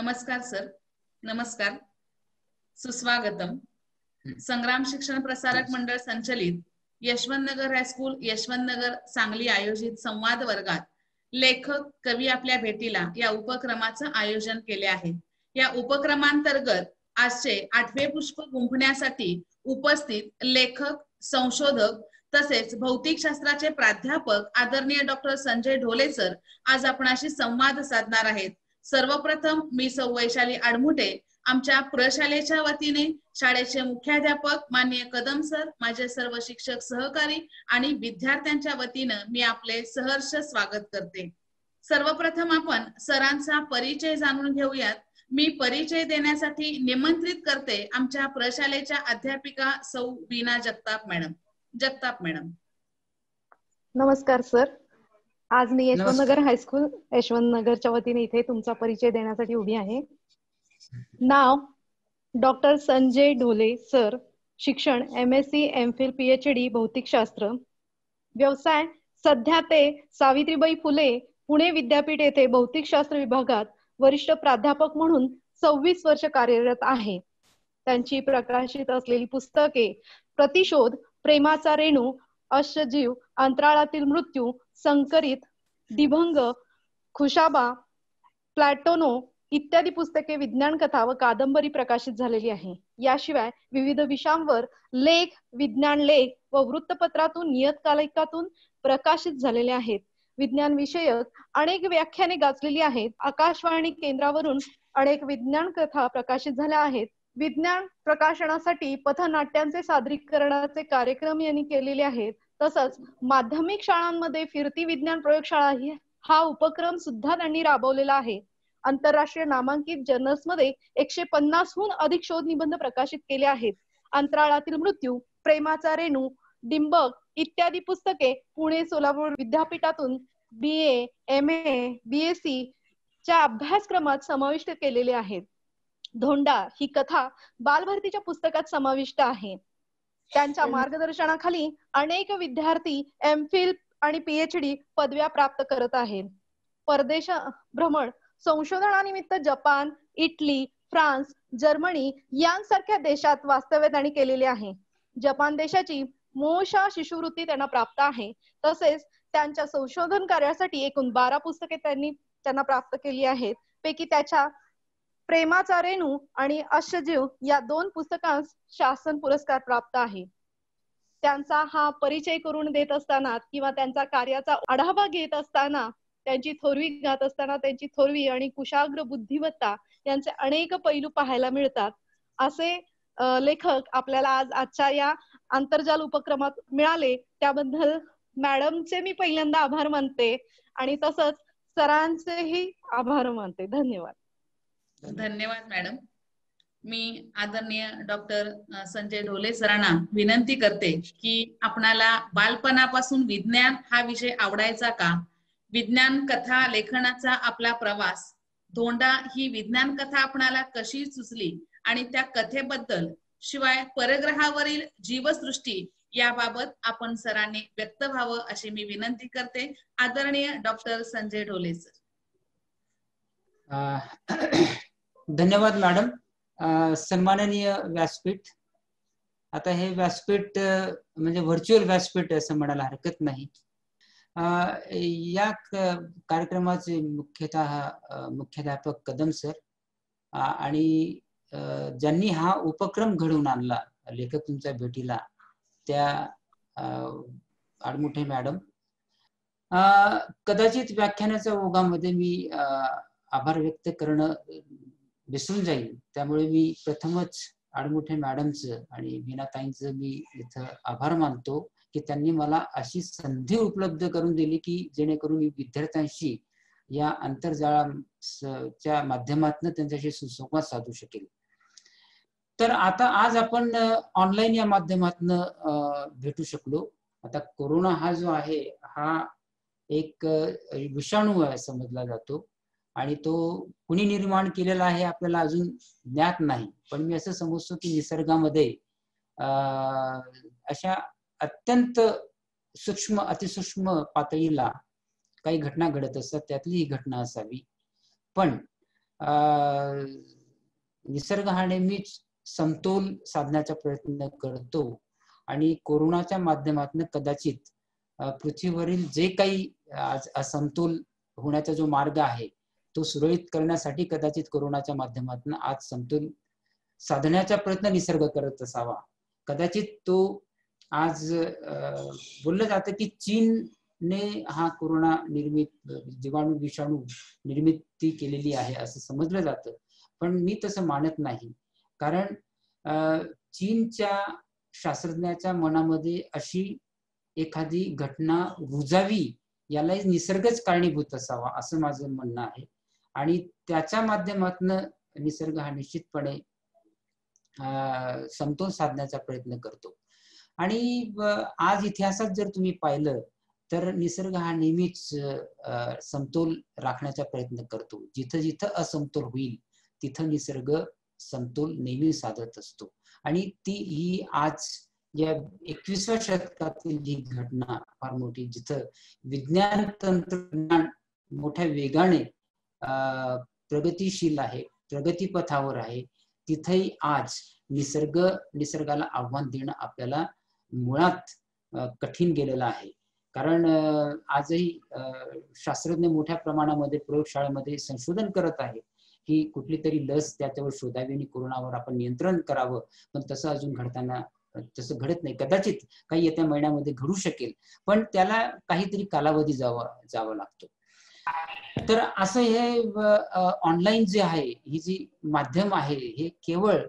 नमस्कार सर. नमस्कार. सुस्वागतम. संग्राम शिक्षण प्रसारक मंडळ संचलित यशवंतनगर हायस्कूल यशवंतनगर सांगली आयोजित संवाद वर्गात लेखक कवी आपल्या भेटीला या उपक्रमाचं आयोजन केले आहे. या उपक्रमांतर्गत आजचे 8वे पुष्प गुंफण्यासाठी उपस्थित लेखक, संशोधक तसेच भौतिकशास्त्राचे प्राध्यापक आदरणीय डॉक्टर संजय ढोले सर आज आपणाशी संवाद साधणार आहेत. सर्वप्रथम मी सौ वैशाली आडमुटे आमच्या प्रशालेच्या वतीने शाळेचे मुख्याध्यापक माननीय कदम सर, माझे सर्व शिक्षक सहकारी आणि विद्यार्थ्यांच्या वतीने मी आपले सहर्ष स्वागत करते. सर्वप्रथम आपण सरांचा परिचय जाणून घेऊयात. मी परिचय देण्यासाठी निमंत्रित करते आमच्या प्रशालेच्या अध्यापिका सौ वीणा जगताप मॅडम. नमस्कार सर. आज मी यशवंतनगर हायस्कूल यशवंतनगरच्या वतीने इथे तुमचा परिचय देण्यासाठी उभी आहे. नाव डॉक्टर संजय ढोले सर, शिक्षण MSc MPhil PhD भौतिकशास्त्र. व्यवसाय सध्या ते सावित्रीबाई फुले पुणे विद्यापीठ येथे भौतिकशास्त्र विभागात वरिष्ठ प्राध्यापक म्हणून 26 वर्ष कार्यरत आहे. त्यांची प्रकाशित असलेली पुस्तके प्रतिशोध, प्रेमाचा रेणू, अश्वजीव, अंतराळातील मृत्यू, संकरित, दिभंग, खुशाबा, प्लॅटोनो इत्यादी पुस्तके, विज्ञान कथा व कादंबरी प्रकाशित झालेली आहे. याशिवाय विविध विषयांवर लेख, विज्ञान लेख व वृत्तपत्रातून, नियतकालिकातून प्रकाशित झालेले आहेत. विज्ञान विषयक अनेक व्याख्याने गाजलेली आहेत. आकाशवाणी केंद्रावरून अनेक विज्ञान कथा प्रकाशित झाल्या आहेत. विज्ञान प्रकाशनासाठी पथनाट्यांचे सादरीकरणाचे कार्यक्रम यांनी केलेले आहेत. तसंच माध्यमिक शाळांमध्ये फिरती विज्ञान प्रयोगशाळा हा उपक्रम सुद्धा त्यांनी राबवलेला आहे. आंतरराष्ट्रीय नामांकित जर्नल्स मध्ये 150हून अधिक शोध निबंध प्रकाशित केले आहेत. अंतराळातील मृत्यू, प्रेमाचा रेणू, डिंबक इत्यादी पुस्तके पुणे सोलापूर विद्यापीठातून BA, MA, BSc च्या अभ्यासक्रमात समाविष्ट केलेले आहेत. धोंडा ही कथा बालभारतीच्या पुस्तकात समाविष्ट आहे. त्यांच्या मार्गदर्शनाखाली अनेक विद्यार्थी MPhil आणि PhD पदव्या प्राप्त करत आहेत. परदेश भ्रमण संशोधनानिमित्त जपान, इटली, फ्रान्स, जर्मनी यांसारख्या देशात वास्तव्य त्यांनी केलेले आहे. जपान देशाची मोशा शिष्यवृत्ती त्यांना प्राप्त आहे. तसेच त्यांच्या संशोधन कार्यासाठी एकूण 12 पुस्तके त्यांना प्राप्त केली आहेत. पैकी त्याच्या प्रेमाचा रेणू आणि अश्वजीव या 2 पुस्तकांस शासन पुरस्कार प्राप्त आहे. त्यांचा हा परिचय करून देत असताना किंवा त्यांचा कार्याचा आढावा घेत असताना, त्यांची थोरवी गात असताना त्यांची थोरवी आणि कुशाग्र बुद्धिमत्ता यांचे अनेक पैलू पाहायला मिळतात. असे लेखक आपल्याला आजच्या या आंतरजाल उपक्रमात मिळाले, त्याबद्दल मॅडमचे मी पहिल्यांदा आभार मानते आणि तसंच सरांचेही आभार मानते. धन्यवाद. धन्यवाद मॅडम. मी आदरणीय डॉक्टर संजय ढोले सरांना विनंती करते की आपणाला बालपणापासून विज्ञान हा विषय आवडायचा का? विज्ञान कथा लेखनाचा आपला प्रवास, धोंडा ही विज्ञान कथा आपणाला कशी सुचली आणि त्या कथेबद्दल, शिवाय परग्रहावरील जीवसृष्टी याबाबत आपण सरांनी व्यक्त व्हावं अशी मी विनंती करते. आदरणीय डॉक्टर संजय ढोले सर. धन्यवाद मॅडम. सन्माननीय व्यासपीठ, आता हे व्यासपीठ म्हणजे व्हर्च्युअल व्यासपीठ असं म्हणायला हरकत नाही. या कार्यक्रमाचे मुख्याध्यापक कदम सर आणि ज्यांनी हा उपक्रम घडवून आणला लेखक तुमच्या भेटीला त्या आडमुठे मॅडम. कदाचित व्याख्यानाच्या ओघामध्ये मी आभार व्यक्त करणं विसरून जाईल, त्यामुळे मी प्रथमच आडमुठे मॅडमचं आणि वीणाताईंचं मी इथं आभार मानतो की त्यांनी मला अशी संधी उपलब्ध करून दिली की जेणेकरून मी विद्यार्थ्यांशी या आंतरजाळाच्या माध्यमातून त्यांच्याशी सुसंवाद साधू शकेल. तर आता आज आपण ऑनलाईन या माध्यमातून भेटू शकलो. आता कोरोना हा जो आहे हा एक विषाणू आहे समजला जातो आणि तो कुणी निर्माण केलेला आहे आपल्याला अजून ज्ञात नाही, पण मी असं समजतो की निसर्गामध्ये अशा अत्यंत सूक्ष्म अतिसूक्ष्म पातळीला काही घटना घडत असतात, त्यातली ही घटना असावी. पण निसर्ग हा नेहमीच समतोल साधण्याचा प्रयत्न करतो आणि कोरोनाच्या माध्यमातून कदाचित पृथ्वीवरील जे काही आज असमतोल होण्याचा जो मार्ग आहे तो सुरळीत करण्यासाठी कदाचित कोरोनाच्या माध्यमातून आज समतोल साधण्याचा प्रयत्न निसर्ग करत असावा. कदाचित तो आज बोललं जातं की चीनने हा कोरोना निर्मित जीवाणू विषाणू निर्मिती केलेली आहे असं समजलं जातं, पण मी तसं मानत नाही. कारण चीनच्या शास्त्रज्ञाच्या मनामध्ये अशी एखादी घटना रुजावी याला निसर्गच कारणीभूत असावा असं माझं म्हणणं आहे. आणि त्याच्या माध्यमातून निसर्ग हा निश्चितपणे समतोल साधण्याचा प्रयत्न करतो. आणि आज इतिहासात जर तुम्ही पाहिलं तर निसर्ग हा नेहमीच समतोल राखण्याचा प्रयत्न करतो. जिथं जिथं असमतोल होईल तिथं निसर्ग समतोल नेहमी साधत असतो. आणि ही आज या 21व्या शतकातील ही घटना फार मोठी, जिथं विज्ञान तंत्रज्ञान मोठ्या वेगाने प्रगतिशील आहे, प्रगतीपथावर आहे, तिथेही आज निसर्गाला आव्हान देणं आपल्याला मुळात कठीण गेलेलं आहे. कारण आजही शास्त्रज्ञ मोठ्या प्रमाणामध्ये प्रयोगशाळेमध्ये संशोधन करत आहे की कुठली तरी लस त्याच्यावर शोधावी आणि कोरोनावर आपण नियंत्रण करावं, पण तसं घडत नाही. कदाचित काही येत्या महिन्यामध्ये घडू शकेल, पण त्याला काहीतरी कालावधी जावा लागतो. तर असं हे ऑनलाईन जे आहे, ही जी माध्यम आहे, हे केवळ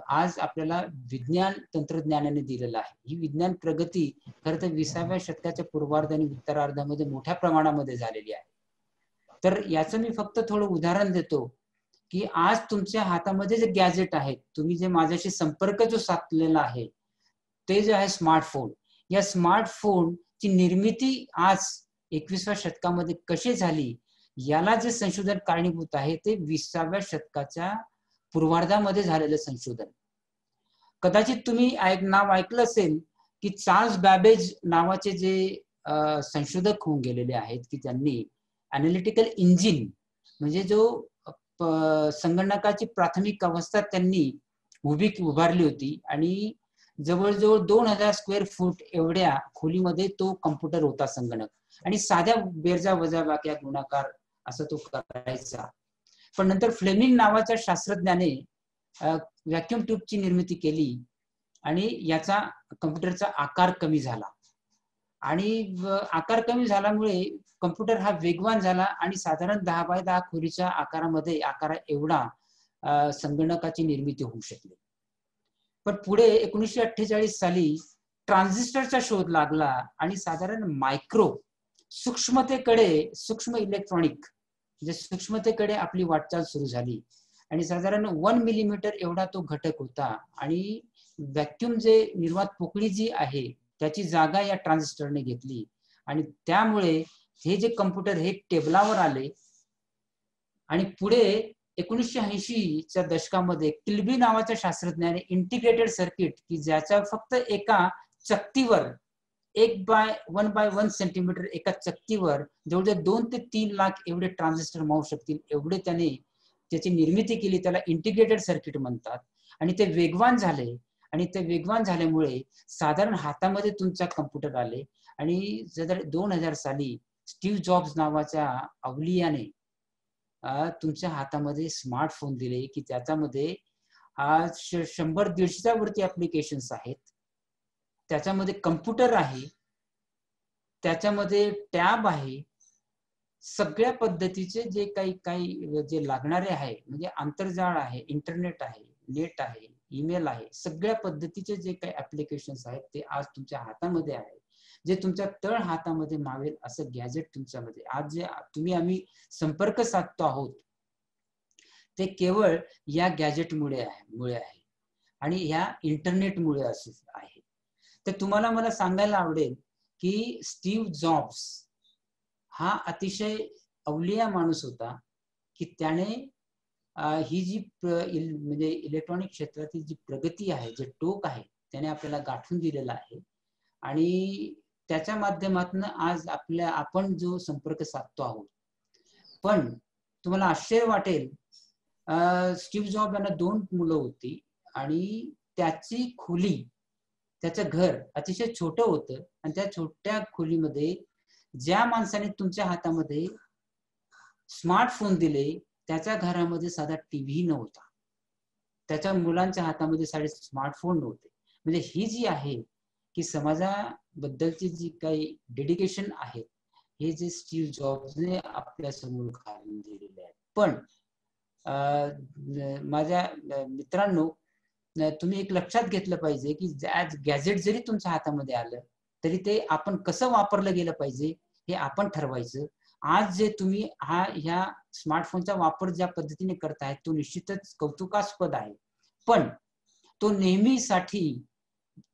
आज आपल्याला विज्ञान तंत्रज्ञानाने दिलेलं आहे. ही विज्ञान प्रगती खरं तर 20व्या शतकाच्या पूर्वार्ध आणि उत्तरार्धामध्ये मोठ्या प्रमाणामध्ये झालेली आहे. तर याचं मी फक्त थोडं उदाहरण देतो की आज तुमच्या हातामध्ये जे गॅजेट आहेत, तुम्ही जे माझ्याशी संपर्क जो साधलेला आहे ते जे आहे स्मार्टफोन, या स्मार्टफोनची निर्मिती आज 21व्या शतकामध्ये कशी झाली याला जे संशोधन कारणीभूत आहे ते 20व्या शतकाच्या पूर्वार्धामध्ये झालेलं संशोधन. कदाचित तुम्ही नाव ऐकलं असेल की चार्ल्स बॅबेज नावाचे जे संशोधक होऊन गेलेले आहेत की त्यांनी अॅनालिटिकल इंजिन म्हणजे जो संगणकाची प्राथमिक अवस्था त्यांनी उभारली होती आणि जवळजवळ 2000 स्क्वेअर फूट एवढ्या खोलीमध्ये तो कम्प्युटर होता, संगणक, आणि साध्या बेरजा वजाबाक्या गुणाकार असं तो करायचा. पण नंतर फ्लेमिंग नावाच्या शास्त्रज्ञाने व्हॅक्युम ट्यूबची निर्मिती केली आणि याचा कम्प्युटरचा आकार कमी झाला आणि आकार कमी झाल्यामुळे कम्प्युटर हा वेगवान झाला आणि साधारण 10 बाय 10 खोलीच्या आकारा एवढा संगणकाची निर्मिती होऊ शकली. पण पुढे 1948 साली ट्रान्झिस्टरचा शोध लागला आणि साधारण सूक्ष्म इलेक्ट्रॉनिक म्हणजे सूक्ष्मतेकडे आपली वाटचाल सुरू झाली आणि साधारण 1 मिलीमीटर एवढा तो घटक होता आणि व्हॅक्युम जे निर्वात पोकळी जी आहे त्याची जागा या ट्रान्झिस्टरने घेतली आणि त्यामुळे हे जे कम्प्युटर हे टेबलावर आले. आणि पुढे 1980च्या दशकामध्ये किल्बी नावाच्या शास्त्रज्ञाने इंटिग्रेटेड सर्किट की ज्याच्या फक्त एका चकतीवर 1 बाय 1 सेंटीमीटर एका चकतीवर जवळजवळ 2 ते 3 लाख एवढे ट्रान्झिस्टर मावू शकतील एवढे त्याने त्याची निर्मिती केली. त्याला इंटिग्रेटेड सर्किट म्हणतात. आणि ते वेगवान झाले आणि ते वेगवान झाल्यामुळे साधारण हातामध्ये तुमचा कम्प्युटर आले आणि 2000 साली स्टीव्ह जॉब्स नावाच्या अवलियाने तुमच्या हातामध्ये स्मार्टफोन दिले की त्याच्यामध्ये आज 100-150 वरती ऍप्लिकेशन्स आहेत. त्याच्यामध्ये कम्प्युटर आहे, त्याच्यामध्ये टॅब आहे, सगळ्या पद्धतीचे जे काही जे लागणारे आहे म्हणजे आंतरजाळ आहे, इंटरनेट आहे, नेट आहे, ईमेल आहे, सगळ्या पद्धतीचे जे काही ऍप्लिकेशन्स आहेत ते आज तुमच्या हातामध्ये आहे. जे तुमच्या तळ हातामध्ये मावेल असं गॅजेट तुमच्यामध्ये आज जे आम्ही संपर्क साधतो आहोत ते केवळ या गॅजेटमुळे आहे आणि या इंटरनेटमुळे असं आहे. तर तुम्हाला मला सांगायला आवडेल की स्टीव्ह जॉब्स हा अतिशय अवलिया माणूस होता की त्याने ही जी म्हणजे इलेक्ट्रॉनिक क्षेत्रातील जी प्रगती आहे, जे टोक आहे, त्याने आपल्याला गाठून दिलेला आहे आणि त्याच्या माध्यमातून आज आपण जो संपर्क साधतो आहोत. पण तुम्हाला आश्चर्य वाटेल, स्टीव्ह जॉब यांना 2 मुलं होती आणि त्याची खोली, त्याचं घर अतिशय छोटं होतं आणि त्या छोट्या खोलीमध्ये ज्या माणसाने तुमच्या हातामध्ये स्मार्टफोन दिले त्याच्या घरामध्ये साधा टीव्ही नव्हता, त्याच्या मुलांच्या हातामध्ये साधे स्मार्टफोन नव्हते. म्हणजे ही जी आहे की समाजाबद्दलची जी काही डेडिकेशन आहे, हे जे स्टीव्ह जॉब्सने आपल्या समोर घालून दिलेले आहे. पण माझ्या मित्रांनो, तुम्ही एक लक्षात घेतलं पाहिजे की गॅजेट जरी तुमच्या हातामध्ये आलं तरी ते आपण कसं वापरलं गेलं पाहिजे हे आपण ठरवायचं. आज जे तुम्ही ह्या स्मार्टफोनचा वापर ज्या पद्धतीने करताय तो निश्चितच कौतुकास्पद आहे, पण तो नेहमीसाठी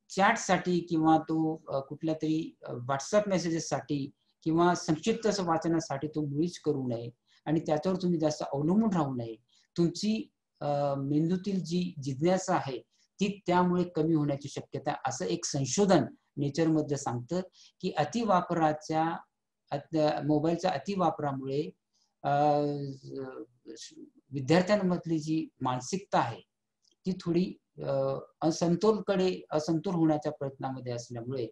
चॅटसाठी किंवा तो कुठल्या तरी व्हॉट्सअप मेसेजेससाठी किंवा संक्षिप्त वाचनासाठी तो मुळीच करू नये आणि त्याच्यावर तुम्ही जास्त अवलंबून राहू नये. तुमची मेंदूतील जी जिज्ञासा आहे ती त्यामुळे कमी होण्याची शक्यता, असं एक संशोधन नेचर मध्ये सांगतं की मोबाईलच्या अतिवापरामुळे विद्यार्थ्यांमधली जी मानसिकता आहे ती थोडी असमतोल होण्याच्या प्रयत्नामध्ये असल्यामुळे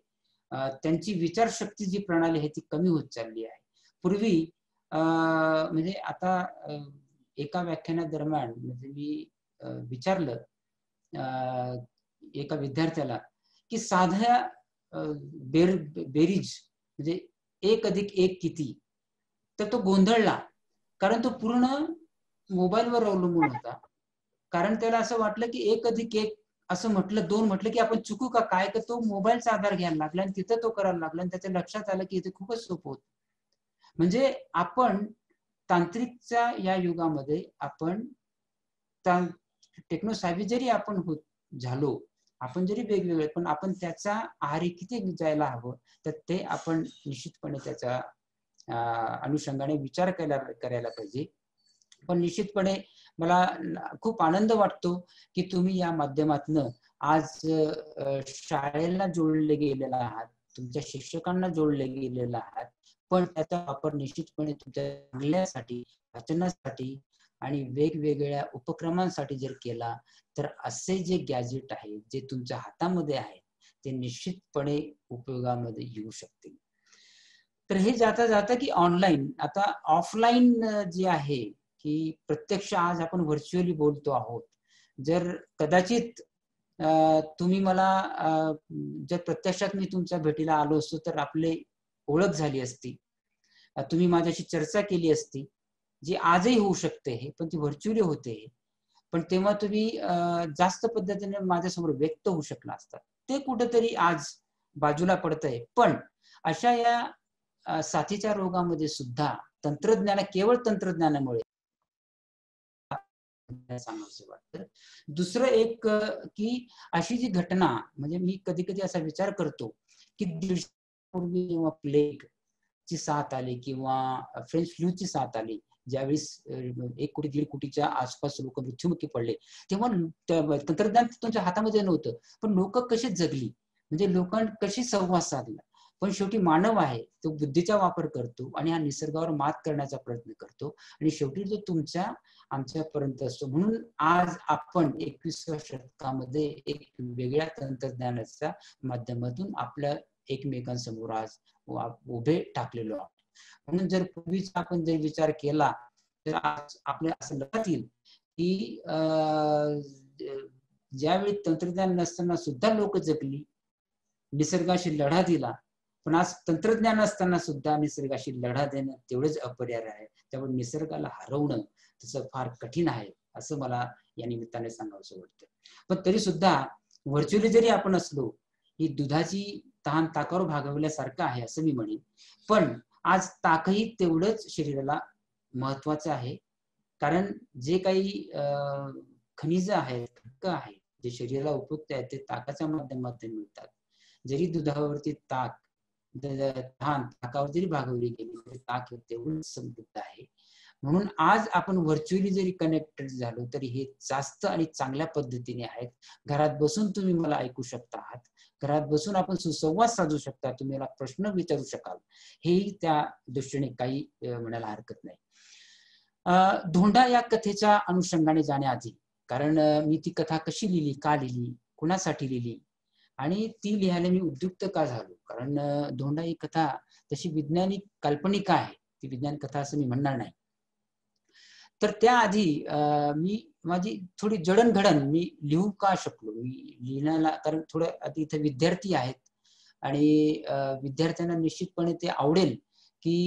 त्यांची विचारशक्ती जी प्रणाली आहे ती कमी होत चालली आहे. पूर्वी म्हणजे आता एका व्याख्यानादरम्यान म्हणजे मी विचारलं एका विद्यार्थ्याला की साध्या बेरीज म्हणजे 1 अधिक 1 किती, तर तो गोंधळला, कारण तो पूर्ण मोबाईलवर अवलंबून होता. कारण त्याला असं वाटलं की 1 अधिक 1 असं म्हटलं, 2 म्हटलं की आपण चुकू का काय, तर तो मोबाईलचा आधार घ्यायला लागला आणि तिथं तो करायला लागला आणि त्याच्या लक्षात आलं की इथे खूपच सोपं होत. म्हणजे आपण तांत्रिकच्या या युगामध्ये आपण टेक्नोसाव्ही जरी आपण झालो, आपण जरी वेगवेगळे, पण आपण त्याचा आहारी किती जायला हवं तर ते आपण निश्चितपणे त्याच्या अनुषंगाने विचार करायला पाहिजे. पण निश्चितपणे मला खूप आनंद वाटतो की तुम्ही या माध्यमातून आज शाळेला जोडले गेलेला आहात, तुमच्या शिक्षकांना जोडले गेलेला आहात, पण त्याचा वापर निश्चितपणे तुमच्या चांगल्यासाठी, वाचनासाठी आणि वेगवेगळ्या उपक्रमांसाठी जर केला तर असे जे गॅजेट आहे जे तुमच्या हातामध्ये आहे ते निश्चितपणे उपयोगामध्ये येऊ शकतील. तर हे जाता जाता की ऑनलाईन, आता ऑफलाईन जे आहे की प्रत्यक्ष आज आपण व्हर्च्युअली बोलतो आहोत. जर कदाचित तुम्ही मला जर प्रत्यक्षात मी तुमच्या भेटीला आलो असतो तर आपली ओळख झाली असती, तुम्ही माझ्याशी चर्चा केली असती, जी आजही होऊ शकते हे, पण ती व्हर्च्युअली होते. पण तेव्हा तुम्ही जास्त पद्धतीने माझ्यासमोर व्यक्त होऊ शकला असता. ते कुठेतरी आज बाजूला पडतंय. पण अशा या साथीच्या रोगामध्ये सुद्धा केवळ तंत्रज्ञानामुळे सांगायचं वाटतं. दुसरं एक की अशी जी घटना, म्हणजे मी कधी कधी असा विचार करतो की 150 पूर्वी जेव्हा प्लेग ची साथ आली किंवा फ्रेंच फ्लूची साथ आली, ज्यावेळेस 1 कोटी 1.5 कोटीच्या आसपास लोक मृत्युमुखी पडले, तेव्हा तंत्रज्ञान तुमच्या हातामध्ये नव्हतं, पण लोक कशी जगली, म्हणजे लोकांना कशी संवाद साधला. पण शेवटी मानव आहे, तो बुद्धीचा वापर करतो आणि हा निसर्गावर मात करण्याचा प्रयत्न करतो आणि शेवटी जो तुमच्या आमच्यापर्यंत असतो. म्हणून आज आपण 21व्या शतकामध्ये एक वेगळ्या तंत्रज्ञानाच्या माध्यमातून आपल्या एकमेकांसमोर आज उभे टाकलेलो आहोत. म्हणून जर पूर्वीचा आपण जर विचार केला तर आज आपल्याला असं लक्षात येईल की ज्यावेळी तंत्रज्ञान नसताना सुद्धा लोक जगली, निसर्गाशी लढा दिला, पण आज तंत्रज्ञान असताना सुद्धा निसर्गाशी लढा देणं तेवढंच अपरिहार्य आहे. त्यामुळे निसर्गाला हरवणं तसं फार कठीण आहे असं मला या निमित्ताने सांगावंसं वाटतं. पण तरी सुद्धा व्हर्च्युअली जरी आपण असलो, ही दुधाची तहान ताकावर भागवल्यासारखं आहे असं मी म्हणेन. पण आज ताकही तेवढंच शरीराला महत्वाचं आहे, कारण जे काही खनिज आहेत, घटक आहेत, जे शरीराला उपयुक्त आहेत ते ताकाच्या माध्यमातून मिळतात. जरी दुधावरती तहान ताकावर जरी भागवली गेली तरी ताक तेवढंच समृद्ध आहे. म्हणून आज आपण व्हर्च्युअली जरी कनेक्टेड झालो तरी हे जास्त आणि चांगल्या पद्धतीने आहेत. घरात बसून तुम्ही मला ऐकू शकता आहात, घरात बसून आपण सुसंवाद साधू शकता, तुम्ही मला प्रश्न विचारू शकाल, हेही त्या दृष्टीने काही म्हणायला हरकत नाही. धोंडा या कथेच्या अनुषंगाने जाण्याआधी, कारण मी ती कथा कशी लिहिली, का लिहिली, कुणासाठी लिहिली आणि ती लिहायला मी उद्युक्त का झालो, कारण धोंडा ही कथा तशी वैज्ञानिक काल्पनिक आहे, ती विज्ञान कथा असं मी म्हणणार नाही. तर त्याआधी मी माझी थोडी जडणघडण मी लिहू का शकलो, मी लिहिण्याला, कारण थोडं आधी इथे विद्यार्थी आहेत आणि विद्यार्थ्यांना निश्चितपणे ते आवडेल की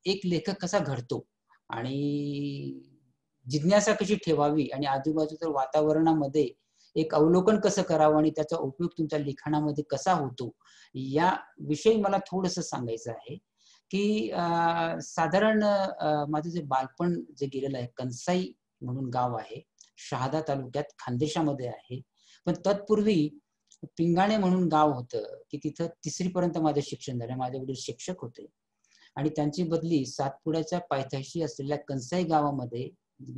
एक लेखक कसा घडतो आणि जिज्ञासा कशी ठेवावी आणि आजूबाजूच्या वातावरणामध्ये एक अवलोकन कसं करावं आणि त्याचा उपयोग तुमच्या लिखाणामध्ये कसा होतो, या विषयी मला थोडंसं सांगायचं आहे. की साधारण माझं जे बालपण जे गेलेलं आहे, कंसाई म्हणून गाव आहे, शहादा तालुक्यात खानदेशामध्ये आहे. पण तत्पूर्वी पिंगाणे म्हणून गाव होतं की तिथं 3री पर्यंत माझं शिक्षण झालं. माझे वडील शिक्षक होते आणि त्यांची बदली सातपुड्याच्या पायथ्याशी असलेल्या कंसाई गावामध्ये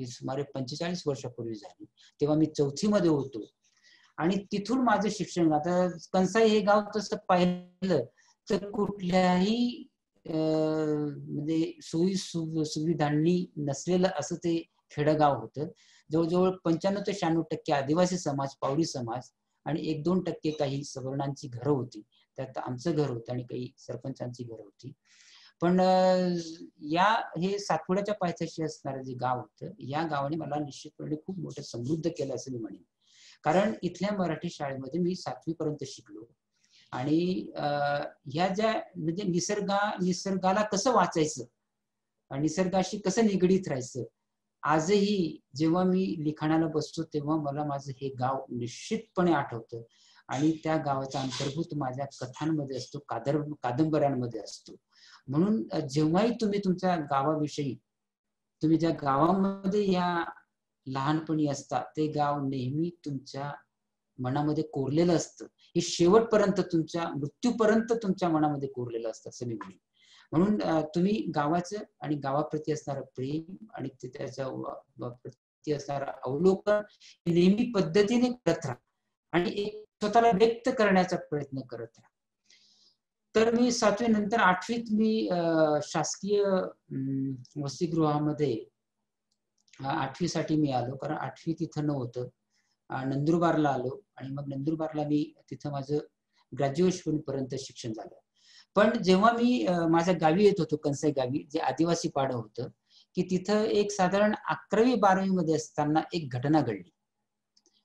सुमारे 45 वर्षापूर्वी झाली. तेव्हा मी 4थी मध्ये होतो आणि तिथून माझं शिक्षण. आता कंसाई हे गाव तसं पाहिलं तर कुठल्याही म्हणजे सोयी सुविधांनी नसलेलं असं ते खेडगाव होतं. जवळजवळ 95 ते 96% आदिवासी समाज, पावडी समाज आणि 1-2% काही सवर्णांची घरं होती. त्यात आमचं घर होतं आणि काही सरपंचांची घरं होती. पण हे सातपुड्याच्या पायथ्याशी असणारं जे गाव होतं, या गावाने मला निश्चितपणे खूप मोठं समृद्ध केलं असं मी म्हणेन. कारण इथल्या मराठी शाळेमध्ये मी 7वी पर्यंत शिकलो आणि ह्या ज्या म्हणजे निसर्गाला कसं वाचायचं, निसर्गाशी कसं निगडीत राहायचं, आजही जेव्हा मी लिखाणाला बसतो तेव्हा मला माझं हे गाव निश्चितपणे आठवतं आणि त्या गावाचा अंतर्भूत माझ्या कथांमध्ये असतो, कादंबऱ्यांमध्ये असतो. म्हणून जेव्हाही तुम्ही तुमच्या गावाविषयी, तुम्ही ज्या गावामध्ये या लहानपणी असता, ते गाव नेहमी तुमच्या मनामध्ये कोरलेलं असतं. हे शेवटपर्यंत, तुमच्या मृत्यूपर्यंत तुमच्या मनामध्ये कोरलेलं असतं असं मी म्हणेन. म्हणून तुम्ही गावाचं आणि गावाप्रती असणारं प्रेम आणि त्याच्या प्रती असणारं अवलोकन नेहमी पद्धतीने करत राहा आणि एक स्वतःला व्यक्त करण्याचा प्रयत्न करत राहा. तर मी 7वी नंतर 8वीत मी शासकीय वसतिगृहामध्ये 8वी साठी मी आलो, कारण 8वी तिथं नव्हतं. नंदुरबारला आलो आणि मग नंदुरबारला मी तिथं माझं ग्रॅज्युएशन पर्यंत शिक्षण झालं. पण जेव्हा मी माझ्या गावी येत होतो, कंसाई गावी, जे आदिवासी पाडं होतं, की तिथं एक साधारण 11वी-12वी मध्ये असताना एक घटना घडली.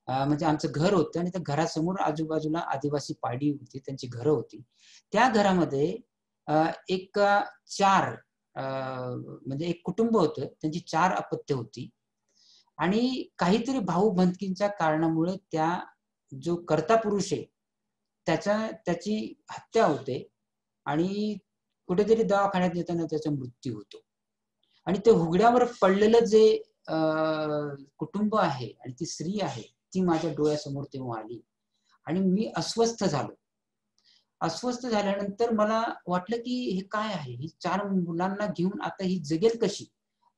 म्हणजे आमचं घर होतं आणि त्या घरासमोर आजूबाजूला आदिवासी पाडी होती, त्यांची घरं होती. त्या घरामध्ये एक 4 म्हणजे एक कुटुंब होतं, त्यांची 4 अपत्य होती आणि काहीतरी भाऊबंदकीच्या कारणामुळे त्या जो कर्ता पुरुष आहे त्याची हत्या होते आणि कुठेतरी दवाखान्यात येताना त्याचा मृत्यू होतो. आणि ते उघड्यावर पडलेलं जे कुटुंब आहे आणि ती स्त्री आहे, ती माझ्या डोळ्यासमोर तेव्हा आली आणि मी अस्वस्थ झालो. अस्वस्थ झाल्यानंतर मला वाटलं की हे काय आहे, ही 4 मुलांना घेऊन आता ही जगेल कशी?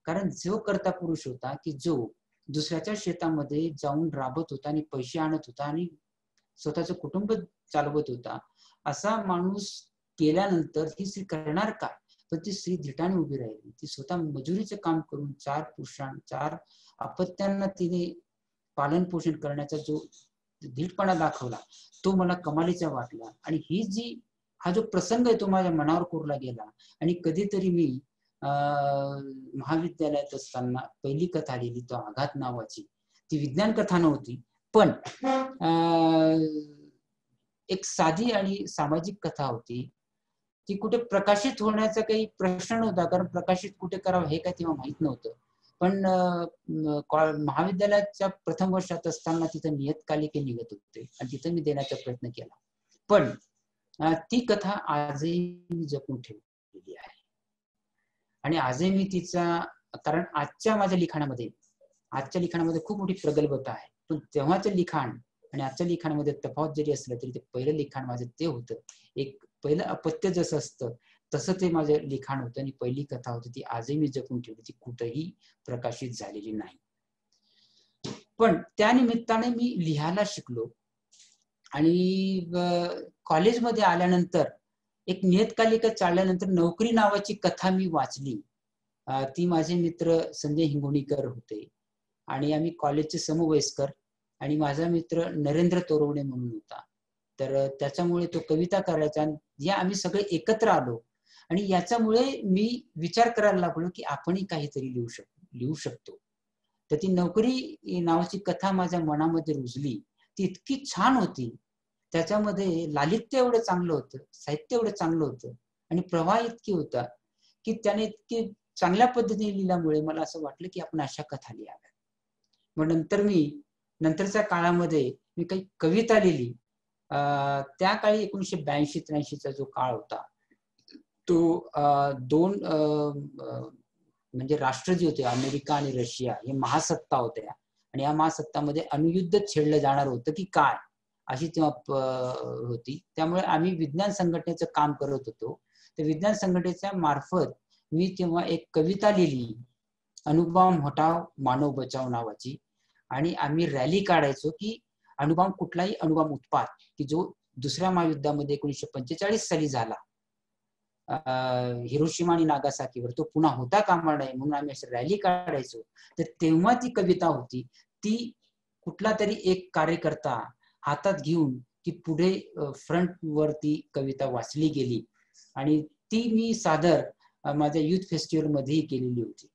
कारण जो कर्ता पुरुष होता की जो दुसऱ्याच्या शेतामध्ये जाऊन राबत होता आणि पैसे आणत होता आणि स्वतःचं कुटुंब चालवत होता, असा माणूस गेल्यानंतर ही स्त्री करणार काय? तर ती स्त्री धिटाने उभी राहिली. ती स्वतः मजुरीचं काम करून 4 अपत्यांना तिने पालन पोषण करण्याचा जो धीटपणा दाखवला, तो मला कमालीचा वाटला. आणि हा जो प्रसंग आहे तो माझ्या मनावर कोरला गेला. आणि कधीतरी मी महाविद्यालयात असताना पहिली कथा लिहिली, तो आघात नावाची. ती विज्ञान कथा नव्हती, पण एक साधी आणि सामाजिक कथा होती. ती कुठे प्रकाशित होण्याचा काही प्रश्न नव्हता, कारण प्रकाशित कुठे करावं हे काय तेव्हा माहित नव्हतं. पण महाविद्यालयाच्या प्रथम वर्षात असताना तिथं नियतकालिके निघत होते आणि तिथं मी देण्याचा प्रयत्न केला. पण ती कथा आजही मी जपून ठेवलेली आहे आणि आजही मी तिचा, कारण आजच्या माझ्या लिखाणामध्ये खूप मोठी प्रगल्भता आहे. पण तेव्हाचं लिखाण आणि आजच्या लिखाणामध्ये तफावत जरी असलं तरी ते पहिलं लिखाण माझं ते होतं. एक पहिलं अपत्य जसं असतं तसं ते माझं लिखाण होतं आणि पहिली कथा होती ती आजही मी जपून ठेवली, ती कुठेही प्रकाशित झालेली नाही. पण त्या निमित्ताने मी लिहायला शिकलो आणि कॉलेजमध्ये आल्यानंतर एक नियतकालिका चालल्यानंतर नोकरी नावाची कथा मी वाचली ती माझे मित्र संजय हिंगोणीकर होते आणि आम्ही कॉलेजचे समवयस्कर, आणि माझा मित्र नरेंद्र तोरवणे म्हणून होता. तर त्याच्यामुळे तो कविता करायचा, आणि या आम्ही सगळे एकत्र आलो आणि याच्यामुळे मी विचार करायला लागलो की आपणही काहीतरी लिहू शकतो. तर ती नोकरी नावाची कथा माझ्या मनामध्ये रुजली. ती इतकी छान होती, त्याच्यामध्ये लालित्य एवढं चांगलं होतं, साहित्य एवढं चांगलं होतं आणि प्रवाह इतकी होता की त्याने इतके चांगल्या पद्धतीने लिहिल्यामुळे मला असं वाटलं की आपण अशा कथा लिहाव्या. मग नंतरच्या काळामध्ये मी काही कविता लिहिली. त्या काळी 1982-83चा जो काळ होता तो दोन म्हणजे राष्ट्र जे होते अमेरिका आणि रशिया हे महासत्ता होत्या, आणि या महासत्तामध्ये अणुयुद्ध छेडलं जाणार होतं की काय अशी तेव्हा होती. त्यामुळे आम्ही विज्ञान संघटनेचं काम करत होतो. तर विज्ञान संघटनेच्या मार्फत मी तेव्हा एक कविता लिहिली, अणुबॉम्ब हटाव मानव बचाव नावाची, आणि आम्ही रॅली काढायचो की अणुबॉम्ब, कुठलाही अणुबॉम्ब उत्पात की जो दुसऱ्या महायुद्धामध्ये 1945 साली झाला हिरोशिमा आणि नागासाकीवर, तो पुन्हा होता कामा नये म्हणून आम्ही असं रॅली काढायचो. तर तेव्हा ती कविता होती, ती कुठला तरी एक कार्यकर्ता हातात घेऊन ती पुढे फ्रंट वर ती कविता वाचली गेली, आणि ती मी सादर माझ्या युथ फेस्टिवल मध्येही केलेली होती.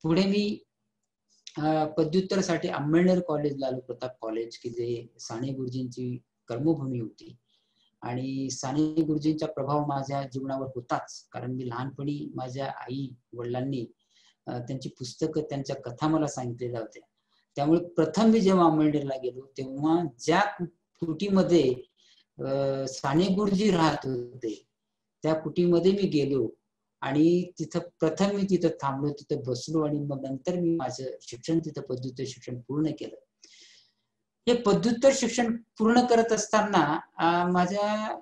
पुढे मी पदव्युत्तरसाठी अंमळनेर कॉलेजला आलो, प्रताप कॉलेज, की जे साने गुरुजींची कर्मभूमी होती. आणि साने गुरुजींचा प्रभाव माझ्या जीवनावर होताच, कारण मी लहानपणी माझ्या आई वडिलांनी त्यांची पुस्तकं, त्यांच्या कथा मला सांगितलेल्या होत्या. त्यामुळे प्रथम मी जेव्हा अंमळनेरला गेलो तेव्हा ज्या कुटीमध्ये साने गुरुजी राहत होते त्या कुटीमध्ये मी गेलो, आणि तिथं प्रथम मी तिथं थांबलो, तिथं बसलो, आणि मग नंतर मी माझं शिक्षण तिथं पदव्युत्तर शिक्षण पूर्ण केलं. हे पदव्युत्तर शिक्षण पूर्ण करत असताना माझ्या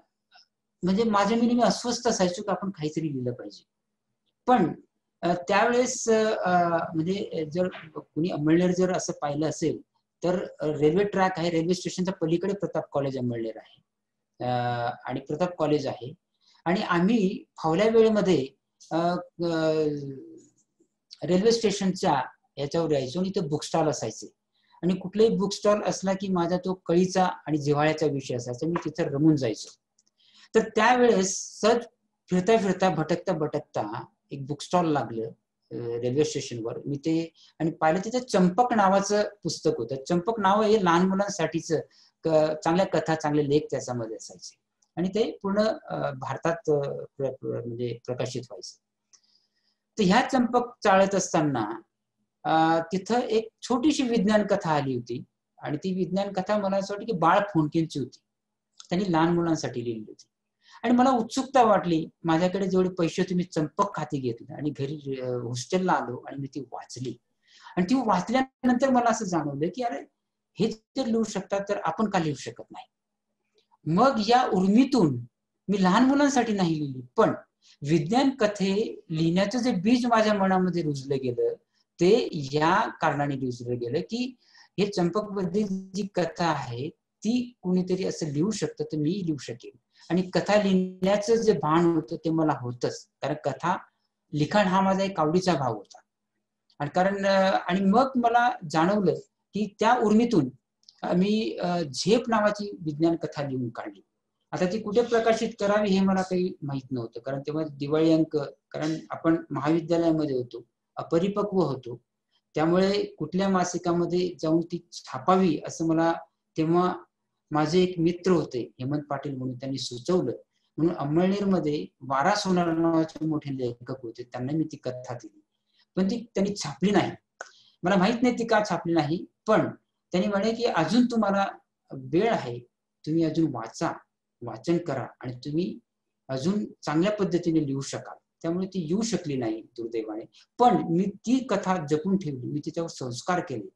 मी अस्वस्थ असायचो की आपण काहीतरी लिहिलं पाहिजे. पण त्यावेळेस म्हणजे जर कुणी अंमळनेर जर असं पाहिलं असेल तर रेल्वे ट्रॅक आहे, रेल्वे स्टेशनच्या पलीकडे प्रताप कॉलेज अंमळनेर आहे, आणि प्रताप कॉलेज आहे. आणि आम्ही फावल्या वेळेमध्ये रेल्वे स्टेशनच्या याच्यावर यायचो आणि ते बुक स्टॉल असायचे, आणि कुठलाही बुक स्टॉल असला की माझा तो कळीचा आणि जिव्हाळ्याचा विषय असायचा, मी तिथे रमून जायचो. तर त्यावेळेस सहज फिरता भटकता एक बुक स्टॉल लागलं रेल्वे स्टेशनवर. मी ते आणि पाहिलं, तिथे चंपक नावाचं पुस्तक होतं. चंपक नाव हे लहान मुलांसाठीच चांगल्या कथा, चांगले लेख त्याच्यामध्ये असायचे, आणि ते पूर्ण भारतात म्हणजे प्रकाशित व्हायचं. तर ह्या चंपक चाळत असताना तिथं एक छोटीशी विज्ञान कथा आली होती, आणि ती विज्ञान कथा मला असं वाटतं की बाळ फोंडकेंची होती. त्यांनी लहान मुलांसाठी लिहिली होती, आणि मला उत्सुकता वाटली. माझ्याकडे जेवढे पैसे होते मी चंपक हाती घेतले आणि घरी हॉस्टेलला आलो आणि मी ती वाचली. आणि ती वाचल्यानंतर मला असं जाणवलं की अरे, हे जर लिहू शकतात तर आपण का लिहू शकत नाही. मग या उर्मीतून मी लहान मुलांसाठी नाही लिहिली, पण विज्ञान कथे लिहिण्याचं जे बीज माझ्या मनामध्ये रुजलं गेलं ते या कारणाने रुजलं गेलं की हे चंपक मध्ये जी कथा आहे ती कुणीतरी असं लिहू शकतं तर मी लिहू शकेन. आणि कथा लिहिण्याचं जे भान होतं ते मला होतच, कारण कथा लिखाण हा माझा एक आवडीचा भाग होता. आणि मग मला जाणवलं की त्या उर्मीतून मी झेप नावाची विज्ञान कथा लिहून काढली. आता ती कुठे प्रकाशित करावी हे मला काही माहित नव्हतं, कारण तेव्हा दिवाळी अंक, कारण आपण महाविद्यालयामध्ये होतो, अपरिपक्व होतो, त्यामुळे कुठल्या मासिकामध्ये जाऊन ती छापावी असं मला तेव्हा माझे एक मित्र होते हेमंत पाटील म्हणून, त्यांनी सुचवलं. म्हणून अंमळनेरमध्ये वारा सोनार नावाचे मोठे लेखक होते, त्यांना मी ती कथा दिली, पण ती त्यांनी छापली नाही. मला माहित नाही ती का छापली नाही, पण त्यांनी म्हणे की अजून तुम्हाला वेळ आहे, तुम्ही अजून वाचन करा आणि तुम्ही अजून चांगल्या पद्धतीने लिहू शकाल. त्यामुळे ती येऊ शकली नाही दुर्दैवाने, पण मी ती कथा जपून ठेवली, मी तिच्यावर संस्कार केले.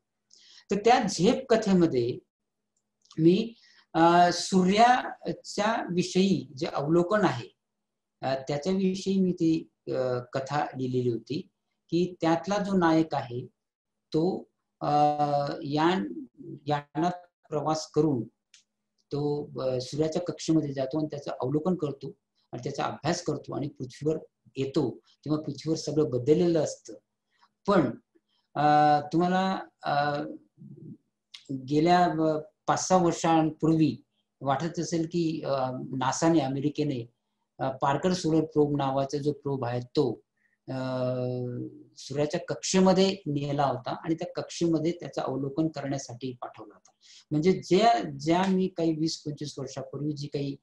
तर त्या झेप कथेमध्ये मी सूर्याच्या विषयी जे अवलोकन आहे त्याच्याविषयी मी ती कथा लिहिलेली होती, की त्यातला जो नायक आहे तो यानात प्रवास करून तो सूर्याच्या कक्षेमध्ये जातो आणि त्याचं अवलोकन करतो आणि त्याचा अभ्यास करतो आणि पृथ्वीवर येतो तेव्हा पृथ्वीवर सगळं बदललेलं असतं. पण तुम्हाला गेल्या 5-6 वर्षांपूर्वी वाटत असेल की नासाने, अमेरिकेने पार्कर सोलर प्रोब नावाचा जो प्रोब आहे तो सूर्याच्या कक्षेमध्ये नेला होता आणि त्या कक्षेमध्ये त्याचं अवलोकन करण्यासाठी पाठवला होता. म्हणजे ज्या मी काही 20-25 वर्षापूर्वी जी काही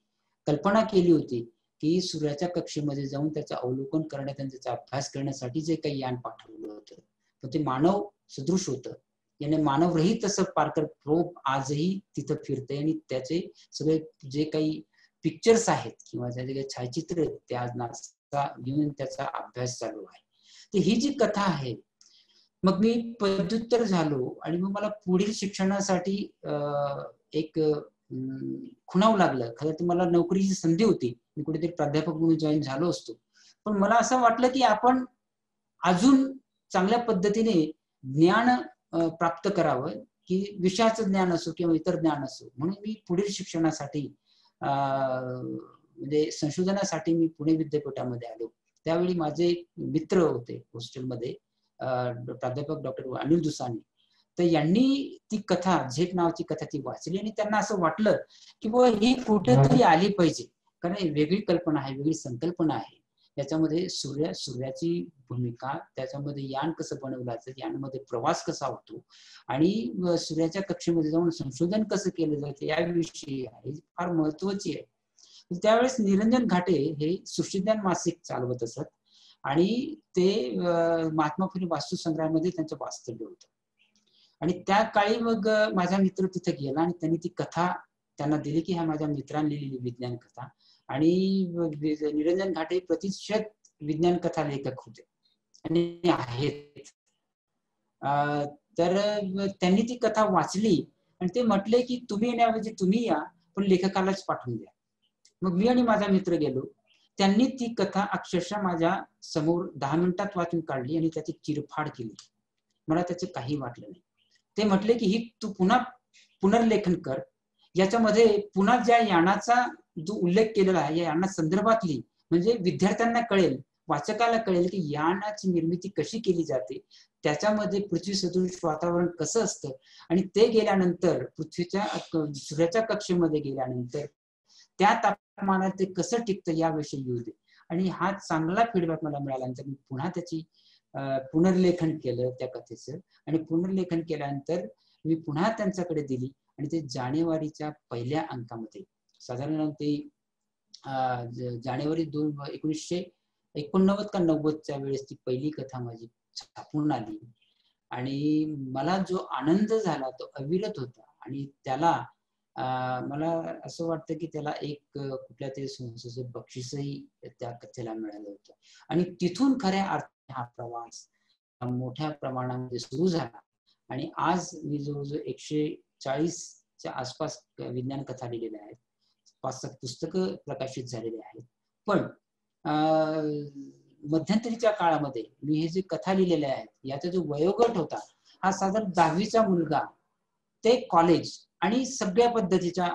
कल्पना केली होती की सूर्याच्या कक्षेमध्ये जाऊन त्याचं अवलोकन करण्यात आणि त्याचा अभ्यास करण्यासाठी जे काही यान पाठवलं होतं पण ते मानव सदृश होतं. याने मानवरहित असं पार्कर प्रोब आजही तिथं फिरतंय आणि त्याचे सगळे जे काही पिक्चर्स आहेत किंवा त्याचे काही छायाचित्र आहेत ते आज नासा घेऊन त्याचा अभ्यास चालू आहे. तर ही जी कथा आहे, मग मी पदव्युत्तर झालो आणि मग मला पुढील शिक्षणासाठी एक खुणावं लागलं. खरं तर मला नोकरीची संधी होती, मी कुठेतरी प्राध्यापक म्हणून जॉईन झालो असतो. पण मला असं वाटलं की आपण अजून चांगल्या पद्धतीने ज्ञान प्राप्त करावं, की विषयाचं ज्ञान असो किंवा इतर ज्ञान असो. म्हणून मी पुढील शिक्षणासाठी म्हणजे संशोधनासाठी मी पुणे विद्यापीठामध्ये आलो. त्यावेळी माझे मित्र होते हॉस्टेलमध्ये, प्राध्यापक डॉक्टर अनिल दुसाने. तर यांनी ती कथा, झेट नावाची कथा ती वाचली आणि त्यांना असं वाटलं की बाबा ही कुठेतरी आली पाहिजे, कारण वेगळी कल्पना आहे, वेगळी संकल्पना आहे. त्याच्यामध्ये सूर्याची भूमिका, त्याच्यामध्ये यान कसं बनवलं जातं, यानमध्ये प्रवास कसा होतो आणि सूर्याच्या कक्षेमध्ये जाऊन संशोधन कसं केलं जातं याविषयी आहे, फार महत्वाची आहे. त्यावेळेस निरंजन घाटे हे सृष्टीज्ञान मासिक चालवत असत आणि ते महात्मा फुले वास्तू संग्रहामध्ये त्यांचं वास्तव्य होतं. आणि त्या काळी मग माझा मित्र तिथे गेला आणि त्यांनी ती कथा त्यांना दिली की ह्या माझ्या मित्रांनी लिहिलेली विज्ञान कथा. आणि निरंजन घाटे प्रतिशत विज्ञान कथा लेखक होते आणि आहेत. तर त्यांनी ती कथा वाचली आणि ते म्हटले की तुम्ही येण्याऐवजी तुम्ही या, पण लेखकालाच पाठवून द्या. मग मी आणि माझा मित्र गेलो. त्यांनी ती कथा अक्षरशः माझ्या समोर 10 मिनिटात वाचून काढली आणि त्याची चिरफाड केली. मला त्याचं काही वाटलं नाही. ते म्हटले की ही तू पुन्हा पुनर्लेखन कर, याच्यामध्ये पुन्हा ज्या यानाचा जो उल्लेख केलेला आहे या याना संदर्भातली, म्हणजे विद्यार्थ्यांना कळेल, वाचकाला कळेल की यानाची निर्मिती कशी केली जाते, त्याच्यामध्ये पृथ्वी सदृश वातावरण कसं असतं आणि ते गेल्यानंतर सूर्याच्या कक्षेमध्ये गेल्यानंतर त्या तापमानात ते कसं टिकतं याविषयी येऊ दे. आणि हा चांगला फीडबॅक मला मिळाल्यानंतर मी पुन्हा त्याची पुनर्लेखन केलं त्या कथेचं. आणि पुनर्लेखन केल्यानंतर मी पुन्हा त्यांच्याकडे दिली आणि ते जानेवारीच्या पहिल्या अंकामध्ये, साधारण ते जानेवारी 1989 का 90च्या वेळेस ती पहिली कथा माझी छापून आली. आणि मला जो आनंद झाला तो अविरत होता. आणि त्याला मला असं वाटतं की त्याला एक कुठल्या तरी संस्थेचं बक्षीसही त्या कथेला मिळालं होतं. आणि तिथून खऱ्या अर्थाने हा प्रवास मोठ्या प्रमाणामध्ये सुरू झाला. आणि आज मी जवळजवळ 140च्या आसपास विज्ञान कथा लिहिलेल्या आहेत, 5-7 पुस्तकं प्रकाशित झालेली आहेत. पण मध्यंतरीच्या काळामध्ये मी हे जे कथा लिहिलेल्या आहेत याचा जो वयोगट होता हा साधारण 10वीचा मुलगा ते कॉलेज आणि सगळ्या पद्धतीच्या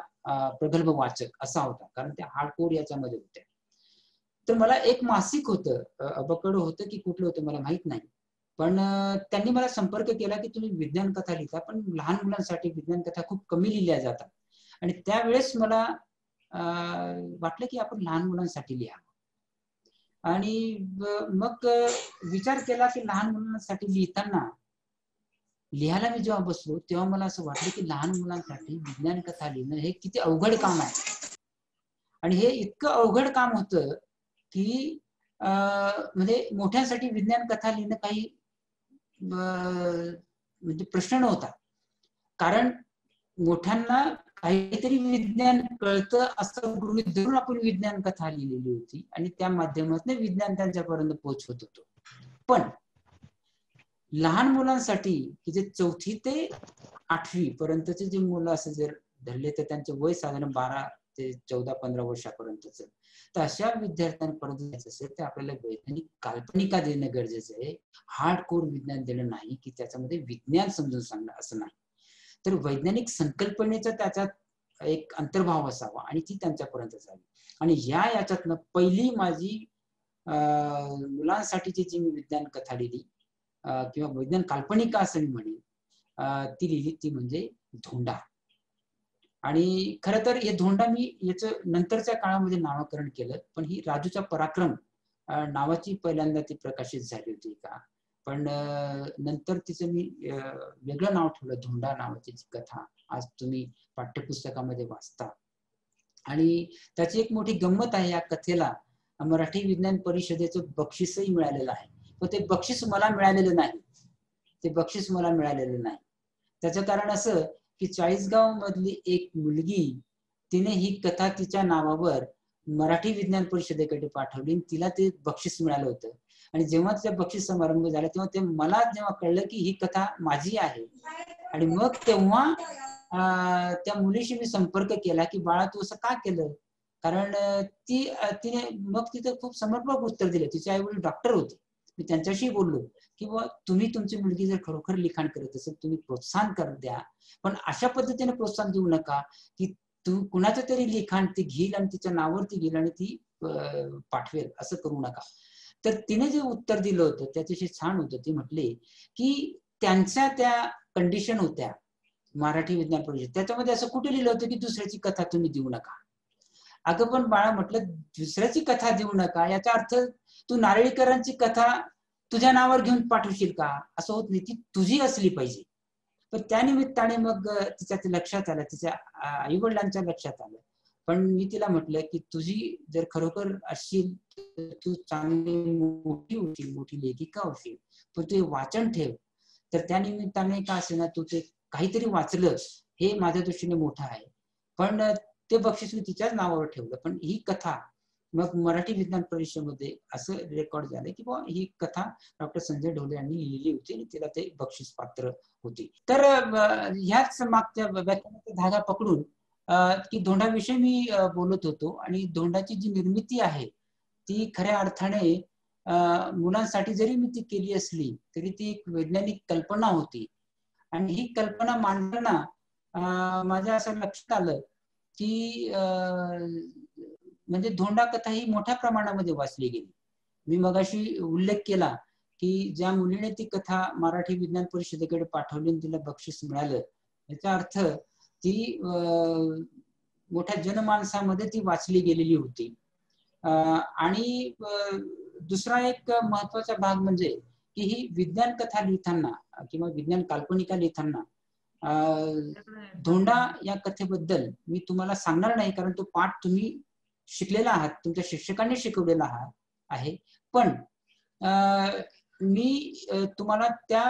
प्रगल्भ वाचक असा होता, कारण ते हार्डकोर याच्यामध्ये होते. तर मला एक मासिक होतं, अबकड होतं की कुठलं होतं मला माहित नाही, पण त्यांनी मला संपर्क केला की तुम्ही विज्ञान कथा लिहिता, पण लहान मुलांसाठी विज्ञान कथा खूप कमी लिहिल्या जातात. आणि त्यावेळेस मला वाटलं की आपण लहान मुलांसाठी लिहावं. आणि मग विचार केला की लहान मुलांसाठी लिहायला मी जेव्हा बसलो तेव्हा मला असं वाटलं की लहान मुलांसाठी विज्ञान कथा लिहिणं हे किती अवघड काम आहे. आणि हे इतकं अवघड काम होतं की म्हणजे मोठ्यांसाठी विज्ञान कथा लिहिणं काही म्हणजे प्रश्न नव्हता, कारण मोठ्यांना काहीतरी विज्ञान कळतं असं गृहीत धरून आपण विज्ञान कथा लिहिलेली होती आणि त्या माध्यमातून विज्ञान त्यांच्यापर्यंत पोहोचवत होतो. पण लहान मुलांसाठी की जे 4थी ते 8वी पर्यंतचे जे मुलं असं जर धरले तर त्यांचं वय साधारण 12 ते 14-15 वर्षापर्यंतच, तर अशा विद्यार्थ्यांपर्यंत जायचं असेल तर आपल्याला वैज्ञानिक काल्पनिका देणं गरजेचं आहे. हार्डकोर विज्ञान देणं नाही की त्याच्यामध्ये विज्ञान समजून सांगणं असं नाही. तर वैज्ञानिक संकल्पनेचा त्याच्यात एक अंतर्भाव असावा आणि ती त्यांच्यापर्यंत जावी. आणि याच्यातनं पहिली माझी मुलांसाठीची जी मी विज्ञान कथा लिहिली किंवा विज्ञान काल्पनिका असं मी म्हणेन ती लिहिली, ती म्हणजे धोंडा. आणि खरं तर हे धोंडा मी याचं नंतरच्या काळामध्ये नामकरण केलं, पण ही राजूचा पराक्रम नावाची पहिल्यांदा ती प्रकाशित झाली होती का, पण नंतर तिचं मी वेगळं नाव ठेवलं, धोंडा नावाची कथा आज तुम्ही पाठ्यपुस्तकामध्ये वाचता. आणि त्याची एक मोठी गंमत आहे, या कथेला मराठी विज्ञान परिषदेचं बक्षीसही मिळालेलं आहे. पण ते बक्षीस मला मिळालेलं नाही, त्याचं कारण असं की चाळीसगाव मधली एक मुलगी, तिने ही कथा तिच्या नावावर मराठी विज्ञान परिषदेकडे पाठवली, तिला ते बक्षीस मिळालं होतं. आणि जेव्हा तिचा बक्षीस समारंभ झाला तेव्हा ते मला जेव्हा कळलं की ही कथा माझी आहे, आणि मग तेव्हा त्या मुलीशी मी संपर्क केला की बाळा तू असं का केलं, कारण तिने मग तिथं खूप समर्पक उत्तर दिलं. तिचे आई वडील डॉक्टर होते. मी त्यांच्याशी बोललो की तुम्ही तुमची मुलगी जर खरोखर लिखाण करत असेल तुम्ही प्रोत्साहन कर द्या, पण अशा पद्धतीने प्रोत्साहन देऊ नका की तू कुणाचं तरी लिखाण ती घेईल आणि तिच्या नावावरती घेईल आणि ती पाठवेल, असं करू नका. तर तिने जे उत्तर दिलं होतं त्याच्याशी छान होतं. ती म्हटली की त्यांच्या त्या कंडिशन होत्या मराठी विज्ञान परिषद, त्याच्यामध्ये असं कुठे लिहिलं होतं की दुसऱ्याची कथा तुम्ही देऊ नका. अगं पण बाळा, म्हटलं दुसऱ्याची कथा देऊ नका याचा अर्थ तू नारळीकरांची कथा तुझ्या नावावर घेऊन पाठवशील का, असं होत नाही, ती तुझी असली पाहिजे. पण त्या निमित्ताने मग तिच्या लक्षात आलं, तिच्या आई वडिलांच्या लक्षात आलं. पण मी तिला म्हटलं की तुझी जर खरोखर असशील तू चांगली मोठी होशील, मोठी लेखिका होशील, पण तू वाचन ठेव. तर त्या निमित्ताने का असे ना तू ते काहीतरी वाचलं हे माझ्या दृष्टीने मोठं आहे. पण ते बक्षीस मी तिच्याच नावावर ठेवलं. पण ही कथा मग मराठी विज्ञान परिषदेमध्ये असं रेकॉर्ड झालं की ही कथा डॉक्टर संजय ढोले यांनी लिहिली होती आणि तिला ते बक्षीस पात्र होती. तर ह्याच मागच्या व्याख्यानाचा धागा पकडून की धोंडाविषयी मी बोलत होतो. आणि धोंडाची जी निर्मिती आहे ती खऱ्या अर्थाने मुलांसाठी जरी मी ती केली असली तरी ती एक वैज्ञानिक कल्पना होती. आणि ही कल्पना मांडताना माझ्या असं लक्षात आलं की म्हणजे धोंडा कथा ही मोठ्या प्रमाणामध्ये वाचली गेली. मी मगाशी उल्लेख केला की ज्या मुलीने ती कथा मराठी विज्ञान परिषदेकडे पाठवली आणि तिला बक्षीस मिळालं, याचा अर्थ ती मोठ्या जनमानसामध्ये ती वाचली गेलेली होती. आणि दुसरा एक महत्वाचा भाग म्हणजे की ही विज्ञान कथा लिहिताना किंवा विज्ञान काल्पनिका लिहिताना धोंडा या कथेबद्दल मी तुम्हाला सांगणार नाही, कारण तो पाठ तुम्ही शिकलेला आहात, तुमच्या शिक्षकांनी शिकवलेला आहे. पण मी तुम्हाला त्या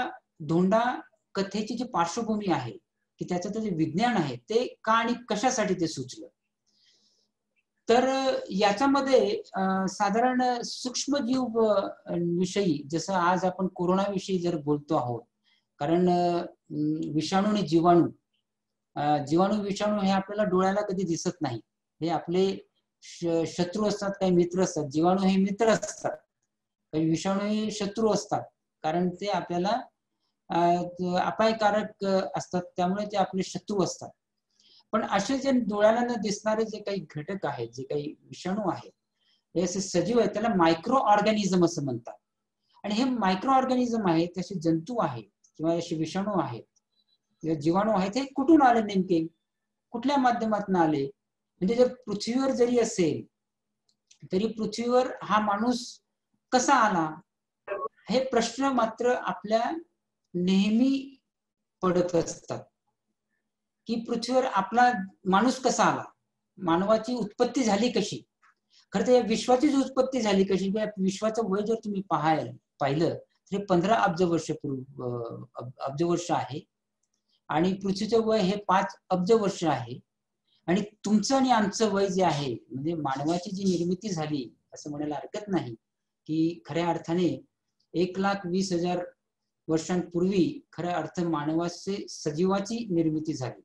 धोंडा कथेची जी पार्श्वभूमी आहे की त्याचं जे विज्ञान आहे ते का आणि कशासाठी ते सुचलं, तर याच्यामध्ये साधारण सूक्ष्मजीव विषयी, जसं आज आपण कोरोना विषयी जर बोलतो आहोत, कारण विषाणू आणि जीवाणू विषाणू हे आपल्याला डोळ्याला कधी दिसत नाही. हे आपले शत्रू असतात, काही मित्र असतात. जीवाणू हे मित्र असतात, काही विषाणू हे शत्रू असतात, कारण ते आपल्याला अपायकारक असतात, त्यामुळे ते आपले शत्रू असतात. पण असे जे डोळ्याला न दिसणारे जे काही घटक आहेत, जे काही विषाणू आहेत, हे असे सजीव आहेत, त्याला मायक्रो ऑर्गॅनिझम असं म्हणतात. आणि हे मायक्रो ऑर्गॅनिझम आहेत, तसे जंतू आहेत किंवा असे विषाणू आहेत, जीवाणू आहेत, हे कुठून आले, नेमके कुठल्या माध्यमातून आले. म्हणजे जर पृथ्वीवर जरी असेल तरी पृथ्वीवर हा माणूस कसा आला, हे प्रश्न मात्र आपल्या नेहमी पडत असतात. की पृथ्वीवर आपला माणूस कसा आला, मानवाची उत्पत्ती झाली कशी, खरं तर या विश्वाचीच उत्पत्ती झाली कशी. विश्वाचं वय जर तुम्ही पाहिलं तर 15 अब्ज वर्ष आहे आणि पृथ्वीचं वय हे 5 अब्ज वर्ष आहे. आणि तुमचं आणि आमचं वय जे आहे, म्हणजे मानवाची जी निर्मिती झाली असं म्हणायला हरकत नाही की खऱ्या अर्थाने 1,20,000 वर्षांपूर्वी खऱ्या अर्थ मानवाचे सजीवाची निर्मिती झाली.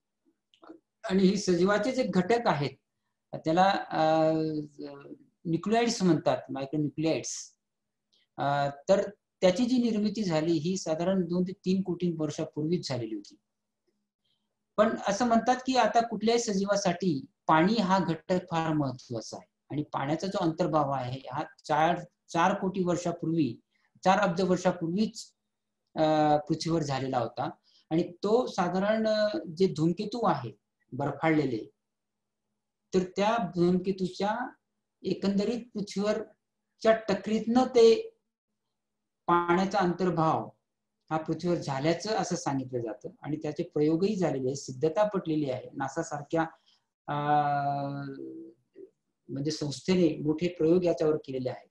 आणि ही सजीवाचे जे घटक आहेत त्याला न्यूक्लियाइड्स म्हणतात, मायक्रोन्यूक्लियाइड्स. तर त्याची जी निर्मिती झाली ही साधारण 2 ते 3 कोटी वर्षापूर्वीच झालेली होती. पण असं म्हणतात की आता कुठल्याही सजीवासाठी पाणी हा घटक फार महत्वाचा आहे आणि पाण्याचा जो अंतर्भाव आहे हा 4 4 कोटी वर्षापूर्वी, 4 अब्ज वर्षापूर्वीच पृथ्वीवर झालेला होता. आणि तो साधारण जे धूमकेतू आहे बर्फाळलेले, तर त्या धूमकेतूच्या एकंदरीत पृथ्वीवरच्या टकरीतनं ते पाण्याचा अंतर्भाव हा पृथ्वीवर झाल्याचं असं सांगितलं जातं. आणि त्याचे प्रयोगही झालेले, सिद्धता पटलेली आहे. नासा सारख्या म्हणजे संस्थेने मोठे प्रयोग याच्यावर केलेले आहेत.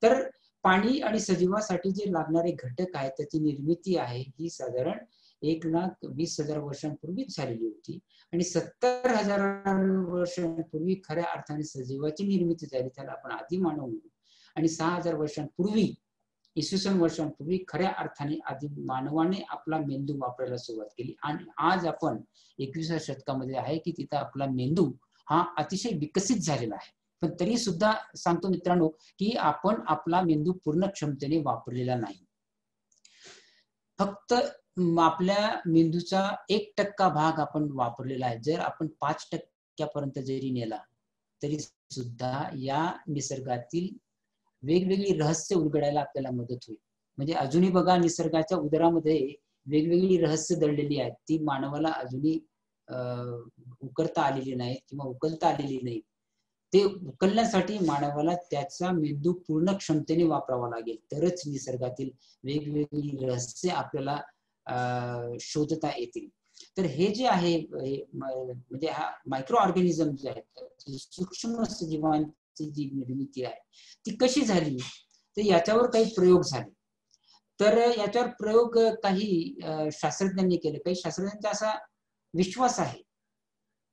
तर पाणी आणि सजीवासाठी जे लागणारे घटक आहेत त्याची निर्मिती आहे ही साधारण 1,20,000 वर्षांपूर्वीच झालेली होती. आणि 70,000 वर्षांपूर्वी खऱ्या अर्थाने सजीवाची निर्मिती झाली, त्याला आपण आदिमानव म्हणू. आणि 6,000 वर्षांपूर्वी, इसवी सन वर्षांपूर्वी खऱ्या अर्थाने आधी मानवाने आपला मेंदू वापरायला सुरुवात केली. आणि आज आपण 21व्या शतकामध्ये आहे की तिथं आपला मेंदू हा अतिशय विकसित झालेला आहे. पण तरी सुद्धा सांगतो मित्रांनो की आपण आपला मेंदू पूर्ण क्षमतेने वापरलेला नाही. फक्त आपल्या मेंदूचा 1% भाग आपण वापरलेला आहे. जर आपण 5% जरी नेला तरी सुद्धा या निसर्गातील वेगवेगळी रहस्य उलगडायला आपल्याला मदत होईल. म्हणजे अजूनही बघा, निसर्गाच्या उदरामध्ये वेगवेगळी रहस्य दडलेली आहेत, ती मानवाला अजूनही उकरता आलेली नाहीत किंवा उकलता आलेली नाहीत. ते उकलण्यासाठी मानवाला त्याचा मेंदू पूर्ण क्षमतेने वापरावा लागेल, तरच निसर्गातील वेगवेगळी रहस्य आपल्याला शोधता येतील. तर हे जे आहे म्हणजे हा मायक्रो ऑर्गॅनिझम जे आहेत, सूक्ष्म सजीवांची जी निर्मिती आहे ती कशी झाली, तर याच्यावर काही प्रयोग झाले. तर याच्यावर प्रयोग काही शास्त्रज्ञांनी केले. काही शास्त्रज्ञांचा असा विश्वास आहे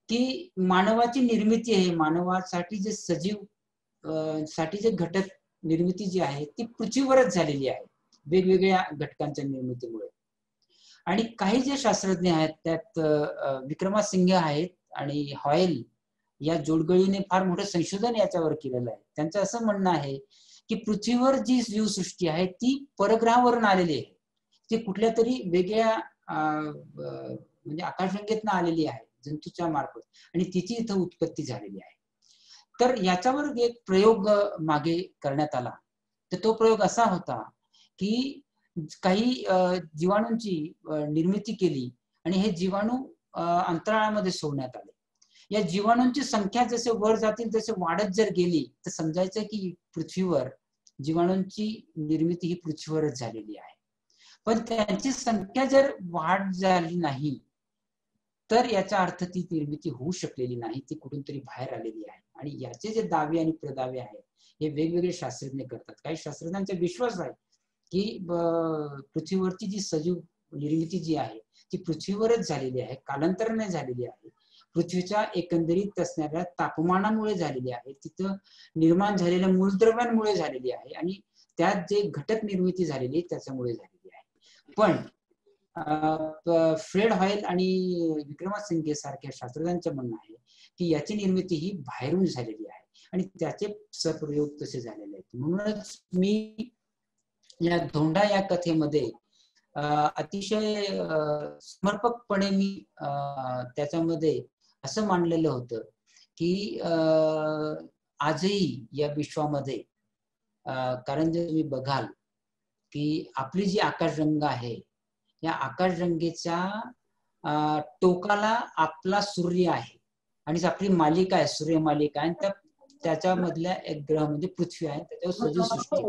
की मानवाची निर्मिती आहे, मानवासाठी जे सजीव साठी जे घटक निर्मिती जी आहे ती पृथ्वीवरच झालेली आहे वेगवेगळ्या घटकांच्या निर्मितीमुळे. आणि काही जे शास्त्रज्ञ आहेत त्यात विक्रमासिंघे आहेत आणि हॉयल या जोडगळीने फार मोठं संशोधन याच्यावर केलेलं आहे. त्यांचं असं म्हणणं आहे की पृथ्वीवर जी जीवसृष्टी आहे ती परग्रहावरून आलेली आहे, ती कुठल्या तरी वेगळ्या म्हणजे आकाशगंगेतनं आलेली आहे जंतूच्या मार्फत, आणि तिची इथं उत्पत्ती झालेली आहे. तर याच्यावर एक प्रयोग मागे करण्यात आला. तर तो प्रयोग असा होता की काही जीवाणूंची निर्मिती केली आणि हे जीवाणू अंतराळामध्ये सोडण्यात आले. या जीवाणूंची संख्या जसे वर जातील तसे वाढत जर गेली तर समजायचं की पृथ्वीवर जीवाणूंची निर्मिती ही पृथ्वीवरच झालेली आहे. पण त्यांची संख्या जर वाढ झाली नाही तर याचा अर्थ ती निर्मिती होऊ शकलेली नाही, ती कुठून तरी बाहेर आलेली आहे. आणि याचे जे दावे आणि प्रदावे आहेत हे वेगवेगळे शास्त्रज्ञ करतात. काही शास्त्रज्ञांचा विश्वास आहे की पृथ्वीवरची जी सजीव निर्मिती जी आहे ती पृथ्वीवरच झालेली आहे, कालांतराने झालेली आहे, पृथ्वीच्या एकंदरीत असणाऱ्या तापमानामुळे झालेली आहे, तिथं निर्माण झालेल्या मूलद्रव्यांमुळे झालेली आहे, आणि त्यात जे घटक निर्मिती झालेली त्याच्यामुळे झालेली आहे. पण फ्रेड हॉयल आणि विक्रमासिंघे सारख्या शास्त्रज्ञांचं म्हणणं आहे की याची निर्मिती ही बाहेरून झालेली आहे आणि त्याचे सप्रयोग तसे झालेले आहेत. म्हणूनच मी या धोंडा या कथेमध्ये अतिशय समर्पकपणे मी त्याच्यामध्ये असं मांडलेलं होतं की आजही या विश्वामध्ये कारण जर तुम्ही बघाल की आपली जी आकाशगंगा आहे या आकाशगंगेच्या टोकाला आपला सूर्य आहे आणि आपली मालिका आहे, सूर्यमालिका, आणि त्याच्यामधल्या एक ग्रह म्हणजे पृथ्वी आहे, त्याच्यावर सजीव सृष्टी.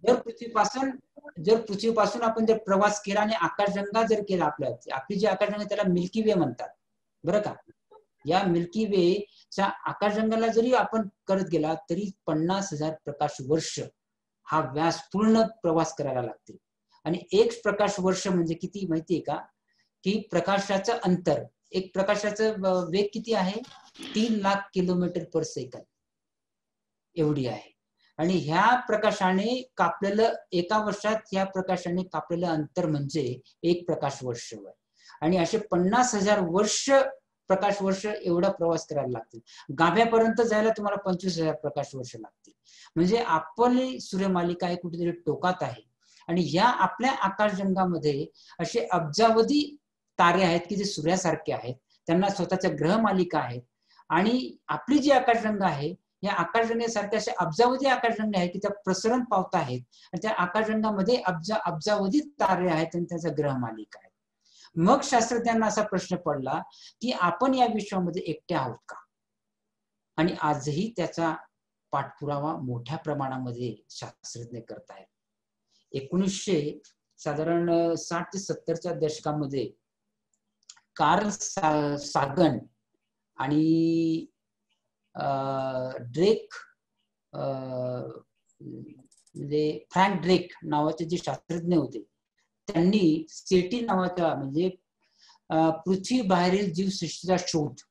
जर पृथ्वीपासून आपण जर प्रवास केला आणि आकाशगंगा जर केला आपली जी आकाशगंगा त्याला मिल्की वे म्हणतात बरं का. या मिल्की वेच्या आकाशगंगाला जरी आपण करत गेला तरी 50,000 प्रकाश वर्ष हा व्यास पूर्ण प्रवास करायला लागते. आणि एक प्रकाश वर्ष म्हणजे किती माहितीये का, की प्रकाशाचं अंतर, एक प्रकाशाचं वेग किती आहे, 3 लाख किलोमीटर पर सेकंद एवढी आहे. आणि ह्या प्रकाशाने कापलेलं एका वर्षात ह्या प्रकाशाने कापलेलं अंतर म्हणजे 1 प्रकाश वर्ष. आणि असे 50,000 वर्ष प्रकाश वर्ष एवढा प्रवास करायला लागतील. गाभ्यापर्यंत जायला तुम्हाला 25,000 प्रकाश वर्ष लागतील. म्हणजे आपली सूर्यमालिका आहे कुठेतरी टोकात आहे आणि ह्या आपल्या आकाशगंगामध्ये असे अब्जावधी तारे आहेत की जे सूर्यासारखे आहेत, त्यांना स्वतःच्या ग्रहमालिका आहेत. आणि आपली जी आकाशगंगा आहे या आकाशगंगेसारख्या अशा अब्जावधी आकाशगंगा आहेत की त्या प्रसरण पावत आहेत आणि त्या आकाशगंगामध्ये अब्जावधी तारे आहेत आणि त्याचा ग्रहमालिका आहे. मग शास्त्रज्ञांना असा प्रश्न पडला की आपण या विश्वामध्ये एकटे आहोत का? आणि आजही त्याचा पाठपुरावा मोठ्या प्रमाणामध्ये शास्त्रज्ञ करत आहेत. 1960 ते 70च्या दशकामध्ये कार्ल सागन आणि ड्रेक म्हणजे फ्रँक ड्रेक नावाचे जे शास्त्रज्ञ होते त्यांनी सेटी नावाचा म्हणजे पृथ्वी बाहेरील जीवसृष्टीचा शोध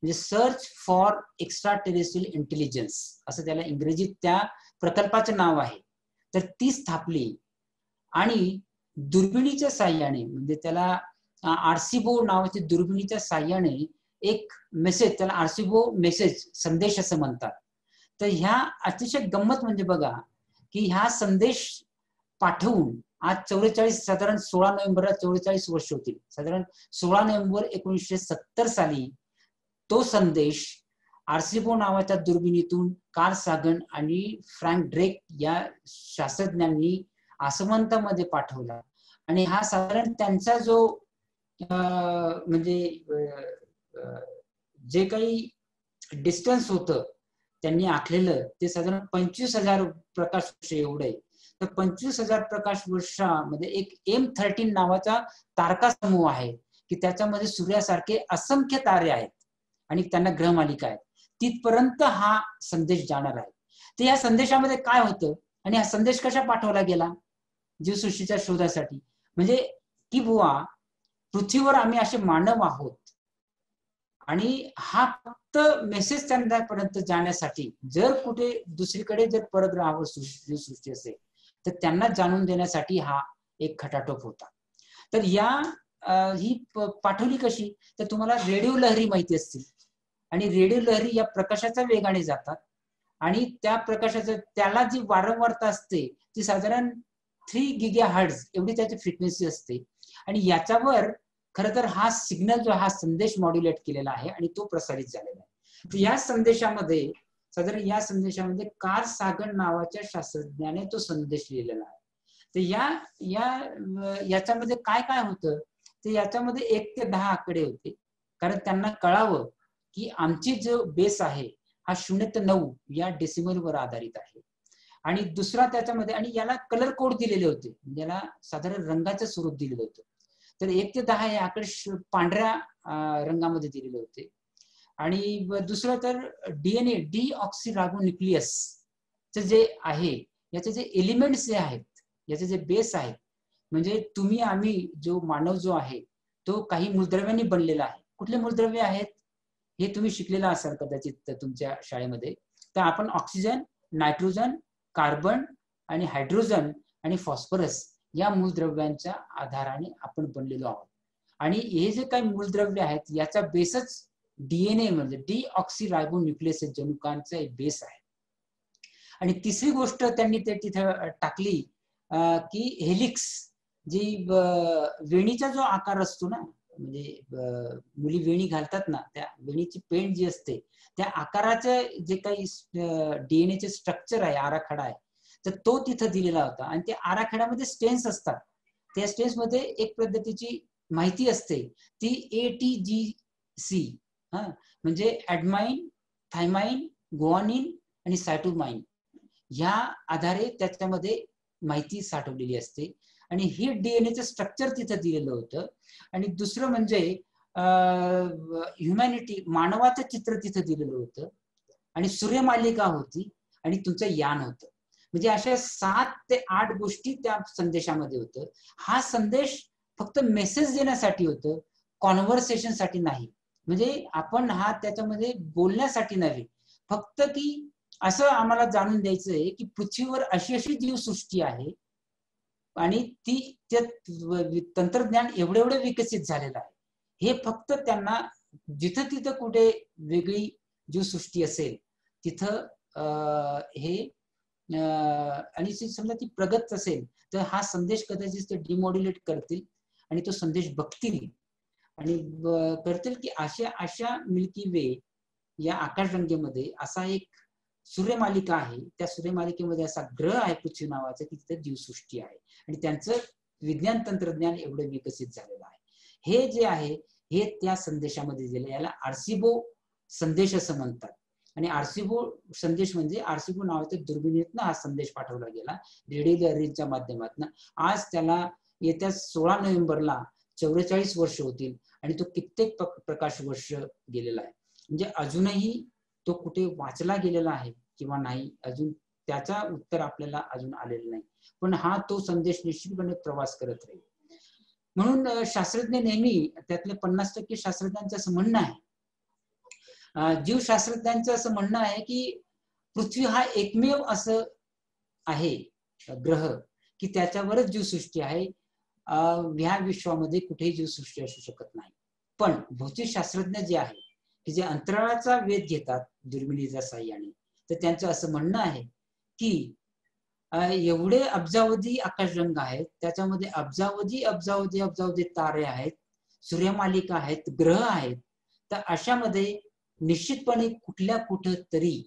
म्हणजे search for extra terrestrial intelligence असं त्याला इंग्रजीत त्या प्रकल्पाचं नाव आहे. तर ती स्थापली आणि दुर्बिणीच्या साह्याने म्हणजे त्याला आर्सिबो नावाच्या दुर्बिणीच्या साह्याने एक मेसेज, त्याला आर्सिबो मेसेज संदेश असं म्हणतात. तर ह्या अतिशय गंमत म्हणजे बघा की ह्या संदेश पाठवून आज 44 साधारण 16 नोव्हेंबरला 44 वर्ष होतील. साधारण 16 नोव्हेंबर 1970 साली तो संदेश आर्सिबो नावाच्या दुर्बिणीतून कार्ल सागन आणि फ्रँक ड्रेक या शास्त्रज्ञांनी आसमंतामध्ये पाठवला. आणि हा साधारण त्यांचा जो म्हणजे जे काही डिस्टन्स होतं त्यांनी आखलेलं ते साधारण 25,000 प्रकाश वर्ष एवढं आहे. तर 25,000 प्रकाश वर्षामध्ये एक M13 नावाचा तारका समूह आहे की त्याच्यामध्ये सूर्यासारखे असंख्य तारे आहेत आणि त्यांना ग्रहमालिका आहेत. तिथपर्यंत हा संदेश जाणार आहे. तर या संदेशामध्ये काय होतं आणि हा संदेश कशा पाठवला गेला जीवसृष्टीच्या शोधासाठी, म्हणजे की बुवा पृथ्वीवर आम्ही असे मानव आहोत आणि हा फक्त मेसेज त्यांच्यापर्यंत जाण्यासाठी जर कुठे दुसरीकडे जर परग्रहावर जीवसृष्टी असेल तर त्यांना जाणून देण्यासाठी हा एक खटाटोप होता. तर ही पाठवली कशी, तर तुम्हाला रेडिओ लहरी माहिती असतील आणि रेडिओ लहरी या प्रकाशाच्या वेगाने जातात आणि त्या प्रकाशाचं त्याला जी वारंवारता असते ती साधारण 3 GHz एवढी त्याची फ्रिक्वेन्सी असते आणि याच्यावर खरं तर हा सिग्नल जो हा संदेश मॉड्युलेट केलेला आहे आणि तो प्रसारित झालेला आहे. तर या संदेशामध्ये साधारण कार्ल सागन नावाच्या शास्त्रज्ञाने तो संदेश लिहिलेला आहे. तर याच्यामध्ये काय काय होतं, तर याच्यामध्ये 1 ते 10 आकडे होते कारण त्यांना कळावं की आमची जो बेस आहे हा 0 ते 9 या डेसिमलवर आधारित आहे. आणि दुसरा त्याच्यामध्ये आणि याला कलर कोड दिलेले होते, याला साधारण रंगाचं स्वरूप दिलेलं होतं. तर 1 ते 10 हे आकडे पांढऱ्या रंगामध्ये दिलेले होते. आणि दुसरं तर DNA डीऑक्सिरायबोन्यूक्लियस जे आहे याचे जे एलिमेंट्स जे आहेत याचे जे बेस आहेत म्हणजे तुम्ही आम्ही जो मानव जो आहे तो काही मूलद्रव्यांनी बनलेला आहे. कुठले मूलद्रव्य आहेत हे तुम्ही शिकलेला असाल कदाचित तुमच्या शाळेमध्ये. तर आपण ऑक्सिजन, नायट्रोजन, कार्बन आणि हायड्रोजन आणि फॉस्फरस या मूलद्रव्यांच्या आधाराने आपण बनलेलो आहोत. आणि हे जे काही मूलद्रव्य आहेत याचा बेसच DNA म्हणजे डीऑक्सिरायबोन्यूक्लियस जनुकांचा एक बेस आहे. आणि तिसरी गोष्ट त्यांनी ते तिथे टाकली की हेलिक्स, जी वेणीचा जो आकार असतो ना, म्हणजे मुली वेणी घालतात ना, त्या वेणीची पेंड जी असते त्या आकाराचं जे काही DNA स्ट्रक्चर आहे, आराखडा आहे, तर तो तिथं दिलेला होता. आणि त्या आराखड्यामध्ये स्टेन्स असतात. त्या स्टेन्स मध्ये एक पद्धतीची माहिती असते ती ATGC म्हणजे ऍडमाइन, थायमाइन, गुआनिन आणि सायटोमाइन ह्या आधारे त्याच्यामध्ये माहिती साठवलेली असते. आणि हे DNAचं स्ट्रक्चर तिथं दिलेलं होतं. आणि दुसरं म्हणजे ह्युमॅनिटी, मानवाचं चित्र तिथं दिलेलं होतं. आणि सूर्यमालिका होती आणि तुमचं यान होतं. म्हणजे अशा 7 ते 8 गोष्टी त्या संदेशामध्ये होतं. हा संदेश फक्त मेसेज देण्यासाठी होतं, कॉन्व्हर्सेशन साठी नाही. म्हणजे आपण हा त्याच्यामध्ये बोलण्यासाठी नव्हे, फक्त की असं आम्हाला जाणून द्यायचंय की पृथ्वीवर अशी अशी जीवसृष्टी आहे आणि ते तंत्रज्ञान एवढे विकसित झालेलं आहे. हे फक्त त्यांना जिथं तिथं कुठे वेगळी जीवसृष्टी असेल तिथं हे आणि समजा ती प्रगत असेल तर हा संदेश कदाचित ते डिमॉड्युलेट करतील आणि तो संदेश बघतील आणि करतील की अशा मिल्की वे या आकाशगंगेमध्ये असा एक सूर्यमालिका आहे, त्या सूर्यमालिकेमध्ये असा ग्रह आहे पृथ्वी नावाचा की तिथे जीवसृष्टी आहे आणि त्यांचं विज्ञान तंत्रज्ञान एवढं विकसित झालेलं आहे. हे जे आहे हे त्या संदेशामध्ये दिलं. याला आर्सिबो संदेश असं म्हणतात. आणि आर्सिबो संदेश म्हणजे आर्सिबो नावाच्या दुर्बिणीतनं हा संदेश पाठवला गेला रेडिओ लहरींच्या माध्यमातून. आज त्याला येत्या 16 नोव्हेंबरला 44 वर्ष होतील आणि तो कित्येक प्रकाश वर्ष गेलेला आहे. म्हणजे अजूनही तो कुठे वाचला गेलेला आहे किंवा नाही अजून त्याचा उत्तर आपल्याला अजून आलेलं नाही. पण हा तो संदेश निश्चितपणे प्रवास करत राहील. म्हणून शास्त्रज्ञ नेहमी त्यातले 50% शास्त्रज्ञांचं असं म्हणणं आहे, जीवशास्त्रज्ञांचं असं म्हणणं आहे की पृथ्वी हा एकमेव असं आहे ग्रह की त्याच्यावरच जीवसृष्टी आहे. ह्या विश्वामध्ये कुठेही जीवसृष्टी असू शकत नाही. पण भौतिकशास्त्रज्ञ जे आहे की जे अंतराळाचा वेध घेतात दुर्बिणीच्या साहाय्याने, तर त्यांचं असं म्हणणं आहे की एवढे अब्जावधी आकाशगंगा आहेत, त्याच्यामध्ये अब्जावधी तारे आहेत, सूर्यमालिका आहेत, ग्रह आहेत. तर अशामध्ये निश्चितपणे कुठल्या कुठं तरी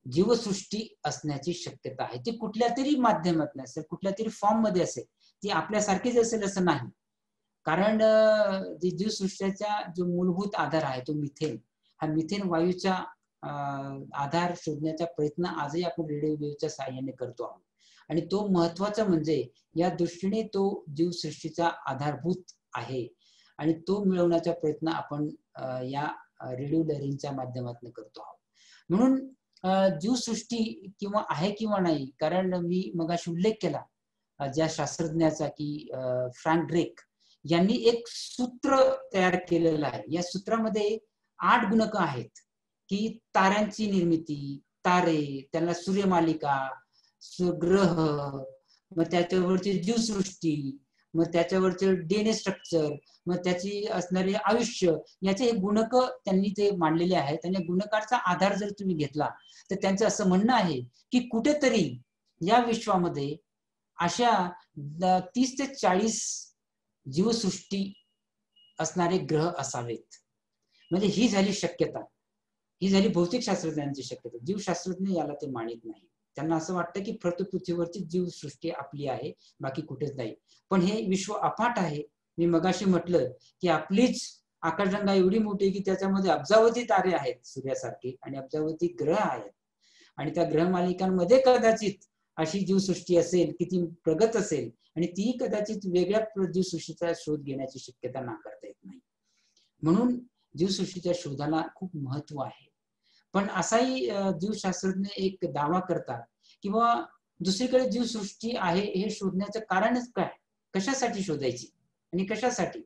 जीवसृष्टी असण्याची शक्यता आहे. ती कुठल्या तरी माध्यमातून असेल, कुठल्या तरी फॉर्म मध्ये असेल. ती आपल्यासारखीच असेल असं नाही. कारण जीवसृष्टीचा जो मूलभूत आधार आहे तो मिथेन, हा मिथेन वायूचा आधार शोधण्याचा प्रयत्न आजही आपण रेडिओ वेव्हच्या साहाय्याने करतो आहोत. आणि तो महत्वाचा म्हणजे या दृष्टीने तो जीवसृष्टीचा आधारभूत आहे आणि तो मिळवण्याचा प्रयत्न आपण या रेडिओ लहरींच्या माध्यमातून करतो आहोत. म्हणून जीवसृष्टी किंवा आहे किंवा नाही, कारण मी मगाशी उल्लेख केला ज्या शास्त्रज्ञाचा की फ्रँक ड्रेक यांनी एक सूत्र तयार केलेलं आहे. या सूत्रामध्ये 8 गुणक आहेत की ताऱ्यांची निर्मिती, तारे, त्यांना सूर्यमालिका, ग्रह, मग त्याच्यावरची जीवसृष्टी, मग त्याच्यावरचे डीएनए स्ट्रक्चर, मग त्याची असणारे आयुष्य, याचे हे गुणक त्यांनी ते मांडलेले आहेत. आणि गुणकाचा आधार जर तुम्ही घेतला तर त्यांचं असं म्हणणं आहे की कुठेतरी या विश्वामध्ये अशा 30 ते 40 जीवसृष्टी असणारे ग्रह असावेत. म्हणजे ही झाली शक्यता, ही झाली भौतिक शास्त्रज्ञांची शक्यता. जीवशास्त्रज्ञ याला ते मानित नाही. त्यांना असं वाटतं की फक्त पृथ्वीवरची जीवसृष्टी आपली आहे, बाकी कुठेच नाही. पण हे विश्व अफाट आहे. मी मगाशी म्हटलं की आपलीच आकाशगंगा एवढी मोठी की त्याच्यामध्ये अब्जावधी तारे आहेत सूर्यासारखे आणि अब्जावधी ग्रह आहेत. आणि त्या ग्रहमालिकांमध्ये कदाचित अशी जीवसृष्टी असेल की ती प्रगत असेल आणि ती कदाचित वेगळ्या जीवसृष्टीचा शोध घेण्याची शक्यता नाकारता येत नाही. म्हणून जीवसृष्टीच्या शोधाला खूप महत्व आहे. पण असाही जीवशास्त्रज्ञ एक दावा करतात किंवा दुसरीकडे जीवसृष्टी आहे हे शोधण्याचं कारणच काय, कशासाठी शोधायची आणि कशासाठी?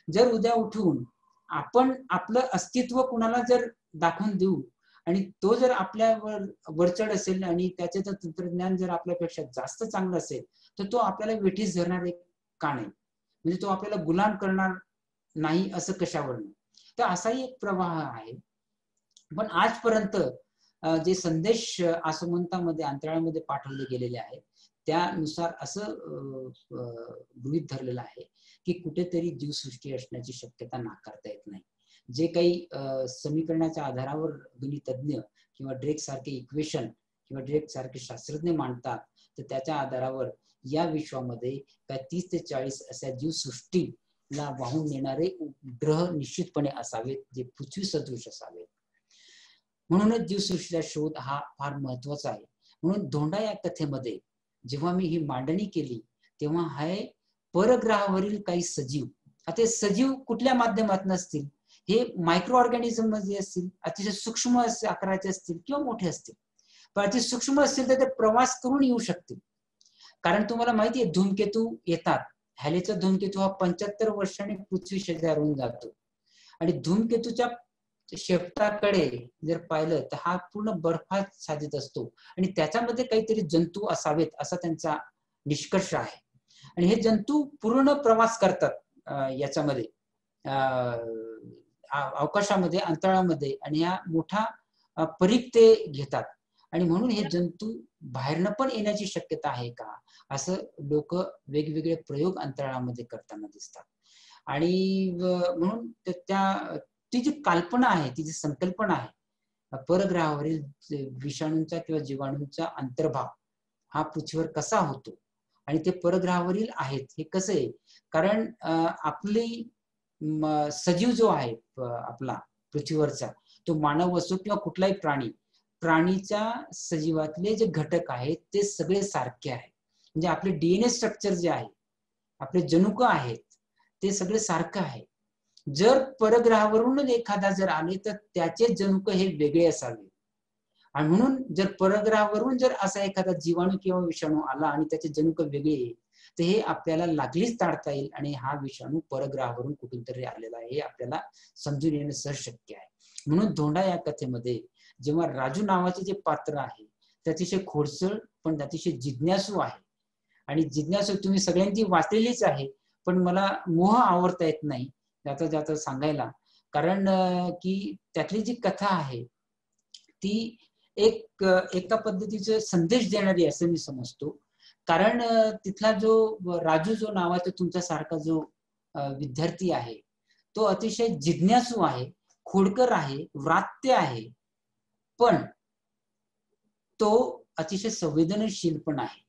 जर उद्या उठून आपण आपलं अस्तित्व कुणाला जर दाखवून देऊ आणि तो जर आपल्यावर वरचढ असेल आणि त्याचे तंत्रज्ञान जर आपल्यापेक्षा जास्त चांगलं असेल तर तो आपल्याला वेठीस धरणार का नाही? म्हणजे तो आपल्याला गुलाम करणार नाही असं कशावरनं? तर असाही एक प्रवाह आहे. पण आजपर्यंत जे संदेश आसमंतामध्ये अंतराळामध्ये पाठवले गेलेले आहेत त्यानुसार असं गृहीत धरलेलं आहे की कुठेतरी जीवसृष्टी असण्याची शक्यता नाकारता येत नाही. जे काही समीकरणाच्या आधारावर गणितज्ञ किंवा ड्रेक सारखे इक्वेशन किंवा ड्रेक सारखे शास्त्रज्ञ मांडतात तर त्याच्या आधारावर या विश्वामध्ये 30 ते 40 अशा जीवसृष्टीला वाहून नेणारे ग्रह निश्चितपणे असावेत जे पृथ्वी सदृश असावेत. म्हणूनच जीवसृष्टीचा शोध हा फार महत्वाचा आहे. म्हणून धोंडा या कथेमध्ये जेव्हा मी ही मांडणी केली तेव्हा हे परग्रहावरील काही सजीव, आता सजीव कुठल्या माध्यमातून असतील, हे मायक्रो ऑर्गॅनिझम मध्ये असतील, अतिशय सूक्ष्म आकाराचे असतील किंवा मोठे असतील. पण अति सूक्ष्म असतील तर ते प्रवास करून येऊ शकतील. कारण तुम्हाला माहिती आहे धूमकेतू येतात. हॅलीचा धूमकेतू हा 75 वर्षांनी पृथ्वी शेजारून जातो आणि धूमकेतूच्या शेपटाकडे जर पाहिलं तर हा पूर्ण बर्फाच्छादित असतो आणि त्याच्यामध्ये काहीतरी जंतू असावेत असा त्यांचा निष्कर्ष आहे. आणि हे जंतू पूर्ण प्रवास करतात याच्यामध्ये अवकाशामध्ये, अंतराळामध्ये आणि या मोठा परीघ ते घेतात. आणि म्हणून हे जंतू बाहेरनं पण येण्याची शक्यता आहे का असं लोक वेगवेगळे प्रयोग अंतराळामध्ये करताना दिसतात. आणि म्हणून ती जी कल्पना आहे, ती जी संकल्पना आहे परग्रहावरील विषाणूंचा किंवा जीवाणूंचा अंतर्भाव हा पृथ्वीवर कसा होतो आणि ते परग्रहावरील आहेत हे कसं आहे. कारण आपली सजीव जो आहे आपला पृथ्वीवरचा, तो मानव असो किंवा कुठलाही प्राणीच्या सजीवातले जे घटक आहेत ते सगळे सारखे आहेत. म्हणजे आपले डीएनए स्ट्रक्चर जे आहे, आपले जनुक आहेत, ते सगळे सारखं आहे. जर परग्रहावरून एखादा जर आले तर त्याचे जनुक हे वेगळे असावे. आणि म्हणून जर परग्रहावरून जर असा एखादा जीवाणू किंवा विषाणू आला आणि त्याचे जनुक वेगळे, तर हे आपल्याला लागलीच ताडता येईल आणि हा विषाणू परग्रहावरून कुठून तरी आलेला आहे हे आपल्याला समजून येणं सहज शक्य आहे. म्हणून धोंडा या कथेमध्ये जेव्हा राजू नावाचे जे पात्र आहे ते अतिशय खोडसळ पण अतिशय जिज्ञासू आहे. आणि जिज्ञासू तुम्ही सगळ्यांची वाचलेलीच आहे, पण मला मोह आवरता येत नाही जाता सांगायला. कारण की त्यातली जी कथा आहे ती एका पद्धतीचे संदेश देणारी असं मी समजतो. कारण तिथला जो राजू जो नावाचा तुमच्यासारखा जो विद्यार्थी आहे तो अतिशय जिज्ञासू आहे, खोडकर आहे, व्रात्य आहे, पण तो अतिशय संवेदनशील पण आहे.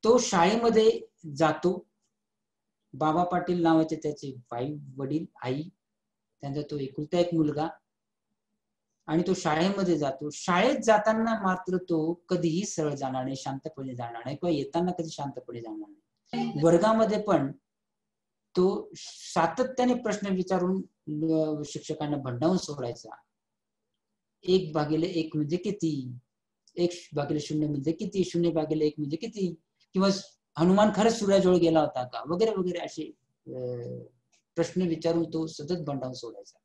तो शाळेमध्ये जातो. बाबा पाटील नावाचे त्याचे वडील, आई, त्यांचा तो एकुलता एक मुलगा, आणि तो शाळेमध्ये जातो. शाळेत जाताना मात्र तो कधीही सरळ जाणार नाही, शांतपणे जाणार नाही, किंवा येताना कधी शांतपणे जाणार नाही. वर्गामध्ये पण तो सातत्याने प्रश्न विचारून शिक्षकांना भंडावून सोडायचा. 1/1 म्हणजे किती, 1/0 म्हणजे किती, 0/1 म्हणजे किती, किंवा हनुमान खरंच सूर्याजवळ गेला होता का, वगैरे वगैरे असे प्रश्न विचारून तो सतत भंडावून सोडायचा.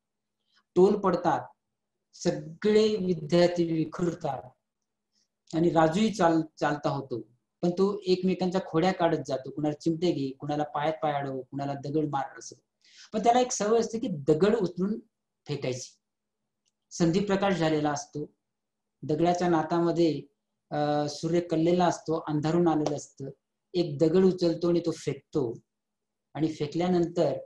टोल पडतात, सगळे विद्यार्थी विखुरतात आणि राजूही चालता होतो, पण तो एकमेकांच्या खोड्या काढत जातो. कुणाला चिमटे घे, कुणाला पायात पाय अडव, कुणाला दगड मार असं. पण त्याला एक सवय असते की दगड उचलून फेकायची. संधी प्रकाश झालेला असतो, दगडाच्या नातामध्ये सूर्य कललेला असतो, अंधारून आलेलं असतं. एक दगड उचलतो आणि तो फेकतो, आणि फेकल्यानंतर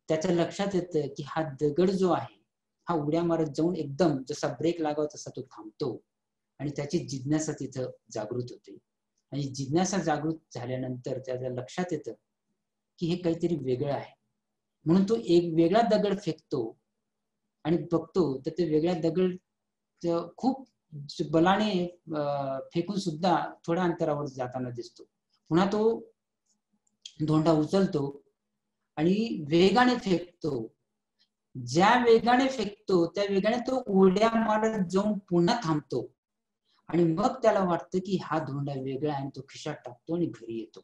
त्याच्या लक्षात येतं की हा दगड जो आहे हा उड्या मारत जाऊन एकदम जसा ब्रेक लागावा तसा तो थांबतो, आणि त्याची जिज्ञासा तिथं जागृत होते. आणि जिज्ञासा जागृत झाल्यानंतर त्याच्या लक्षात येतं की हे काहीतरी वेगळं आहे. म्हणून तो एक वेगळा दगड फेकतो आणि बघतो तर ते वेगळ्या दगड खूप बलाने फेकून सुद्धा थोड्या अंतरावर जाताना दिसतो. पुन्हा तो धोंडा उचलतो आणि वेगाने फेकतो. ज्या वेगाने फेकतो त्या वेगाने तो उड्या मारत जाऊन पुन्हा थांबतो, आणि मग त्याला वाटतं की हा धोंडा वेगळा आहे, तो खिशात टाकतो आणि घरी येतो.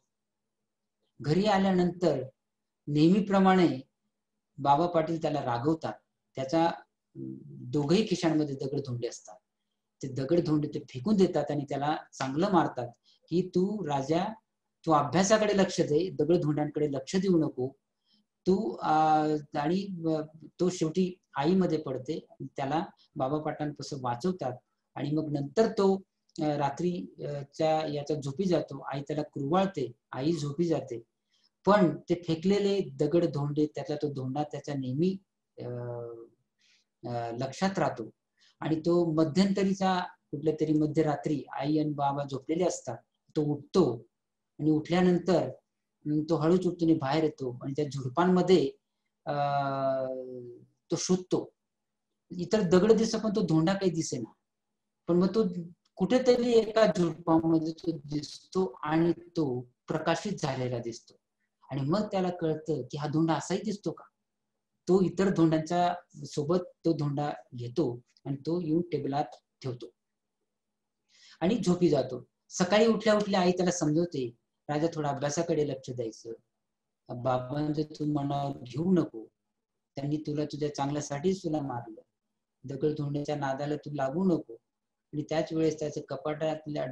घरी आल्यानंतर नेहमीप्रमाणे बाबा पाटील त्याला रागवतात. त्याच्या दोघही खिशांमध्ये दगड धोंडे असतात. ते दगड धोंडे ते फेकून देतात आणि त्याला चांगलं मारतात की तू राजा, तू अभ्यासाकडे लक्ष दे, दगड धोंड्यांकडे लक्ष देऊ नको तू. आणि तो शेवटी आईमध्ये पडते. त्याला बाबा पाटलांपासून वाचवतात आणि मग नंतर तो रात्रीच्या याच्या झोपी जातो. आई त्याला कुरवाळते, आई झोपी जाते. पण ते फेकलेले दगड धोंडे, त्यातला तो धोंडा त्याच्या नेहमी लक्षात राहतो. आणि तो मध्यंतरीचा कुठल्या तरी मध्यरात्री आई आणि बाबा झोपलेले असतात, तो उठतो आणि उठल्यानंतर तो हळूच उठतो, बाहेर येतो आणि त्या झुडपांमध्ये तो शोधतो. इतर दगड दिसतो पण तो धोंडा काही दिसेना. पण मग तो कुठेतरी एका झुडपामध्ये तो दिसतो आणि तो प्रकाशित झालेला दिसतो. आणि मग त्याला कळतं की हा धोंडा असाही दिसतो का. तो इतर धोंड्यांच्या सोबत तो धोंडा घेतो आणि तो येऊन टेबलात ठेवतो आणि झोपी जातो. सकाळी उठल्या उठल्या आई त्याला समजवते, राजा थोडा अभ्यासाकडे लक्ष द्यायचं, बाबांचं तू मनावर घेऊ नको, त्यांनी तुला तुझ्या चांगल्यासाठीच तुला मारलं, दगड धोंड्याच्या नादाला तू लागू नको. आणि त्याच वेळेस त्याचं कपाटातल्या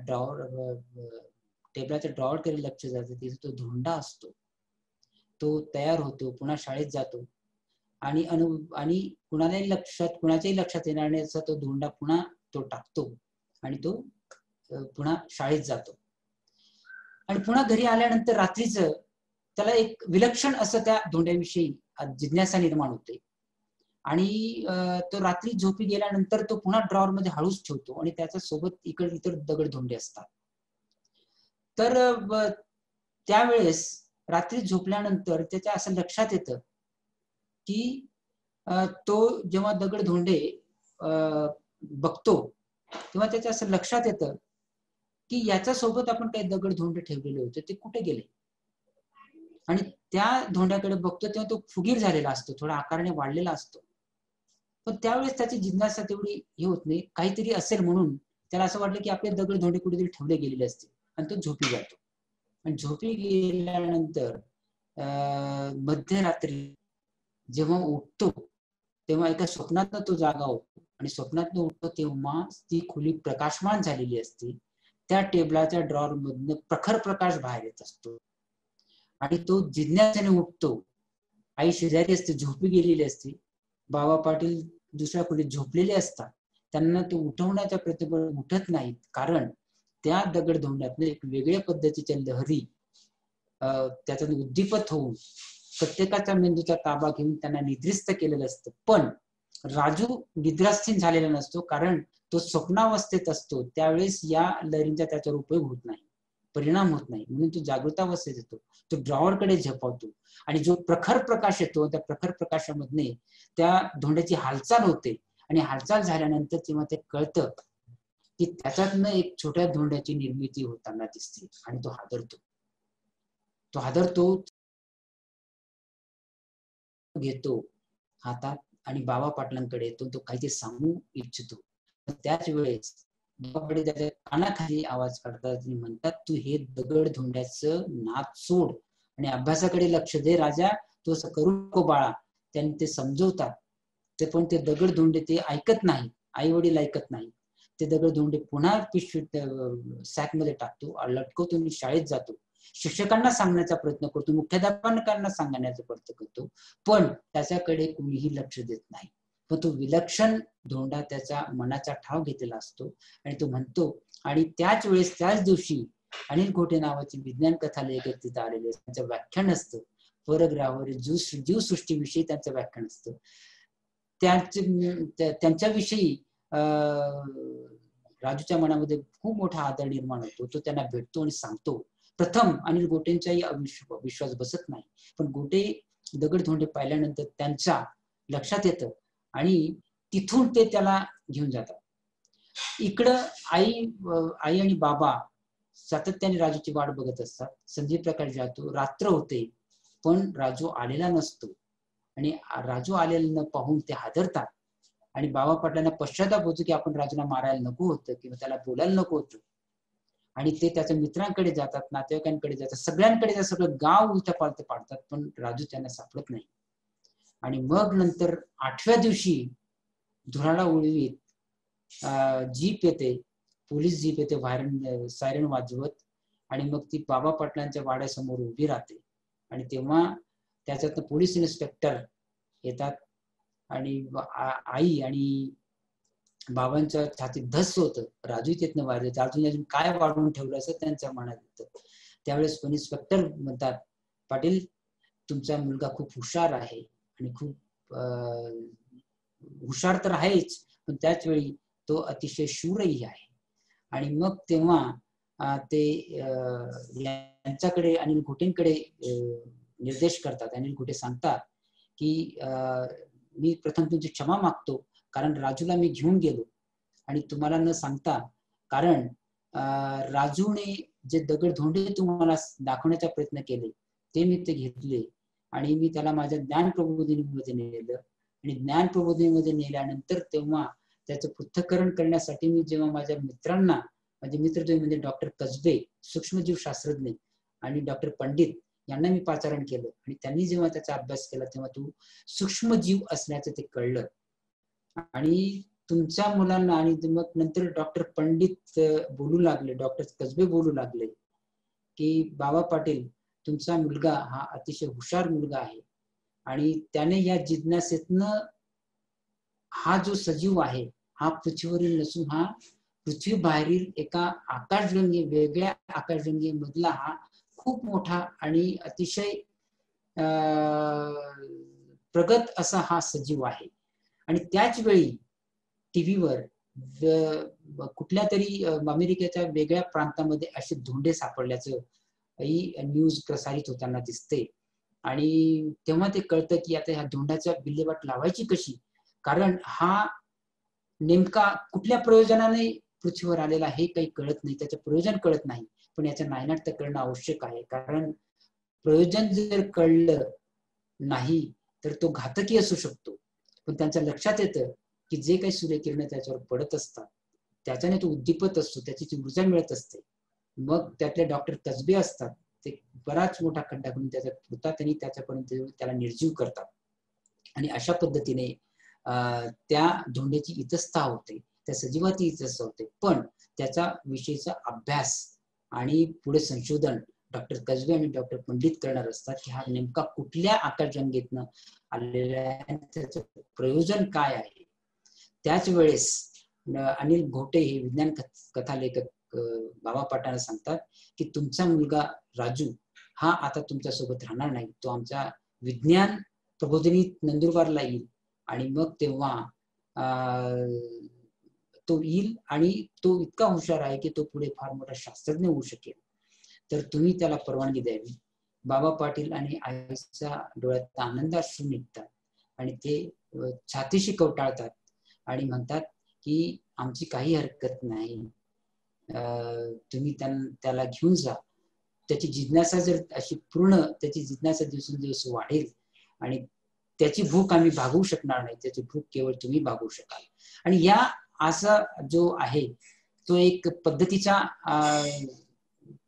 टेबलाच्या ड्रॉवरकडे लक्ष जातं. तिथे तो धोंडा असतो. तो तयार होतो, पुन्हा शाळेत जातो आणि कुणाच्याही लक्षात येणार नाही असा तो धोंडा पुन्हा तो टाकतो आणि तो पुन्हा शाळेत जातो. आणि पुन्हा घरी आल्यानंतर रात्रीचं त्याला एक विलक्षण असं त्या धोंड्याविषयी जिज्ञासा निर्माण होते. आणि तो रात्री झोपी गेल्यानंतर तो पुन्हा ड्रॉवर मध्ये हळूच ठेवतो आणि त्याच्या सोबत इतर दगडधोंडे असतात. तर त्यावेळेस रात्री झोपल्यानंतर त्याच्या असं लक्षात येतं की तो जेव्हा दगडधोंडे बघतो तेव्हा त्याच्या असं लक्षात येतं की याच्या सोबत आपण काही दगडधोंडे ठेवलेले होते ते कुठे गेले. आणि त्या धोंड्याकडे बघतो तेव्हा तो फुगीर झालेला असतो, थोडा आकाराने वाढलेला असतो. पण त्यावेळेस त्याची जिज्ञासा तेवढी हे होत नाही, काहीतरी असेल म्हणून त्याला असं वाटलं की आपले दगडधोंडे कुठेतरी ठेवले गेलेले असते आणि तो झोपी जातो. आणि झोपी गेल्यानंतर मध्यरात्री जेव्हा उठतो तेव्हा एका स्वप्नातनं तो जागा होतो आणि स्वप्नातनं उठतो तेव्हा ती खोली प्रकाशमान झालेली असते. त्या टेबलाच्या ड्रॉवर मधनं प्रखर प्रकाश बाहेर येत असतो आणि तो जिज्ञासेने उठतो. आई शेजारी असते, झोपी गेलेली असते. बाबा पाटील दुसऱ्या खोलीत झोपलेले असतात. त्यांना तो उठवण्याचा प्रयत्न उठत नाहीत, कारण त्या दगडधोंड्यातनं एक वेगळ्या पद्धतीच्या लहरी त्याच्यात उद्दीपत होऊन प्रत्येकाच्या मेंदूचा ताबा घेऊन त्यांना निद्रिस्त केलेलं असतं. पण राजू निद्रास्थीन झालेला नसतो, कारण तो स्वप्नावस्थेत असतो. त्यावेळेस या लहरींचा त्याच्यावर उपयोग होत नाही, परिणाम होत नाही, म्हणून तो जागृतावस्थेत येतो. तो ड्रॉवरकडे झेपावतो आणि जो प्रखर प्रकाश येतो त्या प्रखर प्रकाशामधने त्या धोंड्याची हालचाल होते आणि हालचाल झाल्यानंतर तेव्हा ते कळतं की त्याच्यातनं एक छोट्या धोंड्याची निर्मिती होताना दिसते आणि तो हादरतो घेतो हातात आणि बाबा पाटलांकडे येतो. तो काहीतरी सांगू इच्छितो. त्याच वेळेस बाबाकडे त्याच्या कानाखाली आवाज काढतात आणि म्हणतात, तू हे दगड धोंड्याचं नाद सोड आणि अभ्यासाकडे लक्ष दे राजा, तो असं करू नको बाळा. त्यांनी ते समजवतात. ते पण ते दगड धोंडे ते ऐकत नाही, आई वडील ऐकत नाही. ते दगड धोंडे पुन्हा पिशवीत सॅकमध्ये टाकतो, लटकवतो आणि शाळेत जातो. शिक्षकांना सांगण्याचा प्रयत्न करतो, मुख्याध्यापकांना सांगण्याचा प्रयत्न करतो, पण त्याच्याकडे कुणीही लक्ष देत नाही. पण तो विलक्षण धोंडा त्याच्या मनाचा ठाव घेतलेला असतो आणि तो म्हणतो. आणि त्याच वेळेस त्याच दिवशी अनिल घोटे नावाचे विज्ञान कथा लेखक तिथं आलेले, त्यांचं व्याख्यान असतं. परग्रहावरील जीवसृष्टीविषयी त्यांचं व्याख्यान असतं. त्यांच्याविषयी राजूच्या मनामध्ये खूप मोठा आदर निर्माण होतो. तो त्यांना भेटतो आणि सांगतो. प्रथम अनिल गोटेंचाही विश्वास बसत नाही, पण गोटे दगडधोंडे पाहिल्यानंतर त्यांच्या लक्षात येतं आणि तिथून ते त्याला घेऊन जातात. इकडं आई आणि बाबा सातत्याने राजूची वाट बघत असतात. संजय प्रकाश जातो, रात्र होते पण राजू आलेला नसतो आणि राजू आलेला न पाहून ते हादरतात आणि बाबा पाटलांना पश्चाताप होतो की आपण राजूला मारायला नको होतं किंवा त्याला बोलायला नको होतं. आणि ते त्याच्या मित्रांकडे जातात, नातेवाईकांकडे जातात, सगळ्यांकडे त्या सगळं गाव उलटपालट पाडतात, पण राजू त्यांना सापडत नाही. आणि मग नंतर 8व्या दिवशी धुराळा उडवीत जीप येते, पोलीस जीप येते सायरन वाजवत आणि मग ती बाबा पाटलांच्या वाड्यासमोर उभी राहते. आणि तेव्हा त्याच्यातनं पोलीस इन्स्पेक्टर येतात आणि आई आणि बाबांच्या छातीत धस होतं. राजू तिथनं वाढले, अजून काय वाढवून ठेवलं असं त्यांच्या मनात येतं. त्यावेळेस पण इन्स्पेक्टर म्हणतात, पाटील तुमचा मुलगा खूप हुशार आहे आणि खूप हुशार तर आहेच, पण त्याच वेळी तो अतिशय शूरही आहे. आणि मग तेव्हा ते यांच्याकडे अनिल घोटेंकडे निर्देश करतात. अनिल घोटे सांगतात की मी प्रथम तुमची क्षमा मागतो, कारण राजूला मी घेऊन गेलो आणि तुम्हाला न सांगता, कारण राजूने जे दगडधोंडे तुम्हाला दाखवण्याचा प्रयत्न केले ते मी ते घेतले आणि मी त्याला माझ्या ज्ञान प्रबोधिनीमध्ये नेलं आणि ज्ञान प्रबोधिनीमध्ये नेल्यानंतर तेव्हा त्याचं पृथक्करण करण्यासाठी मी जेव्हा माझ्या मित्रांना, माझे मित्र म्हणजे डॉक्टर कसबे सूक्ष्मजीव शास्त्रज्ञ आणि डॉक्टर पंडित यांना मी पाचारण केलं आणि त्यांनी जेव्हा त्याचा अभ्यास केला तेव्हा तो सूक्ष्मजीव असल्याचं ते कळलं. आणि तुमच्या मुलांना, आणि मग नंतर डॉक्टर पंडित बोलू लागले, डॉक्टर कसबे बोलू लागले की बाबा पाटील तुमचा मुलगा हा अतिशय हुशार मुलगा आहे आणि त्याने या जिज्ञासेतनं हा जो सजीव आहे हा पृथ्वीवरील नसून हा पृथ्वी बाहेरील एका आकाशगंगे, वेगळ्या आकाशगंगे मधला हा खूप मोठा आणि अतिशय प्रगत असा हा सजीव आहे आणि त्याच वेळी टीव्हीवर कुठल्या तरी अमेरिकेच्या वेगळ्या प्रांतामध्ये असे धोंडे सापडल्याचं ही न्यूज प्रसारित होताना दिसते. आणि तेव्हा ते कळतं की आता ह्या धोंडाच्या विल्हेवाट लावायची कशी, कारण हा नेमका कुठल्या प्रयोजनाने पृथ्वीवर आलेला हे काही कळत नाही, त्याचं प्रयोजन कळत नाही. पण याचं नायनाट करणं आवश्यक आहे, कारण प्रयोजन जर कळलं नाही तर तो घातकी असू शकतो. पण त्यांच्या लक्षात येतं की जे काही सूर्यकिरण त्याच्यावर पडत असतात त्याच्याने तो उद्दीपत असतो, त्याची ती ऊर्जा मिळत असते. मग त्यातले डॉक्टर कसबे असतात, ते बराच मोठा खड्डा करून त्याचा पुरतात आणि त्याच्यापर्यंत त्याला निर्जीव करतात. आणि अशा पद्धतीने त्या धोंड्याची इतस्ता होते, त्या सजीवाची इतस्ता होते. पण त्याचा विषयीचा अभ्यास आणि पुढे संशोधन डॉक्टर कसबे आणि डॉक्टर पंडित करणार असतात की हा नेमका कुठल्या आकाशगंगेतनं आलेला आहे, त्याचं प्रयोजन काय आहे. त्याच वेळेस अनिल घोटे हे विज्ञान कथा लेखक बाबा पाटांना सांगतात की तुमचा मुलगा राजू हा आता तुमच्या सोबत राहणार नाही, तो आमच्या विज्ञान प्रबोधिनीत नंदुरबारला येईल आणि मग तेव्हा तो येईल आणि तो इतका हुशार आहे की तो पुढे फार मोठा शास्त्रज्ञ होऊ शकेल, तर तुम्ही त्याला परवानगी द्यावी. बाबा पाटील आणि आईच्या डोळ्यात आनंदाश्रू निघतात आणि ते छातीशी कवटाळतात आणि म्हणतात की आमची काही हरकत नाही, तुम्ही त्याला घेऊन जा. त्याची जिज्ञासा जर अशी पूर्ण त्याची जिज्ञासा दिवसेंदिवस वाढेल आणि त्याची भूक आम्ही भागवू शकणार नाही, त्याची भूक केवळ तुम्ही भागवू शकाल. आणि या असा जो आहे तो एक पद्धतीचा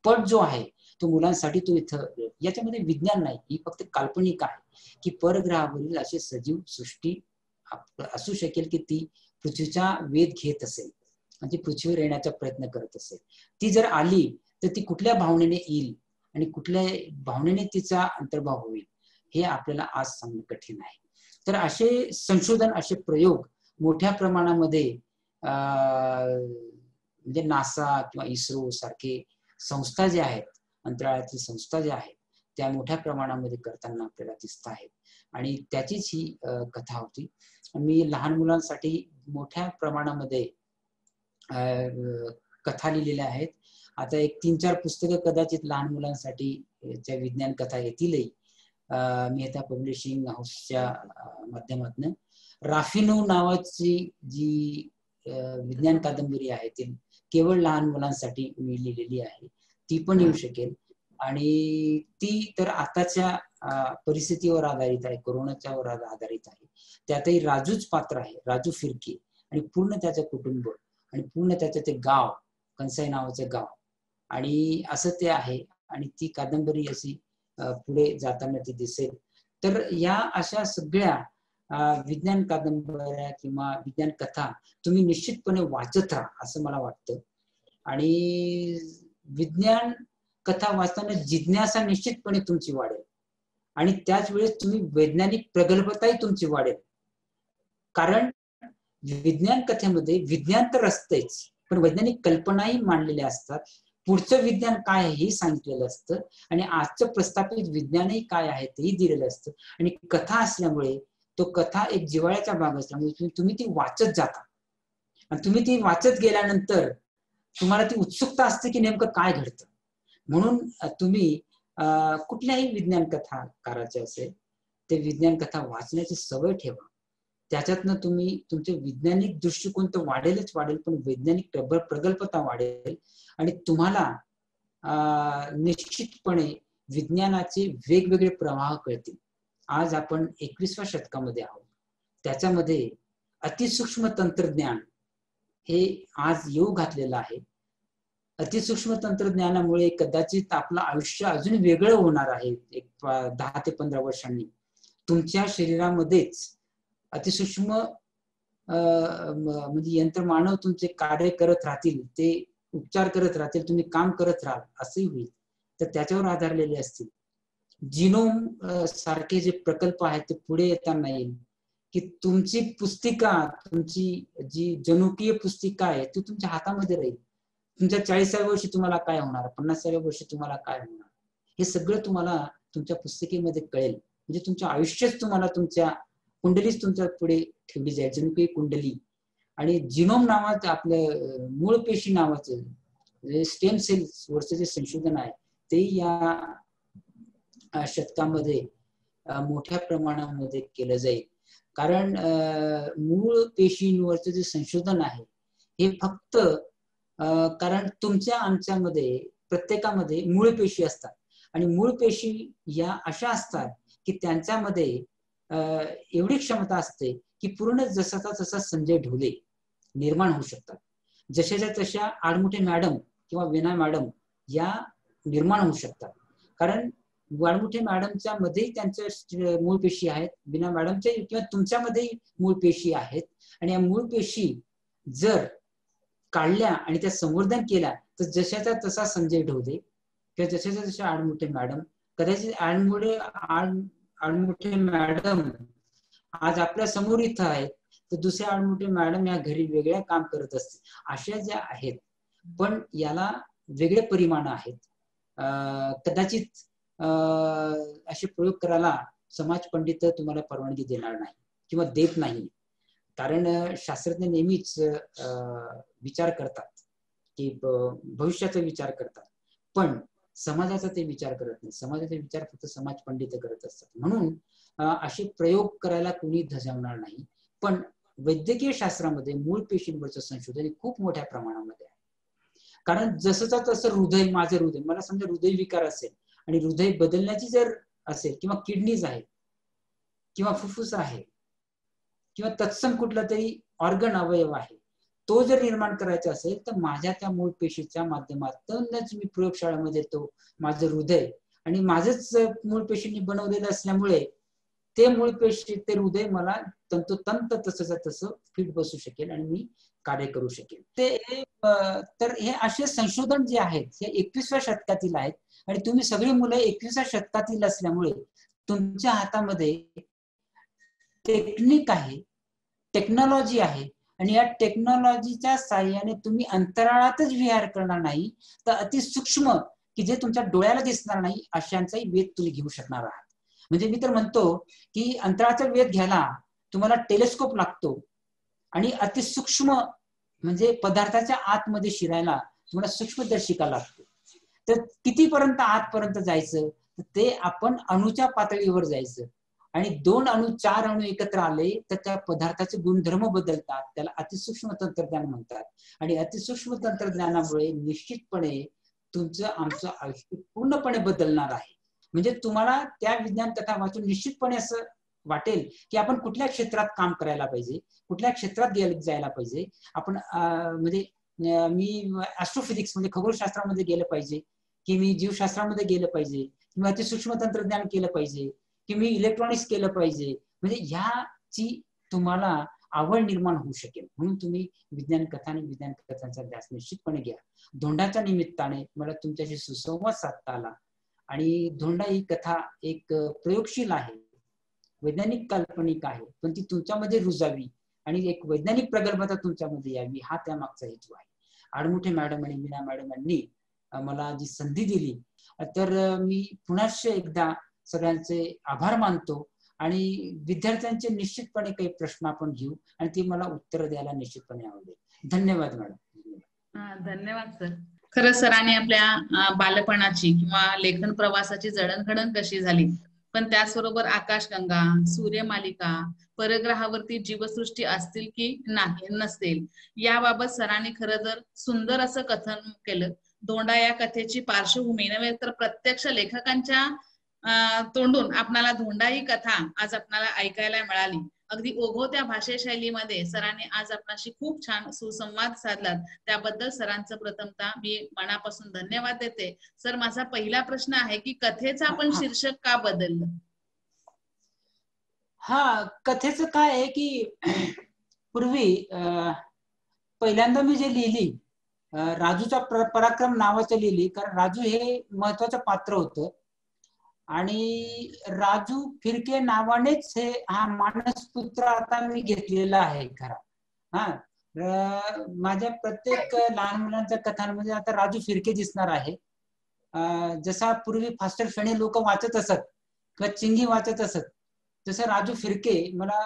पट जो आहे तो मुलांसाठी तो इथं, याच्यामध्ये विज्ञान नाही, ही फक्त काल्पनिक आहे की परग्रहावरील असे सजीव सृष्टी असू शकेल की ती पृथ्वीचा वेध घेत असेल, म्हणजे पृथ्वीवर येण्याचा प्रयत्न करत असेल. ती जर आली तर ती कुठल्या भावनेने येईल आणि कुठल्या भावनेने तिचा अंतर्भाव होईल हे आपल्याला आज सांगणं कठीण आहे. तर असे संशोधन, असे प्रयोग मोठ्या प्रमाणामध्ये म्हणजे नासा किंवा इस्रो सारखे संस्था जे आहेत, अंतराळातील संस्था ज्या आहेत, त्या मोठ्या प्रमाणामध्ये करताना आपल्याला दिसत आहेत. आणि त्याचीच ही कथा होती. मी लहान मुलांसाठी मोठ्या प्रमाणामध्ये कथा लिहिलेल्या आहेत. आता एक 3-4 पुस्तकं कदाचित लहान मुलांसाठी त्या विज्ञान कथा येतीलही. मेहता पब्लिशिंग हाऊसच्या माध्यमातून राफिनो नावाची जी विज्ञान कादंबरी आहे ती केवळ लहान मुलांसाठी मी लिहिलेली आहे, ती पण येऊ शकेल. आणि ती तर आताच्या परिस्थितीवर आधारित आहे, कोरोनाच्या वर आधारित आहे. त्यातही राजूच पात्र आहे, राजू फिरके, आणि पूर्ण त्याचं कुटुंब आणि पूर्ण त्याचं ते गाव, कंसाई नावाचं गाव, आणि असं ते आहे. आणि ती कादंबरी अशी पुढे जाताना ती दिसेल. तर या अशा सगळ्या विज्ञान कादंबऱ्या किंवा विज्ञान कथा तुम्ही निश्चितपणे वाचत राहा असं मला वाटतं. आणि विज्ञान कथा वाचताना जिज्ञासा निश्चितपणे तुमची वाढेल आणि त्याच वेळेस तुम्ही वैज्ञानिक प्रगल्भताही तुमची वाढेल. कारण विज्ञान कथेमध्ये विज्ञान तर असतेच, पण वैज्ञानिक कल्पनाही मांडलेल्या असतात. पुढचं विज्ञान काय आहे हे सांगितलेलं असतं आणि आजचं प्रस्थापित विज्ञानही काय आहे तेही दिलेलं असतं. आणि कथा असल्यामुळे तो कथा एक जिव्हाळ्याचा भाग असल्यामुळे तुम्ही ती वाचत जाता आणि तुम्ही ती वाचत गेल्यानंतर तुम्हाला ती उत्सुकता असते की नेमकं काय घडतं. म्हणून तुम्ही कुठल्याही विज्ञान कथा काराचे असेल ते विज्ञान कथा वाचण्याची सवय ठेवा. त्याच्यातनं तुम्ही तुमचे वैज्ञानिक दृष्टिकोन तर वाढेलच वाढेल, पण वैज्ञानिक प्रगल्भता वाढेल आणि तुम्हाला निश्चितपणे विज्ञानाचे वेगवेगळे प्रवाह कळतील. आज आपण 21व्या शतकामध्ये आहोत, त्याच्यामध्ये अतिसूक्ष्म तंत्रज्ञान हे आज येऊ घातलेलं आहे. अतिसूक्ष्म तंत्रज्ञानामुळे कदाचित आपलं आयुष्य अजून वेगळं होणार आहे. एक 10 ते 15 वर्षांनी तुमच्या शरीरामध्येच अतिसूक्ष्म म्हणजे यंत्रमानव तुमचे कार्य करत राहतील, ते उपचार करत राहतील, तुम्ही काम करत राहाल असंही होईल. तर त्याच्यावर आधारलेले असतील. जिनोम सारखे जे प्रकल्प आहेत ते पुढे येताना येईल की तुमची पुस्तिका, तुमची जी जनुकीय पुस्तिका आहे ती तुमच्या हातामध्ये राहील. तुमच्या 40व्या वर्षी तुम्हाला काय होणार, 50व्या वर्षी तुम्हाला काय होणार, हे सगळं तुम्हाला तुमच्या पुस्तिकेमध्ये कळेल. म्हणजे तुमचं आयुष्यच तुम्हाला, तुमच्या कुंडलीच तुमच्या पुढे ठेवली जाईल, जणू काही कुंडली. आणि जिनोम नावाचं आपलं मूळ पेशी नावाचं स्टेम सेल्स वरचं जे संशोधन आहे ते या शतकामध्ये मोठ्या प्रमाणामध्ये केलं जाईल. कारण मूळ पेशींवरचं जे संशोधन आहे हे फक्त कारण तुमच्या आमच्यामध्ये प्रत्येकामध्ये मूळ पेशी असतात आणि मूळ पेशी या अशा असतात की त्यांच्यामध्ये एवढी क्षमता असते की पूर्ण जसाचा तसा संजय ढोले निर्माण होऊ शकतात. जशाच्या तशा आडमुठे मॅडम किंवा विना मॅडम या निर्माण होऊ शकतात. कारण वाळमुठे मॅडमच्या मध्ये त्यांच्या मूळ पेशी आहेत, विना मॅडमच्या किंवा तुमच्यामध्ये मूळ पेशी आहेत. आणि या मूळ पेशी जर काढल्या आणि त्या संवर्धन केल्या तर जशाचा तसा संजय ढोले किंवा जशाच्या तशा आडमुठे मॅडम, कदाचित आडमुठे मॅडम आज आपल्या समोर इथं आहेत तर दुसऱ्या आडमुठे मॅडम या घरी वेगळ्या काम करत असते. अशा ज्या आहेत, पण याला वेगळे परिमाण आहेत. कदाचित असे प्रयोग करायला समाज पंडित तुम्हाला परवानगी देणार नाही किंवा देत नाही. कारण शास्त्रज्ञ नेहमीच विचार करतात की भविष्याचा विचार करतात, पण समाजाचा ते विचार करत नाही. समाजाचा विचार फक्त समाज पंडित करत असतात. म्हणून असे प्रयोग करायला कोणी धजावणार नाही. पण वैद्यकीय शास्त्रामध्ये मूळ पेशींवरचं संशोधन खूप मोठ्या प्रमाणामध्ये आहे. कारण जसंचा तसं हृदय, माझं हृदय, मला समजा हृदय विकार असेल आणि हृदय बदलण्याची जर असेल किंवा किडनीज आहे किंवा फुफ्फुस आहे किंवा तत्सम कुठला तरी ऑर्गन अवयव आहे, तो जर निर्माण करायचा असेल तर माझ्या त्या मूळ पेशीच्या माध्यमातूनच मी प्रयोगशाळेमध्ये तो माझं हृदय आणि माझंच मूळ पेशींनी बनवलेलं असल्यामुळे ते मूळ पेशी ते हृदय मला तंतोतंत तसंच तसं फिट बसू शकेल आणि मी कार्य करू शकेल. तर हे असे संशोधन जे आहेत हे 21व्या शतकातील आहेत आणि तुम्ही सगळी मुलं 21व्या शतकातील असल्यामुळे तुमच्या हातामध्ये टेक्निक आहे, टेक्नॉलॉजी आहे आणि या टेक्नॉलॉजीच्या साहाय्याने तुम्ही अंतराळातच विहार करणार नाही तर अतिसूक्ष्म की जे तुमच्या डोळ्याला दिसणार नाही अशांचाही वेध तुम्ही घेऊ शकणार आहात. म्हणजे मी तर म्हणतो की अंतराळाचा वेध घ्यायला तुम्हाला टेलिस्कोप लागतो आणि अतिसूक्ष्म म्हणजे पदार्थाच्या आतमध्ये शिरायला तुम्हाला सूक्ष्मदर्शिका लागतो. तर कितीपर्यंत आतपर्यंत जायचं ते आपण अणुच्या पातळीवर जायचं आणि 2 अणु 4 अणु एकत्र आले तर त्या पदार्थाचे गुणधर्म बदलतात. त्याला अतिसूक्ष्म तंत्रज्ञान म्हणतात आणि अतिसूक्ष्म तंत्रज्ञानामुळे निश्चितपणे तुमचं आमचं आयुष्य पूर्णपणे बदलणार आहे. म्हणजे तुम्हाला त्या विज्ञान कथा वाचून निश्चितपणे असं वाटेल की आपण कुठल्या क्षेत्रात काम करायला पाहिजे, कुठल्या क्षेत्रात जायला पाहिजे. आपण म्हणजे मी ऍस्ट्रोफिजिक्स म्हणजे खगोलशास्त्रामध्ये गेलं पाहिजे की मी जीवशास्त्रामध्ये गेलं पाहिजे किंवा अतिसूक्ष्म तंत्रज्ञान केलं पाहिजे की मी इलेक्ट्रॉनिक्स केलं पाहिजे. म्हणजे ह्याची तुम्हाला आवड निर्माण होऊ शकेल. म्हणून तुम्ही विज्ञान कथा आणि विज्ञान कथांचा अभ्यास निश्चितपणे घ्या. धोंडाच्या निमित्ताने मला तुमच्याशी सुसंवाद साधता आला आणि धोंडा ही कथा एक प्रयोगशील आहे, वैज्ञानिक काल्पनिक आहे, पण ती तुमच्यामध्ये रुजावी आणि एक वैज्ञानिक प्रगल्भता तुमच्यामध्ये यावी हा त्यामागचा हेतू आहे. आडमुठे मॅडम आणि मीना मॅडमांनी मला जी संधी दिली तर मी पुन्हा एकदा सगळ्यांचे आभार मानतो आणि विद्यार्थ्यांचे निश्चितपणे काही प्रश्न आपण घेऊ आणि ती मला उत्तर द्यायला निश्चितपणे आवडेल. धन्यवाद मॅडम. धन्यवाद सर. खरं सरांनी आपल्या बालपणाची किंवा लेखन प्रवासाची जडणघडण कशी झाली, पण त्याचबरोबर आकाशगंगा, सूर्यमालिका, परग्रहावरती जीवसृष्टी असतील की नाही नसतील याबाबत सरांनी खरं तर सुंदर असं कथन केलं. धोंडा या कथेची पार्श्वभूमी नव्हे तर प्रत्यक्ष लेखकांच्या तोंडून आपणाला धोंडा ही कथा आज आपणाला ऐकायला मिळाली. अगदी ओघवत्या भाषाशैलीमध्ये सरांनी आज आपणाशी खूप छान सुसंवाद साधलात. त्याबद्दल सरांचं प्रथमतः मी मनापासून धन्यवाद देते. सर, माझा पहिला प्रश्न आहे की कथेचं आपण शीर्षक का बदललं? हा, कथेचं काय आहे की पूर्वी पहिल्यांदा मी जे लिहिली राजूचा पराक्रम नावाचं लिहिली, कारण राजू हे महत्वाचं पात्र होतं आणि राजू फिरके नावानेच हा मानसपुत्र आता मी घेतलेला आहे खरा. माझ्या प्रत्येक लहान मुलांच्या कथांमध्ये आता राजू फिरके दिसणार आहे. जसा पूर्वी फास्टर फेणे लोक वाचत असत किंवा चिंगी वाचत असत जसं राजू फिरके, मला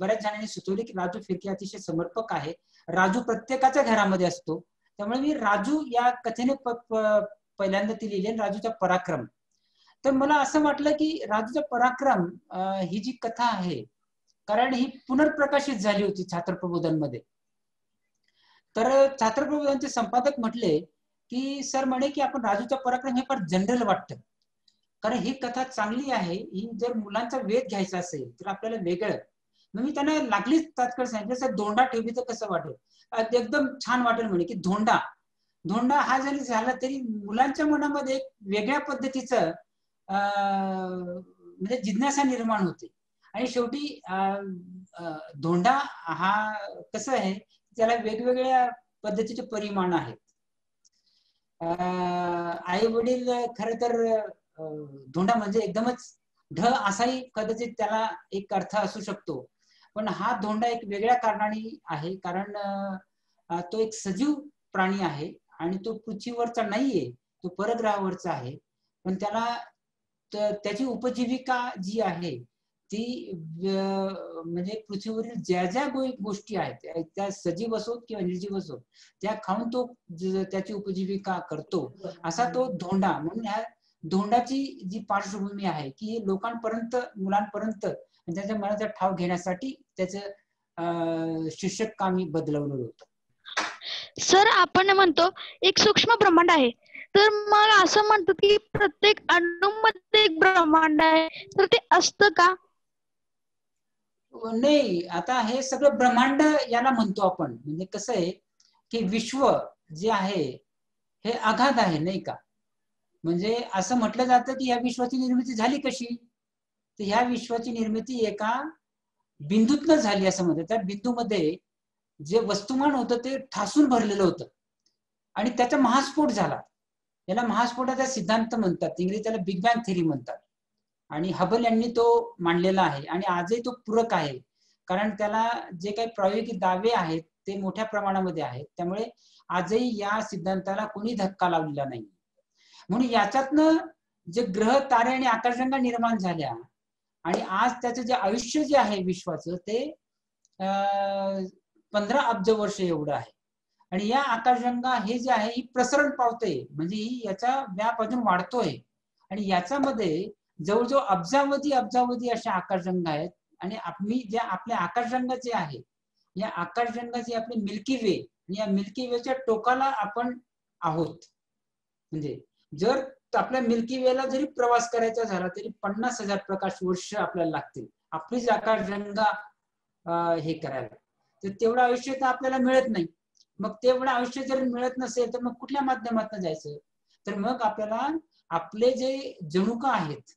बऱ्याच जणांनी सुचवले की राजू फिरके अतिशय समर्पक आहे. राजू प्रत्येकाच्या घरामध्ये असतो, त्यामुळे मी राजू या कथेने पहिल्यांदा ती लिहिली, राजूचा पराक्रम. तर मला असं वाटलं की राजूचा पराक्रम ही जी कथा आहे, कारण ही पुनर्प्रकाशित झाली होती छात्रप्रबोधनमध्ये. तर छात्रप्रबोधनचे संपादक म्हटले की सर म्हणे की आपण राजूचा पराक्रम हे फार जनरल वाटतं, कारण ही कथा चांगली आहे, ही जर मुलांचा वेध घ्यायचा असेल तर आपल्याला वेगळं. मग मी त्यांना लागलीच तात्काळ सांगितलं, सर धोंडा ठेवली तर कसं वाटेल? एकदम छान वाटेल म्हणे की धोंडा हा जरी झाला तरी मुलांच्या मनामध्ये एक वेगळ्या पद्धतीचं म्हणजे जिज्ञासा निर्माण होते. आणि शेवटी धोंडा हा कसं आहे, त्याला वेगवेगळ्या पद्धतीचे परिमाण आहेत. आई वडील खर तर धोंडा म्हणजे एकदमच ढ असाही कदाचित त्याला एक अर्थ असू शकतो, पण हा धोंडा एक वेगळ्या कारणाने आहे, कारण तो एक सजीव प्राणी आहे आणि तो पृथ्वीवरचा नाहीये, तो परग्रहावरचा आहे. पण त्याला त्याची उपजीविका जी आहे ती म्हणजे पृथ्वीवरील ज्या ज्या गोष्टी आहेत, त्या सजीव असोत किंवा निर्जीव असोत, त्या खाऊन तो त्याची उपजीविका करतो, असा तो धोंडा. म्हणून ह्या धोंडाची जी पार्श्वभूमी आहे की लोकांपर्यंत, मुलांपर्यंत त्याच्या मनाचा ठाव घेण्यासाठी त्याचं शीर्षक कामी बदलवलं होतं. सर आपण म्हणतो एक सूक्ष्म ब्रह्मांड आहे, तर मग असं म्हणतो की प्रत्येक अणूमध्ये एक ब्रह्मांड आहे, तर ते असतं का? नाही, आता हे सगळं ब्रह्मांड याला म्हणतो आपण. म्हणजे कसं आहे की विश्व जे आहे हे अगाध आहे, नाही का? म्हणजे असं म्हटलं जातं की या विश्वाची निर्मिती झाली कशी, तर ह्या विश्वाची निर्मिती एका बिंदूतनं झाली असं म्हणतात. त्या बिंदूमध्ये जे वस्तुमान होतं ते ठासून भरलेलं होतं आणि त्याचा महास्फोट झाला. याला महास्फोटाचा सिद्धांत म्हणतात, इंग्रजीत त्याला बिग बँग थेरी म्हणतात. आणि हबल यांनी तो मांडलेला आहे आणि आजही तो पूरक आहे, कारण त्याला जे काही प्रायोगिक दावे आहेत ते मोठ्या प्रमाणामध्ये आहेत. त्यामुळे आजही या सिद्धांताला कोणी धक्का लावलेला नाही. म्हणून याच्यातनं जे ग्रह, तारे आणि आकाशगंगा निर्माण झाल्या आणि आज त्याचं जे आयुष्य जे आहे विश्वाचं ते 15 अब्ज वर्ष एवढं आहे. आणि या आकाशगंगा हे जे आहे ही प्रसरण पावते, म्हणजे ही याचा व्याप अजून वाढतोय आणि याच्यामध्ये जवळजवळ अब्जावधी अशा आकाशगंगा आहेत. आणि जे आपल्या आकाशगंगाचे आहे, या आकाशगंगाची आपली मिल्की वे, आणि या मिल्की वेच्या टोकाला आपण आहोत. म्हणजे जर आपल्या मिल्की वेला जरी प्रवास करायचा झाला तरी 50,000 प्रकाश वर्ष आपल्याला लागतील आपलीच आकाशगंगा हे करायला. तर तेवढं आयुष्य तर आपल्याला मिळत नाही. मग तेवढं आयुष्य जर मिळत नसेल तर मग कुठल्या माध्यमातून जायचं? तर मग आपल्याला आपले जे जनुका आहेत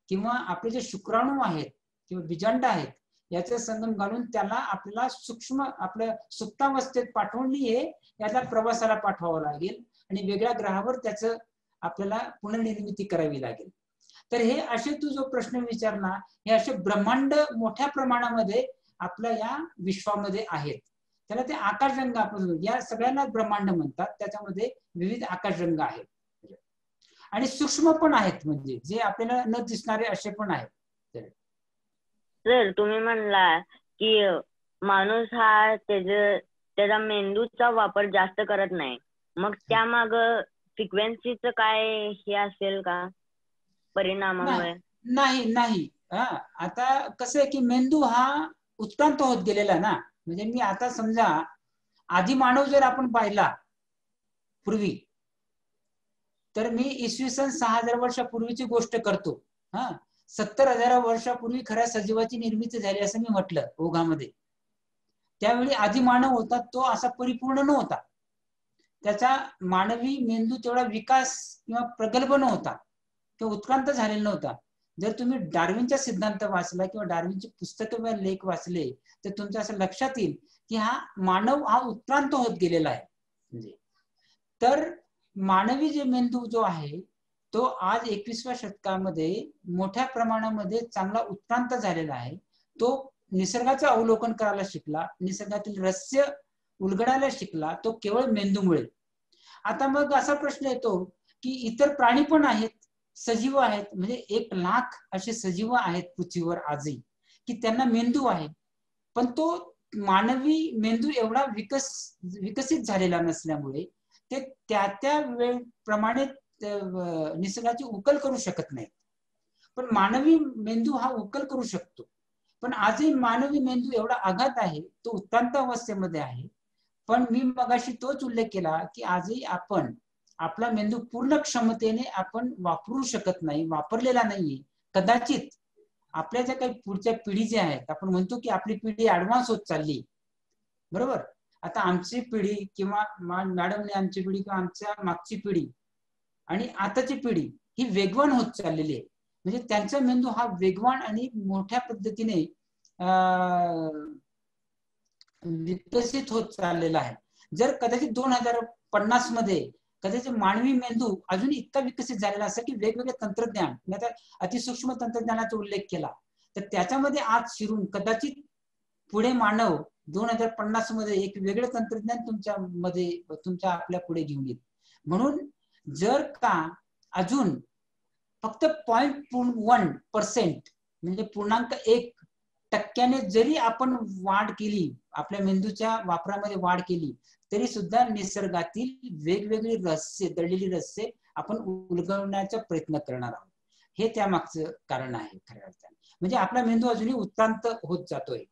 किंवा आपले जे शुक्राणू आहेत किंवा बीजांड आहेत याचा संगम घालून त्याला आपल्याला सूक्ष्म आपल्या सुप्तावस्थेत पाठवून हे याचा प्रवासाला पाठवावं लागेल आणि वेगळ्या ग्रहावर त्याचं आपल्याला पुनर्निर्मिती करावी लागेल. तर हे असे तू जो प्रश्न विचारला, हे असे ब्रह्मांड मोठ्या प्रमाणामध्ये आपल्या या विश्वामध्ये आहेत. त्याला ते आकाशगंगा आपण या सगळ्यांना ब्रह्मांड म्हणतात. त्याच्यामध्ये विविध आकाशगंगा आहेत आणि सूक्ष्म पण आहेत, म्हणजे जे आपल्याला न दिसणारे असे पण आहेत. सर तुम्ही म्हणला की माणूस हा त्याचा मेंदूचा वापर जास्त करत नाही, मग त्यामाग फ्रिक्वेन्सीचं काय हे असेल का परिणामामुळे? नाही. आता कसं आहे की मेंदू हा उत्क्रांत होत गेलेला ना. म्हणजे मी आता समजा आधी मानव जर आपण पाहिला पूर्वी, तर मी इसवी सन 6000 वर्षापूर्वीची गोष्ट करतो. 70,000 वर्षापूर्वी खऱ्या सजीवाची निर्मिती झाली असं मी म्हटलं ओघामध्ये. त्यावेळी आधी मानव होता तो असा परिपूर्ण नव्हता, त्याचा मानवी मेंदू तेवढा विकास किंवा प्रगल्भ नव्हता किंवा उत्क्रांत झालेला नव्हता. जर तुम्ही डार्विनचा सिद्धांत वाचला किंवा डार्विनची पुस्तकं किंवा लेख वाचले तर तुमच्या असं लक्षात येईल की हा मानव हा उत्क्रांत होत गेलेला आहे. म्हणजे तर मानवी जे मेंदू जो आहे तो आज 21व्या शतकामध्ये मोठ्या प्रमाणामध्ये चांगला उत्क्रांत झालेला आहे. तो निसर्गाचं अवलोकन करायला शिकला, निसर्गातील रहस्य उलगडायला शिकला, तो केवळ मेंदूमुळे. आता मग असा प्रश्न येतो की इतर प्राणी पण आहेत, सजीव आहेत, म्हणजे 1,00,000 असे सजीव आहेत पृथ्वीवर आजही की त्यांना मेंदू आहे, पण तो मानवी मेंदू एवढा विकसित झालेला नसल्यामुळे ते त्या वेळेप्रमाणे निसर्गाची उकल करू शकत नाहीत. पण मानवी मेंदू हा उकल करू शकतो. पण आजही मानवी मेंदू एवढा आघात आहे, तो उत्क्रांत अवस्थेमध्ये आहे. पण मी मगाशी तोच उल्लेख केला की आजही आपण आपला मेंदू पूर्ण क्षमतेने आपण वापरू शकत नाही, वापरलेला नाहीये. कदाचित आपल्या ज्या काही पुढच्या पिढी ज्या आहेत, आपण म्हणतो की आपली पिढी ऍडव्हान्स होत चालली, बरोबर. आता आमची पिढी किंवा मॅडमने आमची पिढी किंवा आमच्या मागची पिढी आणि आताची पिढी ही वेगवान होत चाललेली आहे. म्हणजे त्यांचा मेंदू हा वेगवान आणि मोठ्या पद्धतीने विकसित होत चाललेला आहे. जर कदाचित 2050 मध्ये कदाचित मानवी मेंदू अजून इतका विकसित झालेला असेल की वेगवेगळे तंत्रज्ञान, मी आता अतिसूक्ष्म तंत्रज्ञानाचा उल्लेख केला, तर त्याच्यामध्ये आज शिरून कदाचित पुढे मानव 2050 मध्ये एक वेगळं तंत्रज्ञान तुमच्या आपल्या पुढे घेऊन येईल. म्हणून जर का अजून फक्त 0.1% म्हणजे 0.1% जरी आपण वाढ केली, आपल्या मेंदूच्या वापरामध्ये वाढ केली, तरी सुद्धा निसर्गातील वेगवेगळी रहस्य, दडलेली रहस्य आपण उलगवण्याचा प्रयत्न करणार आहोत. हे त्यामागचं कारण आहे खऱ्या अर्थाने. म्हणजे आपला मेंदू अजूनही उत्क्रांत होत जातोय.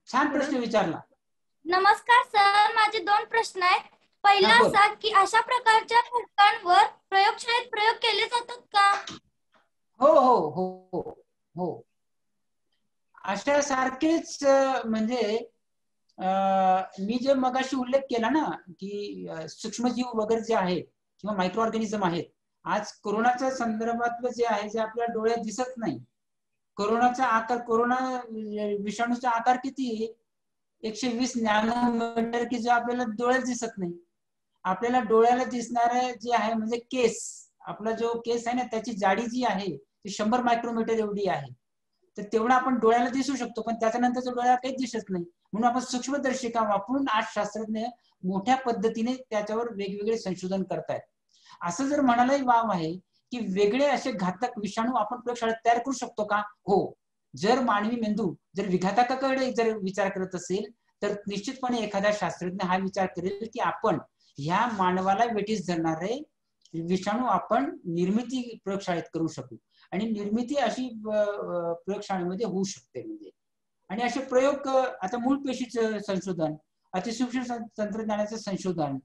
छान प्रश्न विचारला. नमस्कार सर, माझे 2 प्रश्न आहेत. पहिला असा की अशा प्रकारच्या घटकांवर प्रयोगशाळेत प्रयोग केले जातात का? हो हो हो हो हो, अशा सारखेच म्हणजे मी जे मगाशी उल्लेख केला ना की सूक्ष्मजीव वगैरे जे आहेत किंवा मायक्रो ऑर्गॅनिझम आहेत, आज कोरोनाच्या संदर्भातलं जे आहे जे आपल्या डोळ्यात दिसत नाही. कोरोनाचा आकार, कोरोना विषाणूचा आकार किती आहे? 120 नॅनोमीटर की जो आपल्याला डोळ्यात दिसत नाही. आपल्याला डोळ्याला दिसणारे जे आहे म्हणजे केस, आपला जो केस आहे ना त्याची जाडी जी आहे ती 100 मायक्रोमीटर एवढी आहे. तर तेवढा आपण डोळ्याला दिसू शकतो, पण त्याच्यानंतरच्या डोळ्याला काहीच दिसत नाही. म्हणून आपण सूक्ष्मदर्शिका वापरून आज शास्त्रज्ञ मोठ्या पद्धतीने त्याच्यावर वेगवेगळे संशोधन करतायत. असं जर म्हणायलाही वाव आहे की वेगळे असे घातक विषाणू आपण प्रयोगशाळेत तयार करू शकतो का? हो. जर मानवी मेंदू जर विघातकाकडे जर विचार करत असेल तर निश्चितपणे एखादा शास्त्रज्ञ हा विचार करेल की आपण ह्या मानवाला वेठीस धरणारे विषाणू आपण निर्मिती प्रयोगशाळेत करू शकू. आणि निर्मिती अशी प्रयोगशाळेमध्ये होऊ शकते. म्हणजे आणि असे प्रयोग, आता मूळ पेशीचं संशोधन, अतिसूक्ष्म तंत्रज्ञानाचं संशोधन,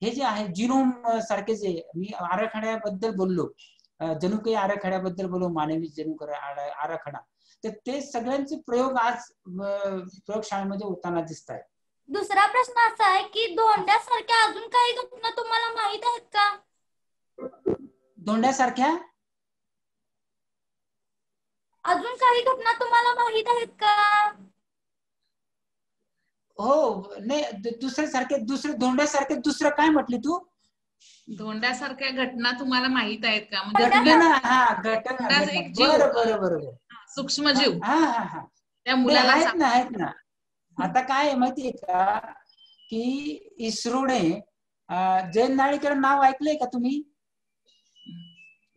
हे जे आहे जीनोम सारखे जे मी आराखड्याबद्दल बोललो, जनुकीय आराखड्याबद्दल बोललो, मानवी जनुक आराखडा, तर ते सगळ्यांचे प्रयोग आज प्रयोगशाळेमध्ये होताना दिसत आहेत. दुसरा प्रश्न असा आहे की धोंड्यासारख्या अजून काही घटना तुम्हाला माहित आहेत का? धोंड्यासारख्या अजून काही घटना तुम्हाला माहित आहेत का? हो, नाही दुसरे धोंड्यासारखे दुसरं काय म्हटली तू? धोंड्यासारख्या घटना तुम्हाला माहित आहेत का? घटना एक जीव, बरोबर सूक्ष्मजीव, हा हा हा, त्या मुलाला आहेत ना. आता काय आहे माहितीये का की इस्रोने जयंत नारळीकर नाव ऐकलंय का तुम्ही?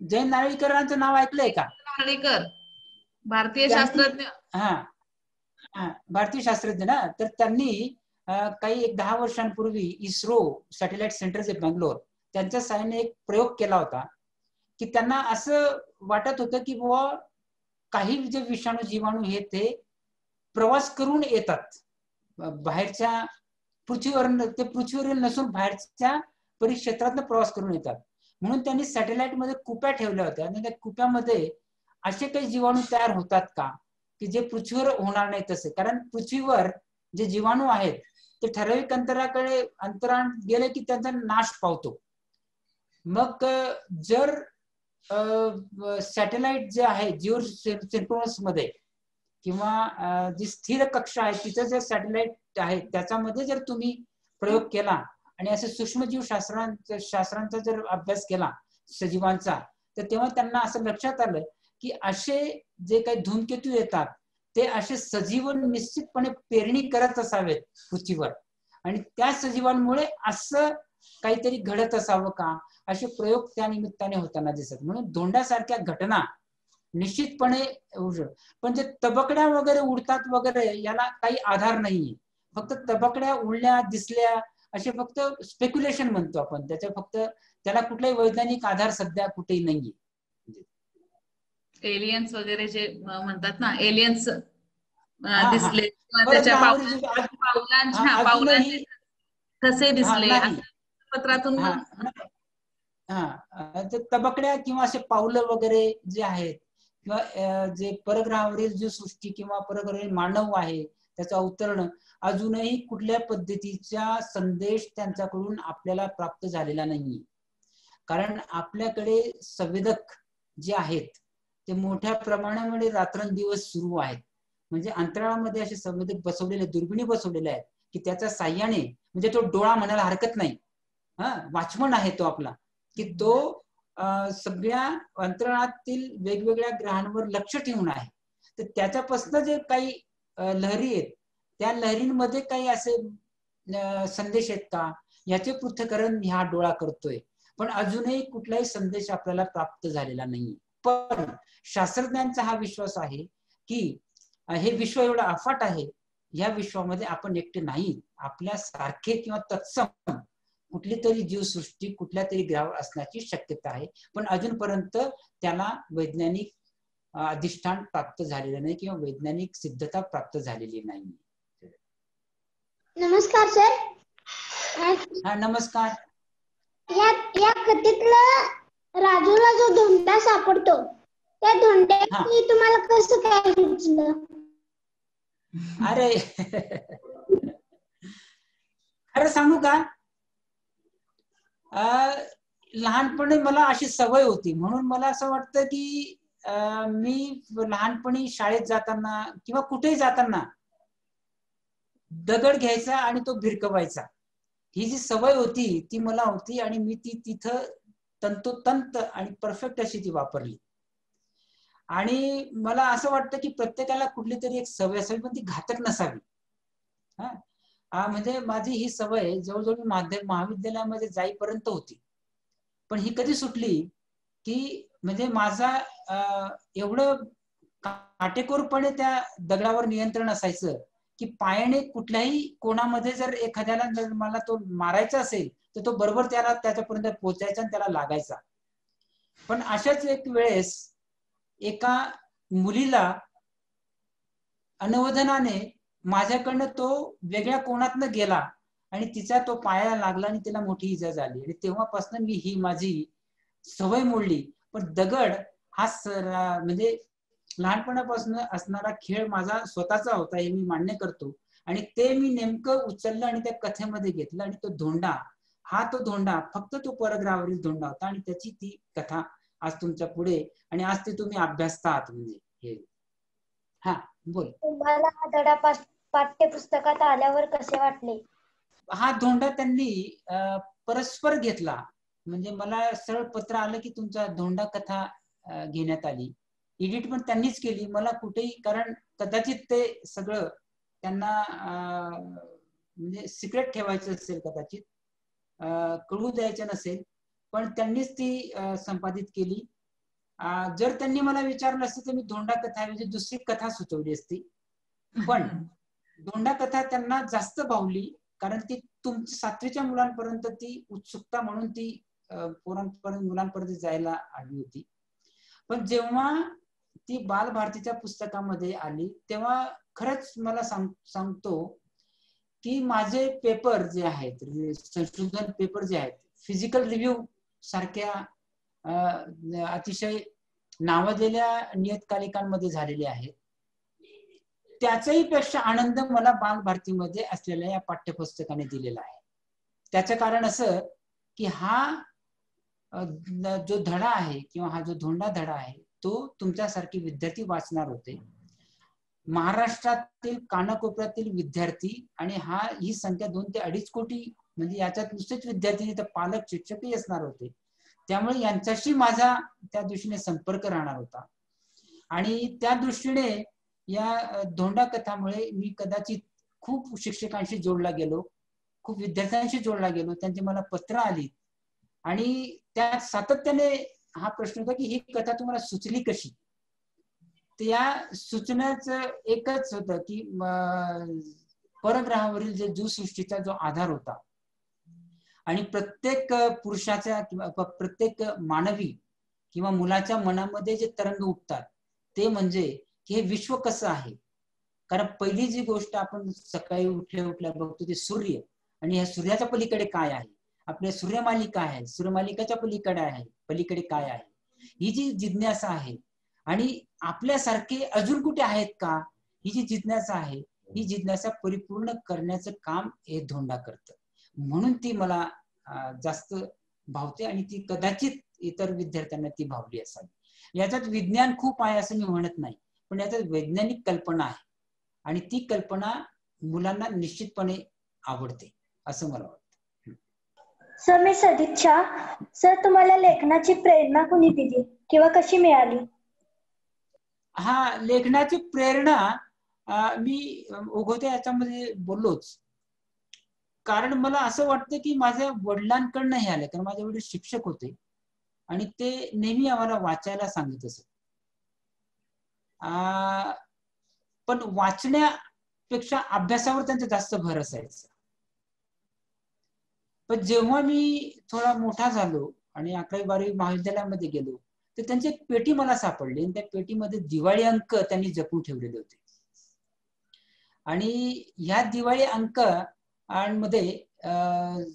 जयंत नारळीकरांचं नाव ऐकलंय का? नारळीकर भारतीय शास्त्रज्ञ, भारतीय शास्त्रज्ञ ना. तर त्यांनी काही 10 वर्षांपूर्वी इस्रो सॅटेलाइट सेंटर जे बंगलोर, त्यांच्या साहाय्याने एक प्रयोग केला होता की त्यांना असं वाटत होतं की बुवा काही जे विषाणू जीवाणू हे ते प्रवास करून येतात बाहेरच्या पृथ्वीवर, ते पृथ्वीवर नसून बाहेरच्या परिक्षेत्रातनं प्रवास करून येतात. म्हणून त्यांनी सॅटेलाइट मध्ये कुप्या ठेवल्या होत्या आणि त्या कुप्यामध्ये असे काही जीवाणू तयार होतात का की जे पृथ्वीवर होणार नाही तसे. कारण पृथ्वीवर जे जीवाणू आहेत ते ठराविक अंतरात गेले की त्यांचा नाश पावतो. मग जर सॅटेलाइट जे आहे जिओ सिंक्रोनस मध्ये किंवा जी स्थिर कक्षा आहे तिथे जे सॅटेलाइट आहे त्याच्यामध्ये जर तुम्ही प्रयोग केला आणि असे सूक्ष्मजीव शास्त्रांचा जर अभ्यास केला सजीवांचा, तर तेव्हा त्यांना असं लक्षात आलं की असे जे काही धूमकेतू येतात ते असे सजीव निश्चितपणे पेरणी करत असावेत पृथ्वीवर. आणि त्या सजीवांमुळे असं काहीतरी घडत असावं का, असे प्रयोग त्या निमित्ताने होताना दिसत. म्हणून धोंड्यासारख्या घटना निश्चितपणे पण जे तबकड्या वगैरे उडतात वगैरे याला काही आधार नाहीये. फक्त तबकड्या उडल्या दिसल्या असे फक्त स्पेक्युलेशन म्हणतो आपण, त्याच्या फक्त त्याला कुठलाही वैज्ञानिक आधार सध्या कुठेही नाहीये. एलियन्स वगैरे जे म्हणतात ना, एलियन्स हा, दिसले किंवा परत त्याच्या अजूनही पावलांचे कसे दिसले नाही असं पत्रातून ते तबकड्या किंवा असे पावलं वगैरे जे आहेत किंवा जे परग्रहावरील जी सृष्टी किंवा परग्रहावरील मानव आहे त्याचं अवतरण अजूनही कुठल्या पद्धतीचा संदेश त्यांच्याकडून आपल्याला प्राप्त झालेला नाहीये. कारण आपल्याकडे संवेदक जे आहेत ते मोठ्या प्रमाणामध्ये रात्रंदिवस सुरू आहेत. म्हणजे अंतराळामध्ये असे संवेदक बसवलेले, दुर्बिणी बसवलेले आहेत की त्याच्या साह्याने, म्हणजे तो डोळा म्हणायला हरकत नाही, वॉचमन आहे तो आपला, की तो सगळ्या अंतराळातील वेगवेगळ्या ग्रहांवर लक्ष ठेवून आहे. तर त्याच्यापासून जे काही लहरी आहेत त्या लहरींमध्ये काही असे संदेश आहेत का याचे पृथक्करण हा डोळा करतोय. पण अजूनही कुठलाही संदेश आपल्याला प्राप्त झालेला नाही. पण शास्त्रज्ञांचा हा विश्वास आहे की हे विश्व एवढं अफाट आहे, या विश्वामध्ये आपण एकटे नाही, आपल्या सारखे किंवा तत्सम कुठली तरी जीवसृष्टी कुठल्या तरी ग्रहावर असण्याची शक्यता आहे. पण अजूनपर्यंत त्याला वैज्ञानिक अधिष्ठान प्राप्त झालेलं नाही किंवा वैज्ञानिक सिद्धता प्राप्त झालेली नाही. नमस्कार सर. हा नमस्कार. या कथेतला राजूला जो धोंडा सापडतो त्या धोंड्याने तुम्हाला कसं काय सुचलं? अरे खरं सांगू का, लहानपणी मला अशी सवय होती, म्हणून मला असं वाटतं की मी लहानपणी शाळेत जाताना किंवा कुठेही जाताना दगड घ्यायचा आणि तो भिरकवायचा, ही जी सवय होती ती मला होती आणि मी ती तिथं तंतोतंत आणि परफेक्ट अशी ती वापरली. आणि मला असं वाटतं की प्रत्येकाला कुठली तरी एक सवय असावी, पण ती घातक नसावी. म्हणजे माझी ही सवय जवळजवळ मी महाविद्यालयामध्ये जाईपर्यंत होती. पण ही कधी सुटली की म्हणजे माझा एवढं काटेकोरपणे त्या दगडावर नियंत्रण असायचं की पायाने कुठल्याही कोणामध्ये जर एखाद्याला मला तो मारायचा असेल तर तो बरोबर त्याला त्याच्यापर्यंत पोहोचायचा आणि त्याला लागायचा. पण अशाच एक वेळेस एका मुलीला अनवधनाने माझ्याकडनं तो वेगळ्या कोणातनं गेला आणि तिचा तो पायाला लागला आणि तिला मोठी इजा झाली. आणि तेव्हापासून मी ही माझी सवय मोडली. पण दगड हा म्हणजे लहानपणापासून असणारा खेळ माझा स्वतःचा होता हे मी मान्य करतो. आणि ते मी नेमकं उचललं आणि त्या कथेमध्ये घेतलं. आणि तो धोंडा तो धोंडा फक्त तो परग्रहावरील धोंडा होता आणि त्याची ती कथा आज तुमच्या पुढे, आणि आज ते तुम्ही अभ्यासतात. म्हणजे हे हा बोल. तुम्हाला हा धडा पाठ्यपुस्तकात आल्यावर कसे वाटले? हा धोंडा त्यांनी परस्पर घेतला. म्हणजे मला सरळ पत्र आलं की तुमचा धोंडा कथा घेण्यात आली. एडिट पण त्यांनीच केली. मला कुठेही, कारण कदाचित ते सगळं त्यांना म्हणजे सिक्रेट ठेवायचं असेल, कदाचित कळू द्यायचं नसेल, पण त्यांनीच ती संपादित केली. जर त्यांनी मला विचारलं असतं तर मी धोंडा कथा म्हणजे दुसरी कथा सुचवली असती. पण धोंडा कथा त्यांना जास्त भावली, कारण ती तुमच्या 7वीच्या मुलांपर्यंत ती उत्सुकता म्हणून ती मुलांपर्यंत जायला हवी होती. पण जेव्हा ती बालभारतीच्या पुस्तकामध्ये आली तेव्हा खरंच मला सांगतो की माझे पेपर जे आहेत, संशोधन पेपर जे आहेत, फिजिकल रिव्ह्यू सारख्या अतिशय नावाजलेल्या नियतकालिकांमध्ये झालेले आहेत, त्याचाही पेक्षा आनंद मला बालभारतीमध्ये असलेल्या या पाठ्यपुस्तकाने दिलेला आहे. त्याचं कारण असं की हा जो धडा आहे किंवा हा जो धोंडा धडा आहे तो तुमच्यासारखे विद्यार्थी वाचणार होते. महाराष्ट्रातील कानाकोपऱ्यातील विद्यार्थी, आणि ही संख्या 2 ते 2.5 कोटी, म्हणजे याच्यात नुसतेच विद्यार्थी तर पालक शिक्षकही असणार होते. त्यामुळे यांच्याशी माझा त्या दृष्टीने संपर्क राहणार होता. आणि त्या दृष्टीने या धोंडा कथामुळे मी कदाचित खूप शिक्षकांशी जोडला गेलो, खूप विद्यार्थ्यांशी जोडला गेलो, त्यांची मला पत्र आली आणि त्यात सातत्याने हा प्रश्न होता की ही कथा तुम्हाला सुचली कशी. त्या सुचण्याचं एकच होतं की परग्रहावरील जे जीवसृष्टीचा जो आधार होता आणि प्रत्येक पुरुषाच्या किंवा प्रत्येक मानवी किंवा मुलाच्या मनामध्ये जे तरंग उठतात ते म्हणजे की हे विश्व कसं आहे. कारण पहिली जी गोष्ट आपण सकाळी उठल्या बघतो ते सूर्य, आणि ह्या सूर्याच्या पलीकडे काय आहे, आपल्या सूर्यमालिका आहे, सूर्यमालिकाच्या पलीकडे काय आहे, ही जी जिज्ञासा आहे. आणि आपल्यासारखे अजून कुठे आहेत का, ही जी जिज्ञासा आहे, ही जिज्ञासा परिपूर्ण करण्याचं काम हे धोंडा करतं. म्हणून ती मला जास्त भावते आणि ती कदाचित इतर विद्यार्थ्यांना ती भावली असावी. याच्यात विज्ञान खूप आहे असं मी म्हणत नाही, पण याच्यात वैज्ञानिक कल्पना आहे आणि ती कल्पना मुलांना निश्चितपणे आवडते असं मला वाटतं. सर, मी सदिच्छा. सर, तुम्हाला लेखनाची प्रेरणा कोणी दिली किंवा कशी मिळाली? हा, लेखनाची प्रेरणा मी ओघवते याच्यामध्ये बोललोच. कारण मला असं वाटतं की माझ्या वडिलांकडनं हे आलं, कारण माझे वडील शिक्षक होते आणि ते नेहमी आम्हाला वाचायला सांगत असत. पण वाचण्यापेक्षा अभ्यासावर त्यांचा जास्त भर असायचा. पण जेव्हा मी थोडा मोठा झालो आणि 11वी 12वी महाविद्यालयामध्ये गेलो तर त्यांची एक पेटी मला सापडली आणि त्या पेटीमध्ये दिवाळी अंक त्यांनी जपून ठेवलेले होते. आणि ह्या दिवाळी अंक मध्ये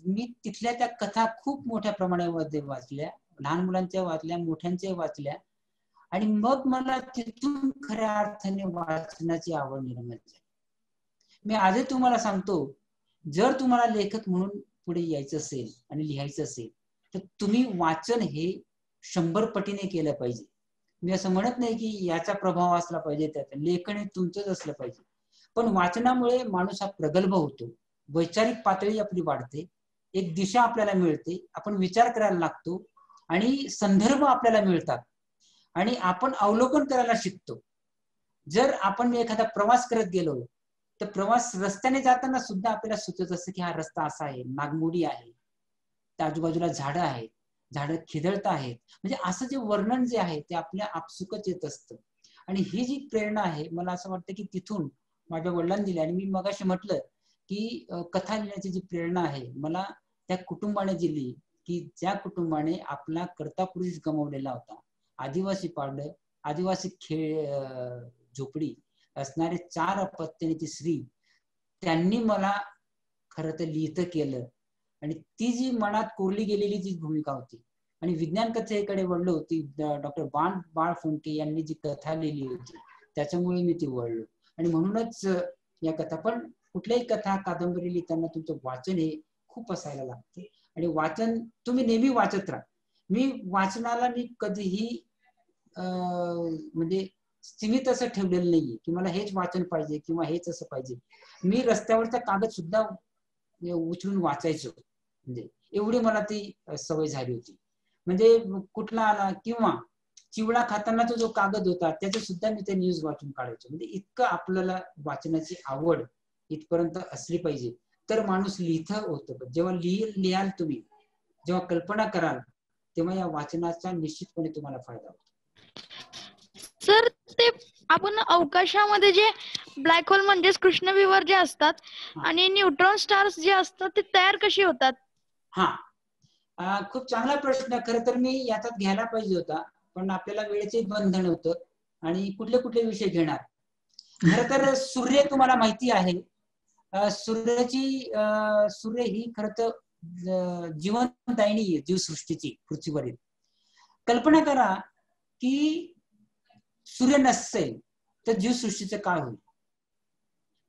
मी तिथल्या त्या कथा खूप मोठ्या प्रमाणामध्ये वाचल्या, लहान मुलांच्या वाचल्या, मोठ्यांच्या वाचल्या. आणि मग मला तिथून खऱ्या अर्थाने वाचनाची आवड निर्माण झाली. मी आजही तुम्हाला सांगतो, जर तुम्हाला लेखक म्हणून पुढे यायचं असेल आणि लिहायचं असेल तर तुम्ही वाचन हे 100 पटीने केलं पाहिजे. मी असं म्हणत नाही की याचा प्रभाव असला पाहिजे, त्यात लेखन हे तुमचंच असलं पाहिजे. पण वाचनामुळे माणूस हा प्रगल्भ होतो, वैचारिक पातळी आपली वाढते, एक दिशा आपल्याला मिळते, आपण विचार करायला लागतो आणि संदर्भ आपल्याला मिळतात आणि आपण अवलोकन करायला शिकतो. जर आपण एखादा प्रवास करत गेलो तर प्रवास रस्त्याने जाताना सुद्धा आपल्याला सुचत असतं की हा रस्ता असा आहे, नागमोडी आहे, त्या आजूबाजूला झाडं आहेत, झाडं खिदळत आहेत, म्हणजे असं जे वर्णन जे आहे ते आपल्या आपसुकच येत असतं. आणि ही जी प्रेरणा आहे मला असं वाटतं की तिथून माझ्या वडिलांनी दिली. आणि मी मगाशी म्हटलं की कथा लिहिण्याची जी प्रेरणा आहे मला त्या कुटुंबाने दिली की ज्या कुटुंबाने आपला कर्ता पुरुष गमावलेला होता, आदिवासी पाडलं, आदिवासी झोपडी असणारे 4 अपत्याची स्त्री, त्यांनी मला खरं तर लिहितं केलं. आणि ती जी मनात कोरली गेलेली जी भूमिका होती आणि विज्ञान कथेकडे वळलो होती, डॉक्टर बाळ फुंके यांनी जी कथा लिहिली होती त्याच्यामुळे मी ती वळलो. आणि म्हणूनच या कथा, पण कुठल्याही कथा कादंबरी लिहिताना तुमचं वाचन हे खूप असायला लागते. आणि वाचन तुम्ही नेहमी वाचत राहा. मी वाचनाला मी कधीही म्हणजे सीमित असं ठेवलेलं नाहीये की मला हेच वाचन पाहिजे किंवा हेच असं पाहिजे. मी रस्त्यावरचा कागद सुद्धा उचलून वाचायचो, म्हणजे एवढी मला ती सवय झाली होती. म्हणजे कुठला आला किंवा चिवडा खाताना तो जो कागद होता त्याचे सुद्धा मी ते न्यूज वाचून काढायचो. म्हणजे इतकं आपल्याला वाचनाची आवड इथपर्यंत असली पाहिजे तर माणूस लिहितं होतं. जेव्हा लिहाल तुम्ही, जेव्हा कल्पना कराल तेव्हा या वाचनाचा निश्चितपणे तुम्हाला फायदा होतो. सर, ते आपण अवकाशामध्ये जे ब्लॅक होल म्हणजेच कृष्णविवर जे असतात आणि न्यूट्रॉन स्टार्स जे असतात ते तयार कशी होतात? हा, खूप चांगला प्रश्न. खरं तर मी याच्यात घ्यायला पाहिजे होता, पण आपल्याला वेळेचे बंधन होतं आणि कुठले विषय घेणार. खरं तर सूर्य तुम्हाला माहिती आहे, सूर्य ही खरं तर जीवनदायिनी आहे जीवसृष्टीची पृथ्वीवरील. कल्पना करा की सूर्य नसेल तर जीवसृष्टीचं काय होईल.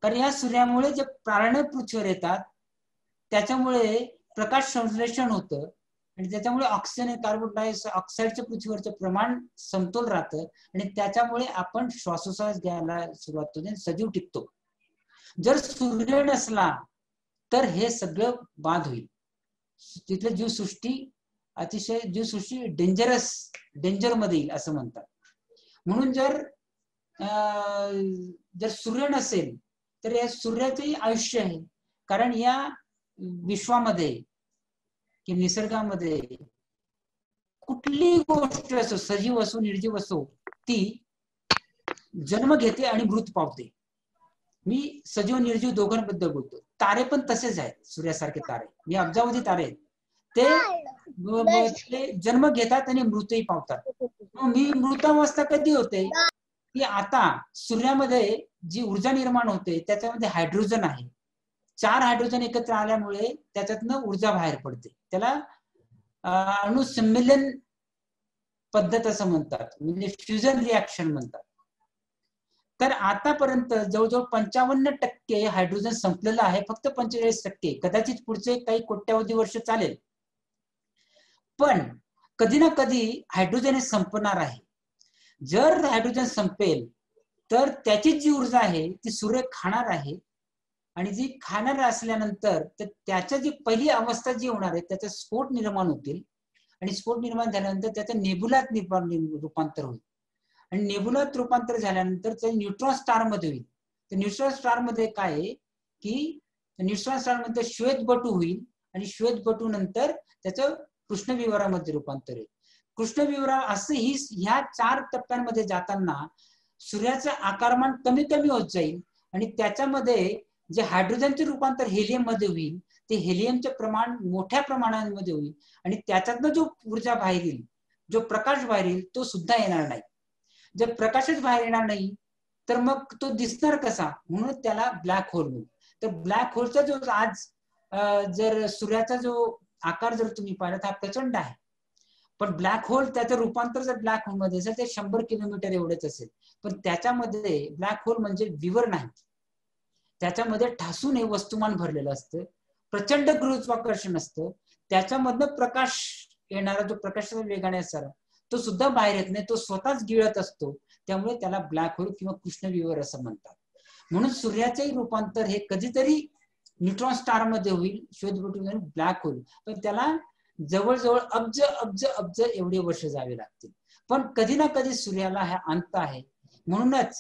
कारण या सूर्यामुळे जे प्राण पृथ्वीवर येतात त्याच्यामुळे प्रकाश संश्लेषण होतं आणि त्याच्यामुळे ऑक्सिजन आणि कार्बन डायऑक्साईडचं पृथ्वीवरचं प्रमाण समतोल राहतं आणि त्याच्यामुळे आपण श्वासोश्वास घ्यायला सुरुवात होते, सजीव टिकतो. जर सूर्य नसला तर हे सगळं बाद होईल. तिथलं जीवसृष्टी डेंजर मध्ये येईल असं म्हणतात. म्हणून जर सूर्य नसेल तर या सूर्याचंही आयुष्य आहे. कारण या विश्वामध्ये की निसर्गामध्ये कुठलीही गोष्ट असो, सजीव असो निर्जीव असो, ती जन्म घेते आणि मृत पावते. मी सजीव निर्जीव दोघांबद्दल बोलतो. तारे पण तसेच आहेत, सूर्यासारखे तारे, मी अब्जावधी तारे आहेत, ते जन्म घेतात आणि मृतही पावतात. मी मृतावस्था कधी होते की आता सूर्यामध्ये जी ऊर्जा निर्माण होते त्याच्यामध्ये हायड्रोजन आहे. 4 हायड्रोजन एकत्र आल्यामुळे त्याच्यातनं ऊर्जा बाहेर पडते. त्याला अणुसंमेलन पद्धत असं म्हणतात, म्हणजे फ्युजन रिॲक्शन म्हणतात. तर आतापर्यंत जवळजवळ 55% हायड्रोजन संपलेलं आहे, फक्त 45%. कदाचित पुढचे काही कोट्यावधी वर्ष चालेल, पण कधी ना कधी हायड्रोजन हे संपणार आहे. जर हायड्रोजन संपेल तर त्याची जी ऊर्जा आहे ती सूर्य खाणार आहे, आणि जी खाणार असल्यानंतर तर त्याच्या जी पहिली अवस्था जी होणार आहे त्याचा स्फोट निर्माण होतील, आणि स्फोट निर्माण झाल्यानंतर त्याचं नेबुलात रूपांतर होईल, आणि नेबुलात रूपांतर झाल्यानंतर ते न्यूट्रॉन स्टार मध्ये होईल. तर न्यूट्रॉन स्टार मध्ये काय आहे की न्यूट्रॉन स्टार मध्ये श्वेतबटू होईल, आणि श्वेतबटू नंतर त्याचं कृष्णविवरामध्ये रूपांतर होईल. कृष्णविवरा असं ही ह्या 4 टप्प्यांमध्ये जाताना सूर्याचं आकारमान कमी कमी होत जाईल, आणि त्याच्यामध्ये जे हायड्रोजनचे रूपांतर हेलियम मध्ये होईल ते हेलियमचे प्रमाण मोठ्या प्रमाणामध्ये होईल, आणि त्याच्यातनं जो ऊर्जा बाहेर येईल, जो प्रकाश बाहेर येईल तो सुद्धा येणार नाही. जर प्रकाशच बाहेर येणार नाही तर मग तो दिसणार कसा, म्हणून त्याला ब्लॅक होल म्हणू. तर ब्लॅक होलचा जो आज जर सूर्याचा जो आकार जर तुम्ही पाहिला तर हा प्रचंड आहे, पण ब्लॅक होल त्याचं रूपांतर जर ब्लॅक होल मध्ये असेल ते 100 किलोमीटर एवढेच असेल. पण त्याच्यामध्ये ब्लॅक होल म्हणजे विवर नाही, त्याच्यामध्ये ठासून हे वस्तुमान भरलेलं असतं, प्रचंड गुरुत्वाकर्षण असतं, त्याच्यामधनं प्रकाश येणारा जो प्रकाशाच्या वेगाने असणारा तो सुद्धा बाहेर येत नाही, तो स्वतःच गिळत असतो. त्यामुळे त्याला ब्लॅक होल किंवा कृष्णविवर असं म्हणतात. म्हणून सूर्याचेही रूपांतर हे कधीतरी न्यूट्रॉन स्टार मध्ये होईल, श्वेतबटू ब्लॅक होल, पण त्याला जवळजवळ अब्ज अब्ज अब्ज एवढे वर्ष जावे लागतील. पण कधी ना कधी सूर्याला हा अंत आहे. म्हणूनच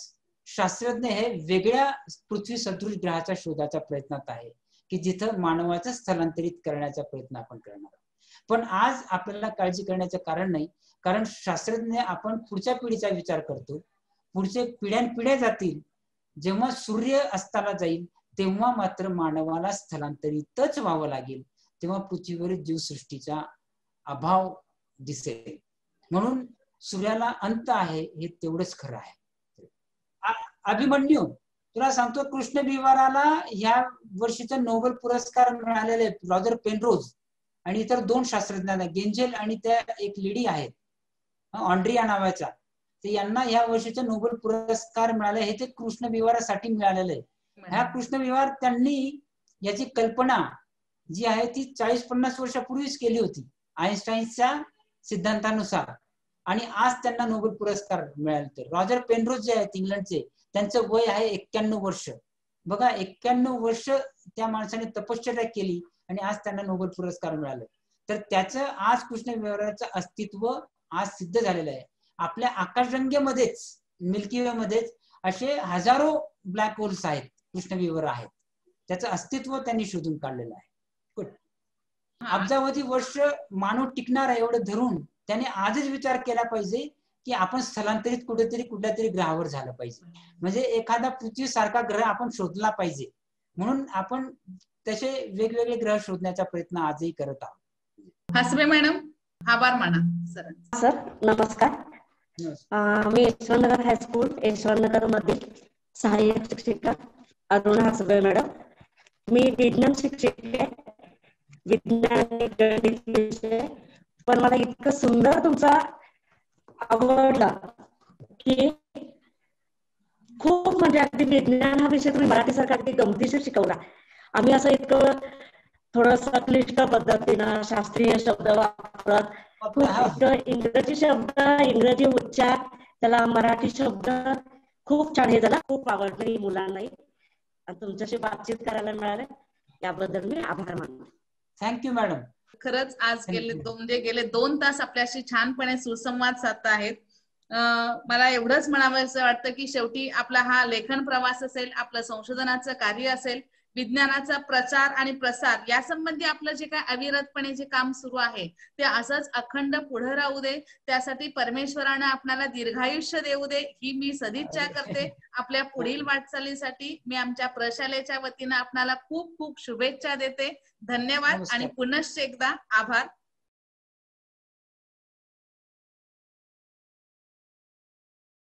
शास्त्रज्ञ हे वेगळ्या पृथ्वी सदृश ग्रहाच्या शोधाच्या प्रयत्नात आहे की जिथं मानवाचं स्थलांतरित करण्याचा प्रयत्न आपण करणार आहोत. पण आज आपल्याला काळजी करण्याचं कारण नाही, कारण शास्त्रज्ञ आपण पुढच्या पिढीचा विचार करतो. पुढचे पिढ्यानपिढ्या जातील, जेव्हा सूर्य अस्ताला जाईल तेव्हा मात्र मानवाला स्थलांतरितच व्हावं लागेल, तेव्हा पृथ्वीवरील जीवसृष्टीचा अभाव दिसेल. म्हणून सूर्याला अंत आहे हे तेवढंच खरं आहे. अभिमन्यू, तुला सांगतो कृष्णविवराला ह्या वर्षीचा नोबेल पुरस्कार मिळालेले रॉजर पेनरोज आणि इतर 2 शास्त्रज्ञांना, गेंजेल आणि त्या एक लेडी आहेत ऑन्ड्रिया नावाचा, तर यांना ह्या वर्षीचा नोबेल पुरस्कार मिळाले. हे ते कृष्णविवरासाठी मिळालेलं आहे. ह्या कृष्णविवार त्यांनी याची कल्पना जी आहे ती 40-50 वर्षापूर्वीच केली होती आईन्स्टाईनच्या सिद्धांतानुसार, आणि आज त्यांना नोबेल पुरस्कार मिळाले. रॉजर पेनरोज जे आहेत इंग्लंडचे, त्यांचं वय आहे 91 वर्ष. बघा, 91 वर्ष त्या माणसाने तपश्चर्या केली आणि आज त्यांना नोबेल पुरस्कार मिळाले. तर त्याचं आज कृष्णविवराचं अस्तित्व आज सिद्ध झालेलं आहे. आपल्या आकाशगंगेमध्येच, मिल्की वे मध्येच असे हजारो ब्लॅक होल्स आहेत, कृष्णविवर आहेत, त्याचं अस्तित्व त्यांनी शोधून काढलेलं आहे. अब्जावधी वर्ष मानव टिकणार आहे एवढं धरून त्याने आजच विचार केला पाहिजे की आपण स्थलांतरित कुठेतरी कुठल्या तरी ग्रहावर झालं पाहिजे, म्हणजे एखादा पृथ्वी सारखा ग्रह आपण शोधला पाहिजे. म्हणून आपण तसे वेगवेगळे ग्रह शोधण्याचा प्रयत्न आजही करत आहोत. हसबे मॅडम, आभार माना सर. सर नमस्कार. मी यशवंतनगर हायस्कूल यशवंतनगर मध्ये सहाय्यक शिक्षिका अरुणा हसबे मॅडम. मी विज्ञान शिक्षिका, विज्ञान गणित विषय, पण मला इतकं सुंदर तुमचा आवडला की खूप, म्हणजे अगदी विज्ञान हा विषय तुम्ही मराठीसारखा अगदी गमतीशीर शिकवला. आम्ही असं इतकं थोडस क्लिष्ट पद्धतीनं शास्त्रीय शब्द वापरत, इंग्रजी शब्द, इंग्रजी उच्चार, त्याला मराठी शब्द खूप छान हे झाला, खूप आवडली मुलांनाही. तुमच्याशी बातचीत करायला मिळाले याबद्दल मी आभार मानतो. Thank you madam. खरंच आज गेले 2 तास आपल्याशी छानपणे सुसंवाद साधत आहेत. मला एवढंच म्हणावं असं वाटतं की शेवटी आपला हा लेखन प्रवास असेल, आपलं संशोधनाचं कार्य असेल, विज्ञानाचा प्रचार आणि प्रसार यासंबंधी आपलं जे काय अविरतपणे जे काम सुरू आहे ते असंच अखंड पुढे राहू दे. त्यासाठी परमेश्वरानं आपल्याला दीर्घायुष्य देऊ दे ही मी सदिच्छा करते. आपल्या पुढील वाटचालीसाठी मी आमच्या प्रशालेच्या वतीनं आपल्याला खूप खूप शुभेच्छा देते. धन्यवाद आणि पुनश्च एकदा आभार.